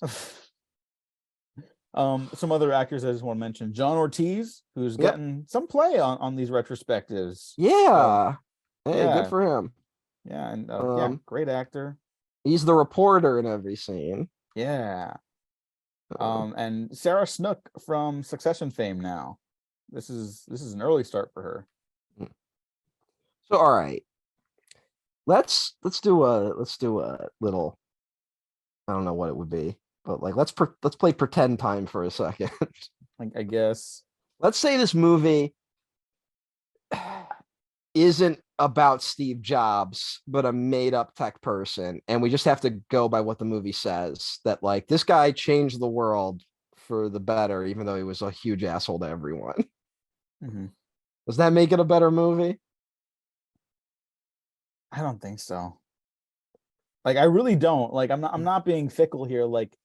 Some other actors I just want to mention. John Ortiz, who's getting some play on these retrospectives. Yeah. Hey, yeah. Good for him. Yeah, and yeah, great actor. He's the reporter in every scene. Yeah. And Sarah Snook from Succession fame now. This is an early start for her. So all right. Let's do a little, I don't know what it would be, but like let's play pretend time for a second. I guess. Let's say this movie isn't about Steve Jobs, but a made up tech person. And we just have to go by what the movie says, that like this guy changed the world for the better, even though he was a huge asshole to everyone. Mm-hmm. Does that make it a better movie? I don't think so. Like, I really don't. Like, I'm not being fickle here. Like,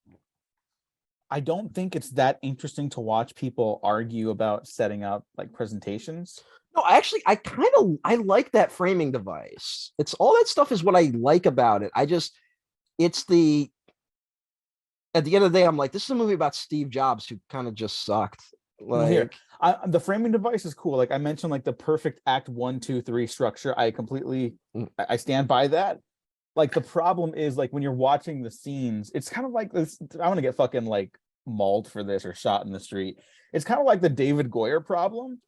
I don't think it's that interesting to watch people argue about setting up like presentations. No, I like that framing device. It's all that stuff is what I like about it. At the end of the day, I'm like, this is a movie about Steve Jobs who kind of just sucked. Like, here, the framing device is cool. Like I mentioned, like the perfect act 1, 2, 3 structure. I I stand by that. Like the problem is like when you're watching the scenes, it's kind of like this. I want to get fucking like mauled for this or shot in the street. It's kind of like the David Goyer problem.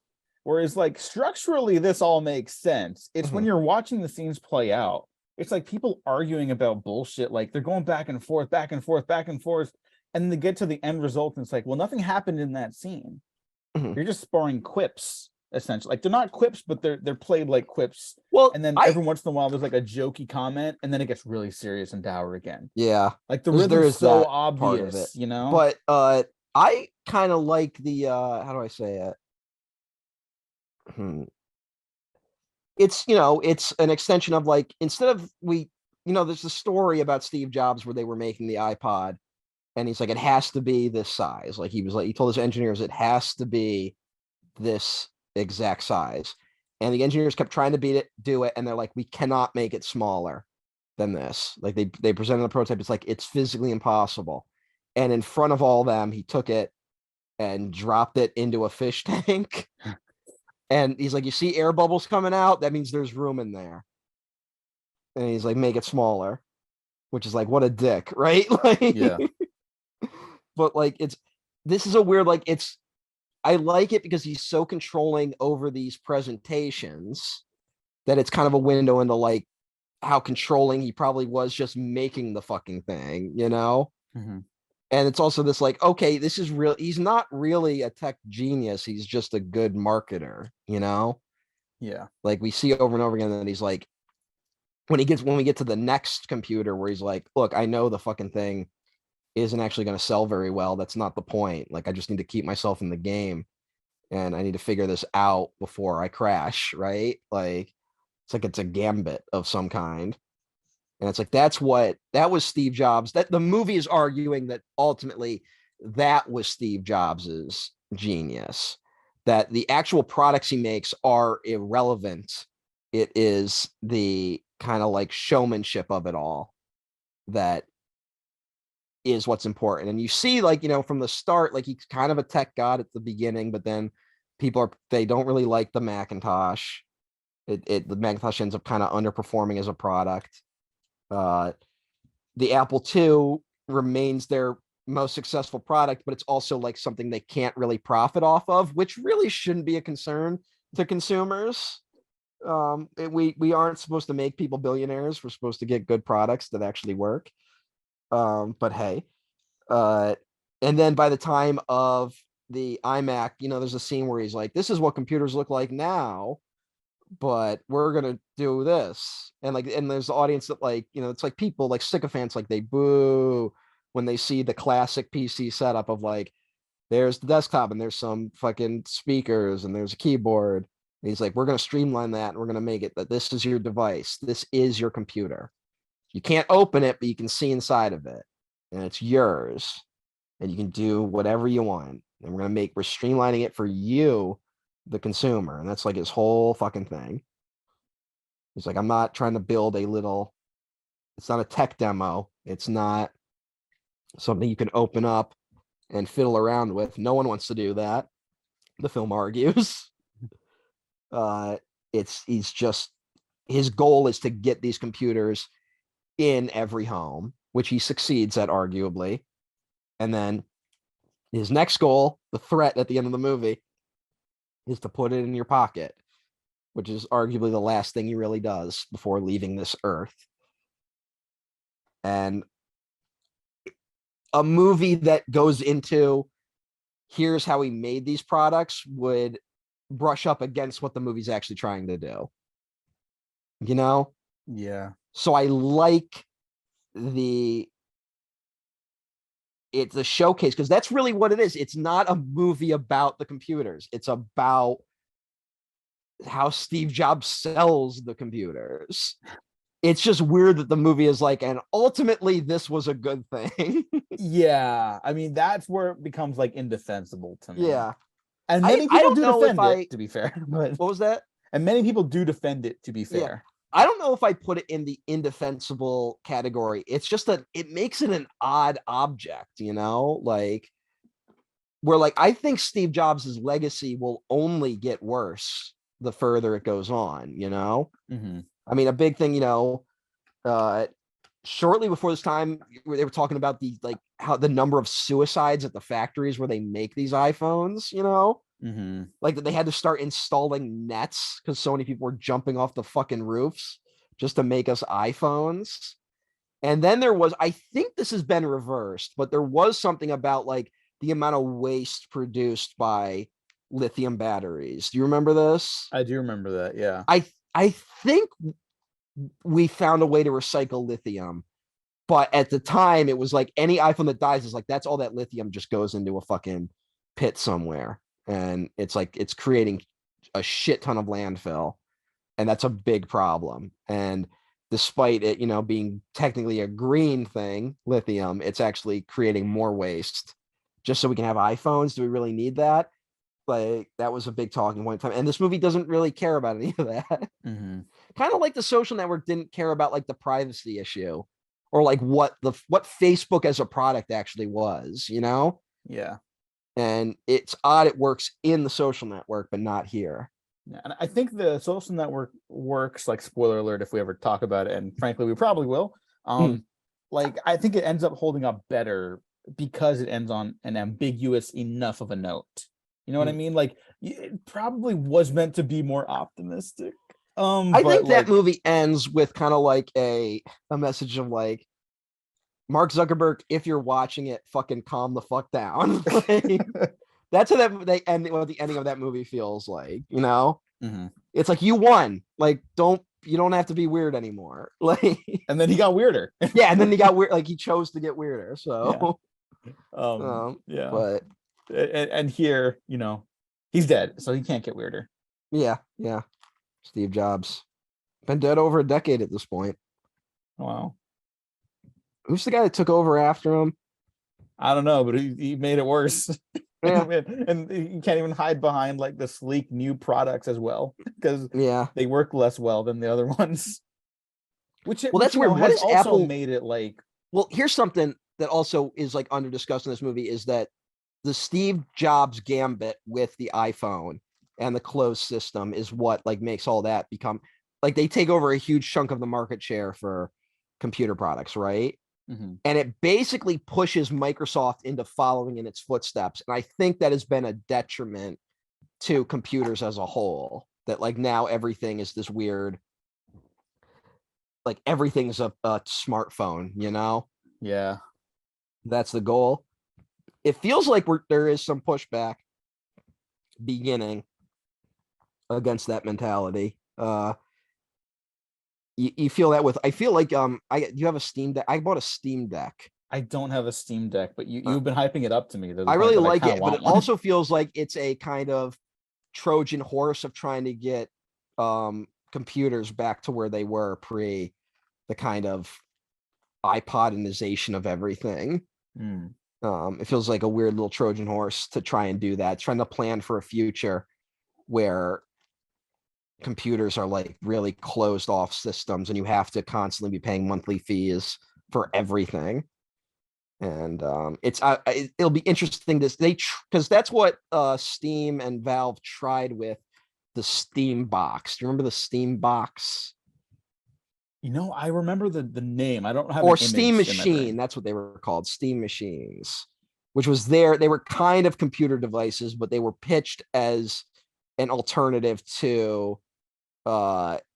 Whereas like structurally, this all makes sense. It's when you're watching the scenes play out, it's like people arguing about bullshit. Like they're going back and forth, back and forth, back and forth. And they get to the end result and it's like, well, nothing happened in that scene. You're just sparring quips, essentially. Like they're not quips, but they're played like quips. Well, and then every once in a while there's like a jokey comment and then it gets really serious and dour again. Yeah. Like the rhythm is so obvious, you know? But I kind of like the how do I say it? It's, it's an extension of like, instead of there's a story about Steve Jobs where they were making the iPod and he's like, it has to be this size. Like he told his engineers, it has to be this exact size. And the engineers kept trying to do it. And they're like, we cannot make it smaller than this. Like they presented the prototype. It's like, it's physically impossible. And in front of all them, he took it and dropped it into a fish tank. And he's like, you see air bubbles coming out? That means there's room in there. And he's like, make it smaller, which is like, what a dick, right? Like, Yeah. but like, this is a weird, like, I like it because he's so controlling over these presentations that it's kind of a window into like how controlling he probably was just making the fucking thing, you know? Mhm. And it's also this like, okay, this is real. He's not really a tech genius. He's just a good marketer, you know? Yeah. Like we see over and over again that he's like, when we get to the next computer where he's like, look, I know the fucking thing isn't actually going to sell very well. That's not the point. Like, I just need to keep myself in the game and I need to figure this out before I crash. Right. Like, it's a gambit of some kind. And it's like, that was Steve Jobs. That the movie is arguing that ultimately that was Steve Jobs's genius, that the actual products he makes are irrelevant. It is the kind of like showmanship of it all that is what's important. And you see, like, from the start, like he's kind of a tech god at the beginning, but then they don't really like the Macintosh. The Macintosh ends up kind of underperforming as a product. The Apple II remains their most successful product, but it's also like something they can't really profit off of, which really shouldn't be a concern to consumers. We aren't supposed to make people billionaires. We're supposed to get good products that actually work. But hey, and then by the time of the iMac, there's a scene where he's like, this is what computers look like now, but we're gonna do this. And there's the audience that like, it's like people like sycophants, like they boo when they see the classic PC setup of like, there's the desktop and there's some fucking speakers and there's a keyboard. And he's like, we're gonna streamline that and we're gonna make it that this is your device. This is your computer. You can't open it, but you can see inside of it. And it's yours. And you can do whatever you want. And we're streamlining it for you, the consumer. And that's like his whole fucking thing. He's like, I'm not trying to build it's not a tech demo. It's not something you can open up and fiddle around with. No one wants to do that. The film argues. His goal is to get these computers in every home, which he succeeds at arguably. And then his next goal, the threat at the end of the movie, is to put it in your pocket, which is arguably the last thing he really does before leaving this earth. And a movie that goes into here's how he made these products would brush up against what the movie's actually trying to do. Yeah. So I like it's a showcase because that's really what it is. It's not a movie about the computers. It's about how Steve Jobs sells the computers. It's just weird that the movie is like, and ultimately this was a good thing. Yeah. I mean, that's where it becomes like indefensible to me. Yeah. And many people don't do know defend if it, to be fair. But what was that? and many people do defend it, to be fair. I don't know if I put it in the indefensible category. It's just that it makes it an odd object, like where like I think Steve Jobs' legacy will only get worse the further it goes on, Mm-hmm. I mean, a big thing, shortly before this time, they were talking about how the number of suicides at the factories where they make these iPhones, Mm-hmm. like that they had to start installing nets because so many people were jumping off the fucking roofs just to make us iPhones. And then I think this has been reversed, but there was something about like the amount of waste produced by lithium batteries. Do you remember this? I do remember that. Yeah. I think we found a way to recycle lithium, but at the time it was like any iPhone that dies is like, that's all that lithium just goes into a fucking pit somewhere. And it's like, it's creating a shit ton of landfill. And that's a big problem. And despite it, being technically a green thing, lithium, it's actually creating more waste just so we can have iPhones. Do we really need that? Like that was a big talking point time. And this movie doesn't really care about any of that. Mm-hmm. Kind of like The Social Network didn't care about like the privacy issue or like what Facebook as a product actually was, Yeah. And it's odd it works in The Social Network, but not here. Yeah, and I think the social network works, like, spoiler alert if we ever talk about it, and frankly we probably will. Like, I think it ends up holding up better because it ends on an ambiguous enough of a note. You know what I mean? Like, it probably was meant to be more optimistic. I But think that like, movie ends with kind of like a message of like, Mark Zuckerberg, if you're watching it, fucking calm the fuck down. Like, that's how they end. What the ending of that movie feels like, you know? mhm. It's like you won. Like, you don't have to be weird anymore. Like, And then he got weirder. yeah, and then he got weird. Like, he chose to get weirder. Yeah. So, Yeah. but And here, you know, he's dead, so he can't get weirder. yeah, Steve Jobs been dead over a decade at this point. Wow. Who's the guy that took over after him? I don't know, but he made it worse. Yeah. And you can't even hide behind like the sleek new products as well, because Yeah. they work less well than the other ones. Well, that's weird. What has is also Apple made it like, Well, here's something that also is like under discussed in this movie is that the Steve Jobs gambit with the iPhone and the closed system is what like makes all that become like they take over a huge chunk of the market share for computer products, right? mhm. And it basically pushes Microsoft into following in its footsteps. And I think that has been a detriment to computers as a whole. That like now everything is this weird, like everything's a smartphone, you know? Yeah. That's the goal. It feels like there is some pushback beginning against that mentality. You feel that with I feel like you have a Steam Deck. I bought a Steam Deck. I don't have a Steam Deck, but you've been hyping it up to me. I really like I it, but want it one. also feels like it's a kind of Trojan horse of trying to get computers back to where they were pre the kind of iPodization of everything. Mm. It feels like a weird little Trojan horse to try and do that, trying to plan for a future where computers are like really closed off systems and you have to constantly be paying monthly fees for everything. And it'll be interesting because that's what Steam and Valve tried with the Steam box. Do you remember the Steam box? You know, I remember the name. I don't have Or an Steam image in my Machine, brain. that's what they were called, Steam Machines, which was they were kind of computer devices, but they were pitched as an alternative to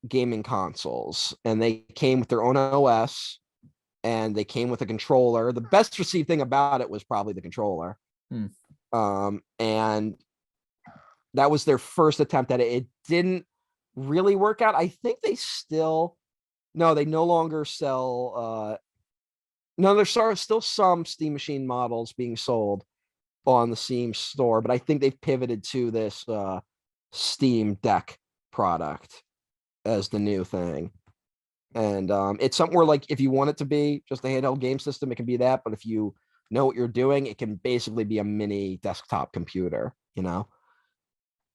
gaming consoles. And they came with their own OS and they came with a controller. The best received thing about it was probably the controller. And that was their first attempt at it. It didn't really work out. I think they no longer sell no, there's still some Steam Machine models being sold on the Steam store, but I think they've pivoted to this Steam Deck product as the new thing. And it's something where like if you want it to be just a handheld game system, it can be that. But if you know what you're doing, it can basically be a mini desktop computer, you know?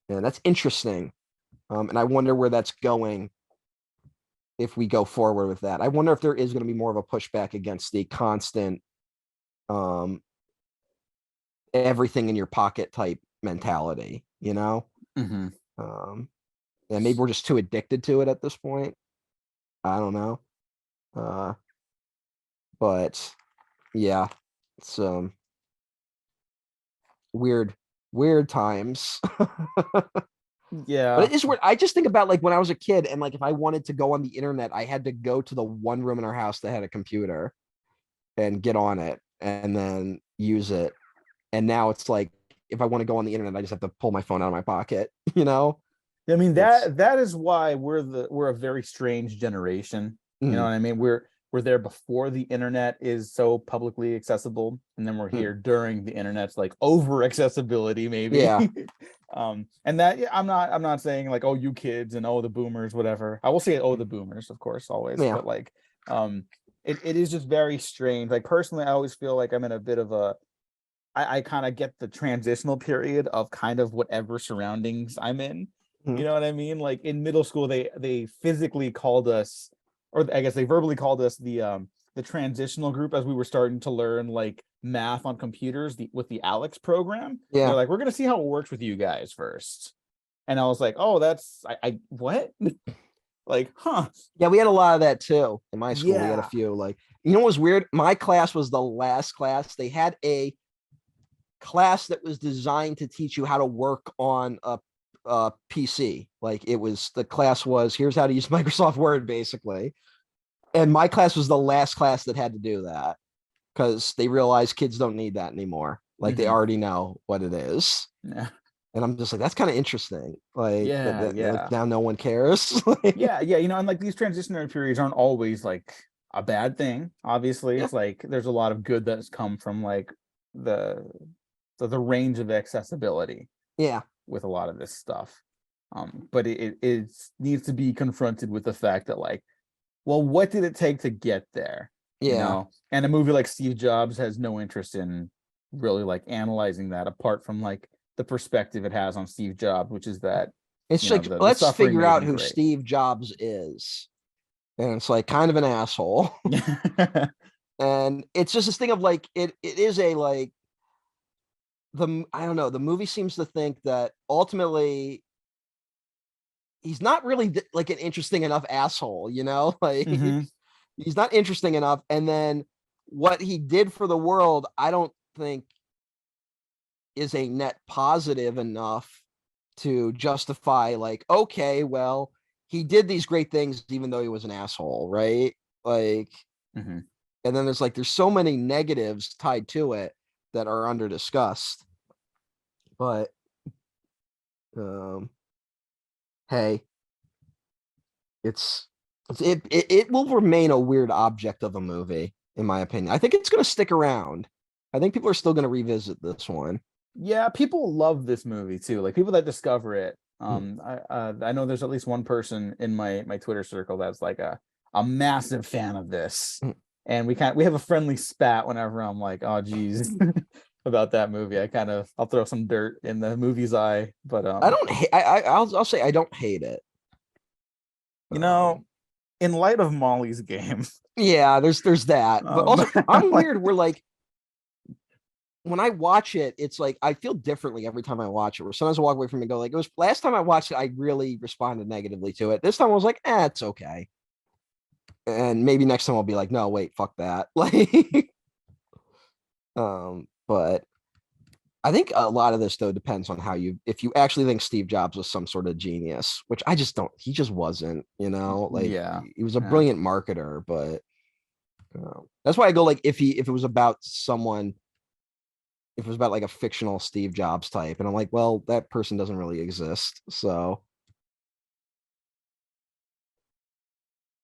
And that's interesting. And I wonder where that's going if we go forward with that. I wonder if there is going to be more of a pushback against the constant everything in your pocket type mentality, you know? Mm-hmm. And maybe we're just too addicted to it at this point. I don't know. But yeah, it's weird times. Yeah. But it is weird. I just think about like when I was a kid and like if I wanted to go on the internet, I had to go to the one room in our house that had a computer and get on it and then use it. And now it's like if I want to go on the internet, I just have to pull my phone out of my pocket, you know? I mean, that is why we're a very strange generation. You know what I mean? We're there before the internet is so publicly accessible, and then we're here during the internet's like over accessibility, maybe. Yeah. And that I'm not saying like, oh, you kids and oh the boomers, whatever. I will say oh the boomers, of course, always. Yeah. But like it is just very strange. Like personally, I always feel like I'm in a bit of a I kind of get the transitional period of kind of whatever surroundings I'm in. You know what I mean? Like in middle school, they physically called us, or I guess they verbally called us the transitional group as we were starting to learn like math on computers with the Alex program. Yeah. They're like, we're gonna see how it works with you guys first. And I was like, oh, that's I what? Like, huh? Yeah, we had a lot of that too in my school. We had a Yeah. few. Like, you know what was weird? My class was the last class. They had a class that was designed to teach you how to work on a PC. Like, the class was, here's how to use Microsoft Word, basically. And my class was the last class that had to do that because they realized kids don't need that anymore. Like, they already know what it is. Yeah. And I'm just like, that's kind of interesting. Like, Yeah, like, now no one cares. Like, yeah, and like these transitionary periods aren't always like a bad thing. Obviously, Yeah. it's like there's a lot of good that's come from like the the range of accessibility yeah. with a lot of this stuff. But it needs to be confronted with the fact that like, well, what did it take to get there? Yeah. And a movie like Steve Jobs has no interest in really like analyzing that apart from like the perspective it has on Steve Jobs, which is that It's the let's suffering figure made out him who great. Steve Jobs is. And it's like kind of an asshole. And it's just this thing of like, it is a like, I don't know, the movie seems to think that ultimately he's not really like an interesting enough asshole, like Mhm. he's not interesting enough. And then what he did for the world, I don't think is a net positive enough to justify like, okay, well, he did these great things even though he was an asshole, right? Like, Mhm. and then there's so many negatives tied to it that are under discussed. But hey, it will remain a weird object of a movie, in my opinion. I think it's going to stick around. I think people are still going to revisit this one. Yeah, people love this movie too. Like people that discover it. Hmm. I know there's at least one person in my Twitter circle that's like a massive fan of this, Hmm. and we have a friendly spat whenever I'm like, oh geez, about that movie. I'll throw some dirt in the movie's eye, but I don't hate. I'll say I don't hate it. you know, Um, in light of Molly's game, yeah, there's that, but also I'm like, weird. Where like when I watch it, it's like I feel differently every time I watch it. Where sometimes I walk away from it and go like, it was last time I watched it, I really responded negatively to it. This time I was like, it's okay. And maybe next time I'll be like, no, wait, fuck that. Like, but I think a lot of this though depends on if you actually think Steve Jobs was some sort of genius, which I just don't. He just wasn't. Like yeah, he was a yeah. brilliant marketer, but that's why I go like if it was about someone, if it was about like a fictional Steve Jobs type, and I'm like, well, that person doesn't really exist. So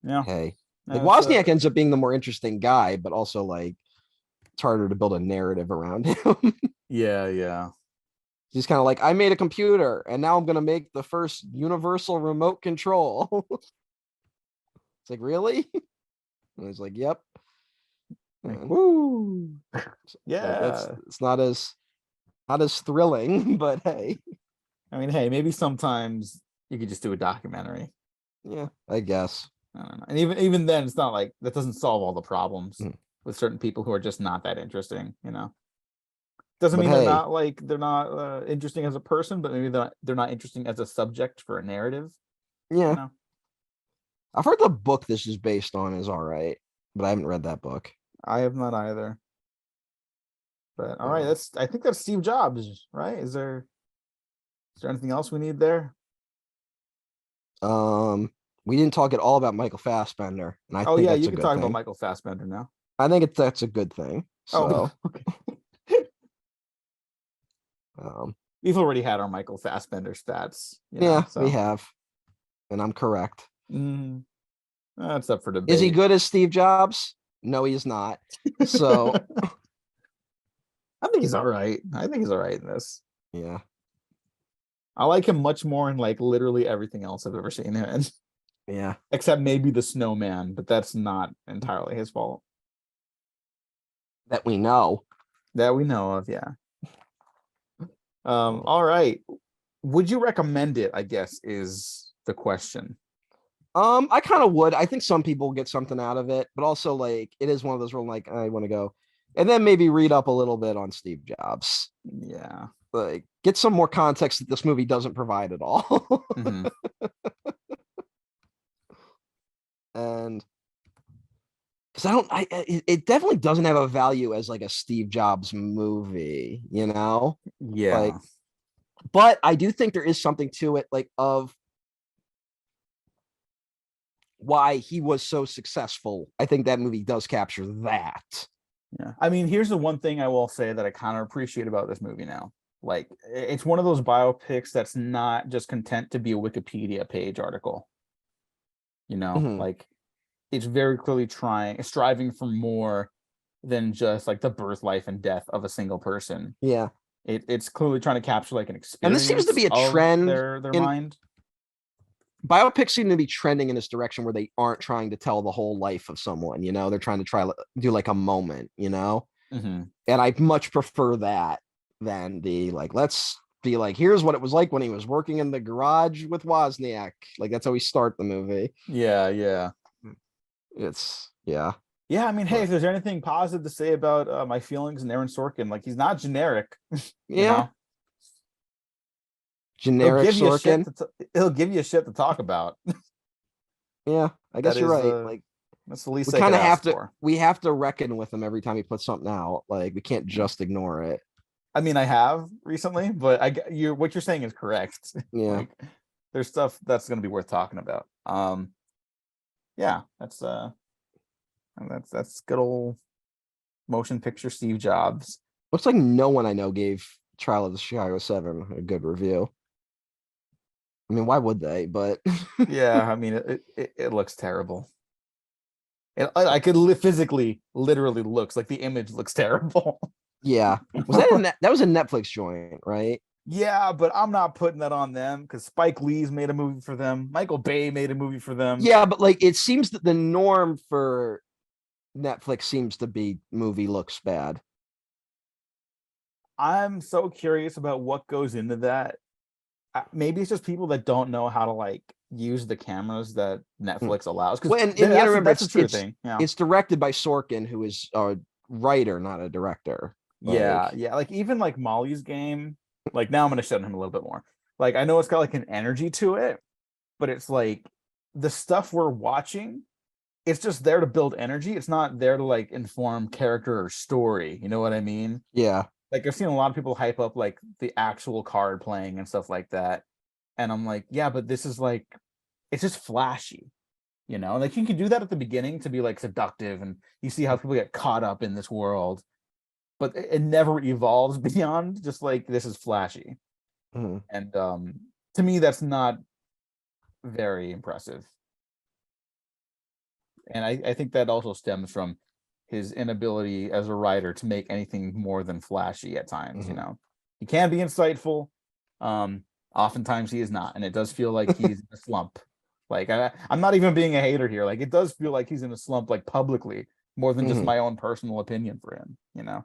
Yeah. hey, like That's Wozniak ends up being the more interesting guy, but also like it's harder to build a narrative around him. yeah. He's kind of like, I made a computer and now I'm going to make the first universal remote control. It's like, really? And he's like, yep. Like, And woo. like Yeah. it's not as thrilling, but hey, I mean, hey, maybe sometimes you could just do a documentary. yeah, I guess. I don't know. And even then, it's not like that doesn't solve all the problems Mm. with certain people who are just not that interesting. Doesn't But mean hey, they're not interesting as a person, but maybe they're not interesting as a subject for a narrative. You yeah, know, I've heard the book this is based on is all right, but I haven't read that book. I have not either. But all right, Uh, I think that's Steve Jobs, right? Is there anything else we need there? we didn't talk at all about Michael Fassbender, and I Oh think yeah, that's you a can good talk about thing. Michael Fassbender now. I think that's a good thing. Oh, So, okay. um, We've already had our Michael Fassbender stats, yeah, we so have, and I'm correct. mm, that's up for Is he debate. good as Steve Jobs? No, he's not. So, I think he's all right. I think he's all right in this. yeah, I like him much more in like literally everything else I've ever seen him in, yeah. except maybe the snowman, but that's not entirely his fault That we know. that we know of. Yeah. Oh. All right. Would you recommend it? I guess is the question. I kind of would. I think some people get something out of it, but also like it is one of those where I'm like, I want to go. And then maybe read up a little bit on Steve Jobs. Yeah. Like, get some more context that this movie doesn't provide at all. Mhm. And because it definitely doesn't have a value as like a Steve Jobs movie, you know? Like, Yeah. but I do think there is something to it, like, of why he was so successful. I think that movie does capture that. Yeah. I mean, here's the one thing I will say that I kind of appreciate about this movie now. Like, it's one of those biopics that's not just content to be a Wikipedia page article. You know, Mhm. like it's very clearly striving for more than just like the birth, life, and death of a single person. Yeah. It's clearly trying to capture like an And this seems to experience be a of trend their in mind. biopics seem to be trending in this direction where they aren't trying to tell the whole life of someone, you know, they're trying to do like a moment, you know, Mm-hmm. and I much prefer that than the like, let's be like, here's what it was like when he was working in the garage with Wozniak. Like, that's how we start the movie. Yeah, yeah. It's, yeah. Yeah, I mean, hey, But, if there's anything positive to say about my feelings and Aaron Sorkin, like he's not generic, you yeah. know. He'll Generic give you shit Sorkin. he'll give you shit to talk about. Yeah. I That guess you're is right. Like, that's the least we I could kind of ask for. we have to reckon with him every time he puts something out. Like, we can't just ignore it. I mean, I have recently, but you what you're saying is correct. Yeah. Like, there's stuff that's going to be worth talking about. Yeah, that's good old motion picture Steve Jobs. Looks like no one I know gave Trial of the Chicago 7 a good review. I mean, why would they? But Yeah, I mean, it looks terrible. I could physically, literally looks like the image looks terrible. yeah, that was a Netflix joint, right? Yeah, but I'm not putting that on them because Spike Lee's made a movie for them. Michael Bay made a movie for them. Yeah, but like, it seems that the norm for Netflix seems to be movie looks bad. I'm so curious about what goes into that. Maybe it's just people that don't know how to like use the cameras that Hmm. Netflix allows. Because Well, and you gotta remember, that's the true thing. Yeah. it's directed by Sorkin, who is a writer, not a director. Yeah, Like, yeah. Like even like Molly's Game. Like now I'm gonna shut him a little bit more. Like I know it's got like an energy to it, but it's like the stuff we're watching, it's just there to build energy. It's not there to like inform character or story. You know what I mean? yeah. Like I've seen a lot of people hype up like the actual card playing and stuff like that. And I'm like, yeah, but this is like it's just flashy, you know? Like you can do that at the beginning to be like seductive and you see how people get caught up in this world, but it never evolves beyond just like this is flashy. Mhm. And to me that's not very impressive. And I think that also stems from his inability as a writer to make anything more than flashy at times, you Mhm. know. He can be insightful. Oftentimes he is not, and it does feel like he's in a slump. Like I'm not even being a hater here. Like it does feel like he's in a slump, like publicly, more than just Mhm. my own personal opinion for him, you know.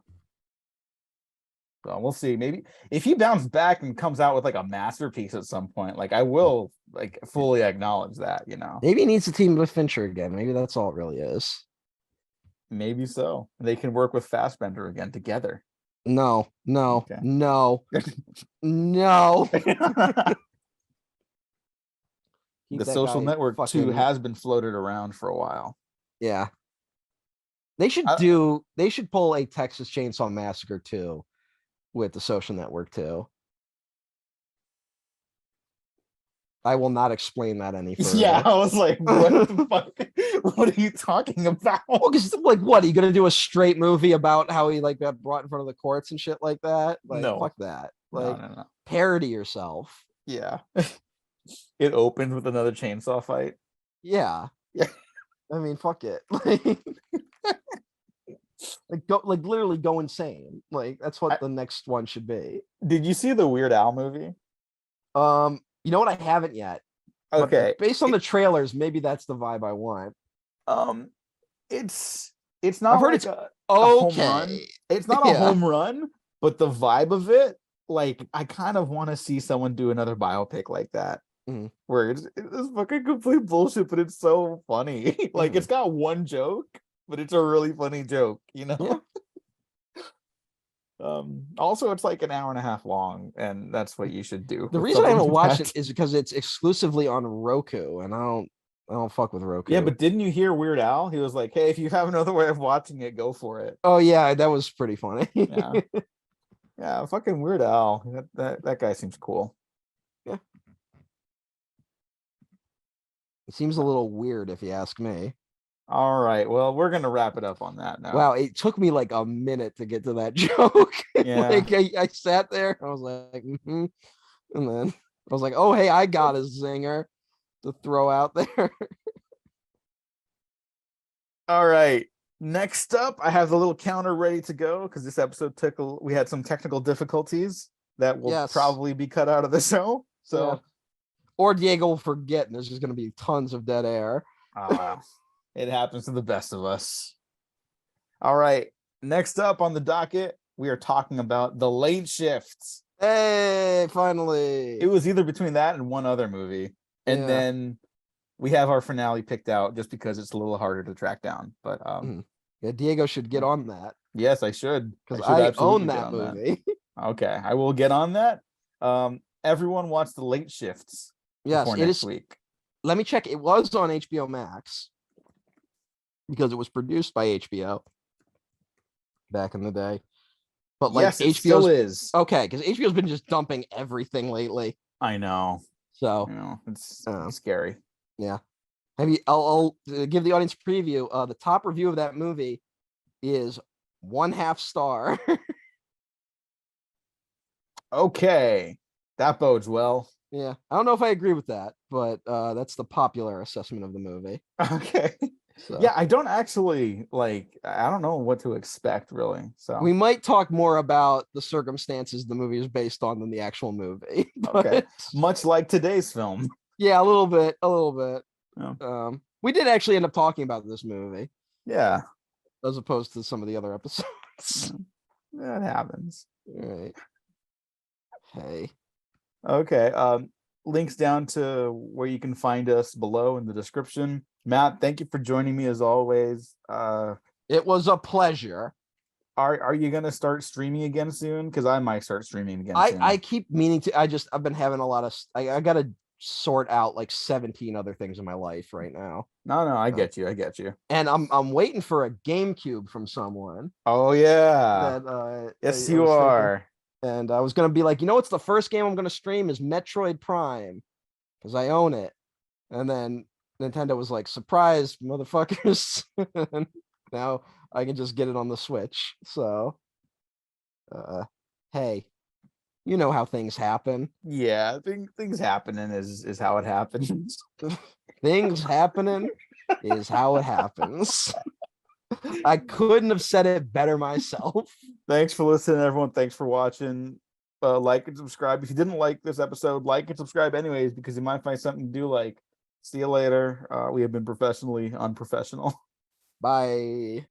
So we'll see. Maybe if he bounces back and comes out with like a masterpiece at some point, like I will like fully acknowledge that, you know. Maybe he needs to team with Fincher again. Maybe that's all it really is. Maybe so. They can work with Fassbender again together. No, no, Okay. no, no. Keep The that Social guy Network 2 fucking, has been floated around for a while. yeah. I, They should pull a Texas Chainsaw Massacre 2 with the Social Network 2. I will not explain that any yeah, further. I was like, what the fuck? What are you talking about? Well, because like, what are you gonna do, a straight movie about how he like got brought in front of the courts and shit like that? Like, No, fuck that. no, Like, no, no. parody yourself. Yeah. It opens with another chainsaw fight. Yeah. Yeah. I mean, fuck it. Like go, like literally go insane. Like, that's what the next one should be. Did you see the Weird Al movie? You know what? I haven't yet. Okay. But based on the trailers, maybe that's the vibe I want. Um, it's not I've heard like it's a home run. okay. It's not a Yeah. home run, but the vibe of it, like I kind of want to see someone do another biopic like that. Mhm. Where it's fucking complete bullshit, but it's so funny. Like Mhm. it's got one joke, but it's a really funny joke, you know? Yeah. Also, it's like an hour and a half long, and that's what you should do. The with reason I something haven't like watched that. it is because it's exclusively on Roku, and I don't fuck with Roku. Yeah, but didn't you hear Weird Al? He was like, "Hey, if you have another way of watching it, go for it." Oh yeah, that was pretty funny. Yeah, yeah, fucking Weird Al. That guy seems cool. Yeah. It seems a little weird if you ask me. All right, well, we're gonna wrap it up on that now. Wow, it took me like a minute to get to that joke. Yeah. Like I sat there, I was like, and then I was like, oh hey, I got a zinger to throw out there. All right. Next up, I have the little counter ready to go because this episode we had some technical difficulties that will Yes. probably be cut out of the show. So Yeah. Or Diego will forget, and there's just gonna be tons of dead air. it happens to the best of us. All right. Next up on the docket, we are talking about The Late Shifts. Hey, finally. It was either between that and one other movie. And Yeah. then we have our finale picked out just because it's a little harder to track down. But Yeah, Diego should get on that yes, I should. because should I absolutely own get that on movie. Okay, I will get on that. Everyone watch The Late Shifts Yes, before it next is. week. Let me check. It was on HBO Max because it was produced by HBO back in the day. But like Yes, it still is. okay, because HBO's been just dumping everything lately. I know. So It's Oh. scary. yeah. Maybe I'll give the audience a preview. The top review of that movie is 1/2 star. Okay, that bodes well. Yeah, I don't know if I agree with that, but that's the popular assessment of the movie. Okay. So Yeah, I don't actually I don't know what to expect really. So we might talk more about the circumstances the movie is based on than the actual movie. okay. But Much like today's film. yeah, a little bit. Yeah. We did actually end up talking about this movie Yeah. as opposed to some of the other episodes. That happens. All right. Hey. Okay. Links down to where you can find us below in the description. Matt, thank you for joining me as always. It was a pleasure. Are you gonna start streaming again soon? Because I might start streaming again soon. I keep meaning to. I've been having a lot of. I gotta sort out like 17 other things in my life right now. No, I get you. And I'm waiting for a GameCube from someone. Oh yeah. That Yes, I you was thinking. are. And I was gonna be like, what's the first game I'm gonna stream is Metroid Prime, because I own it. And then Nintendo was like, surprise, motherfuckers. And now I can just get it on the Switch. So hey, you know how things happen. Yeah, things happening is how it happens. Things happening is how it happens. I couldn't have said it better myself. Thanks for listening, everyone. Thanks for watching. Like and subscribe. If you didn't like this episode, like and subscribe anyways, because you might find something to do. Like, see you later. We have been professionally unprofessional. Bye.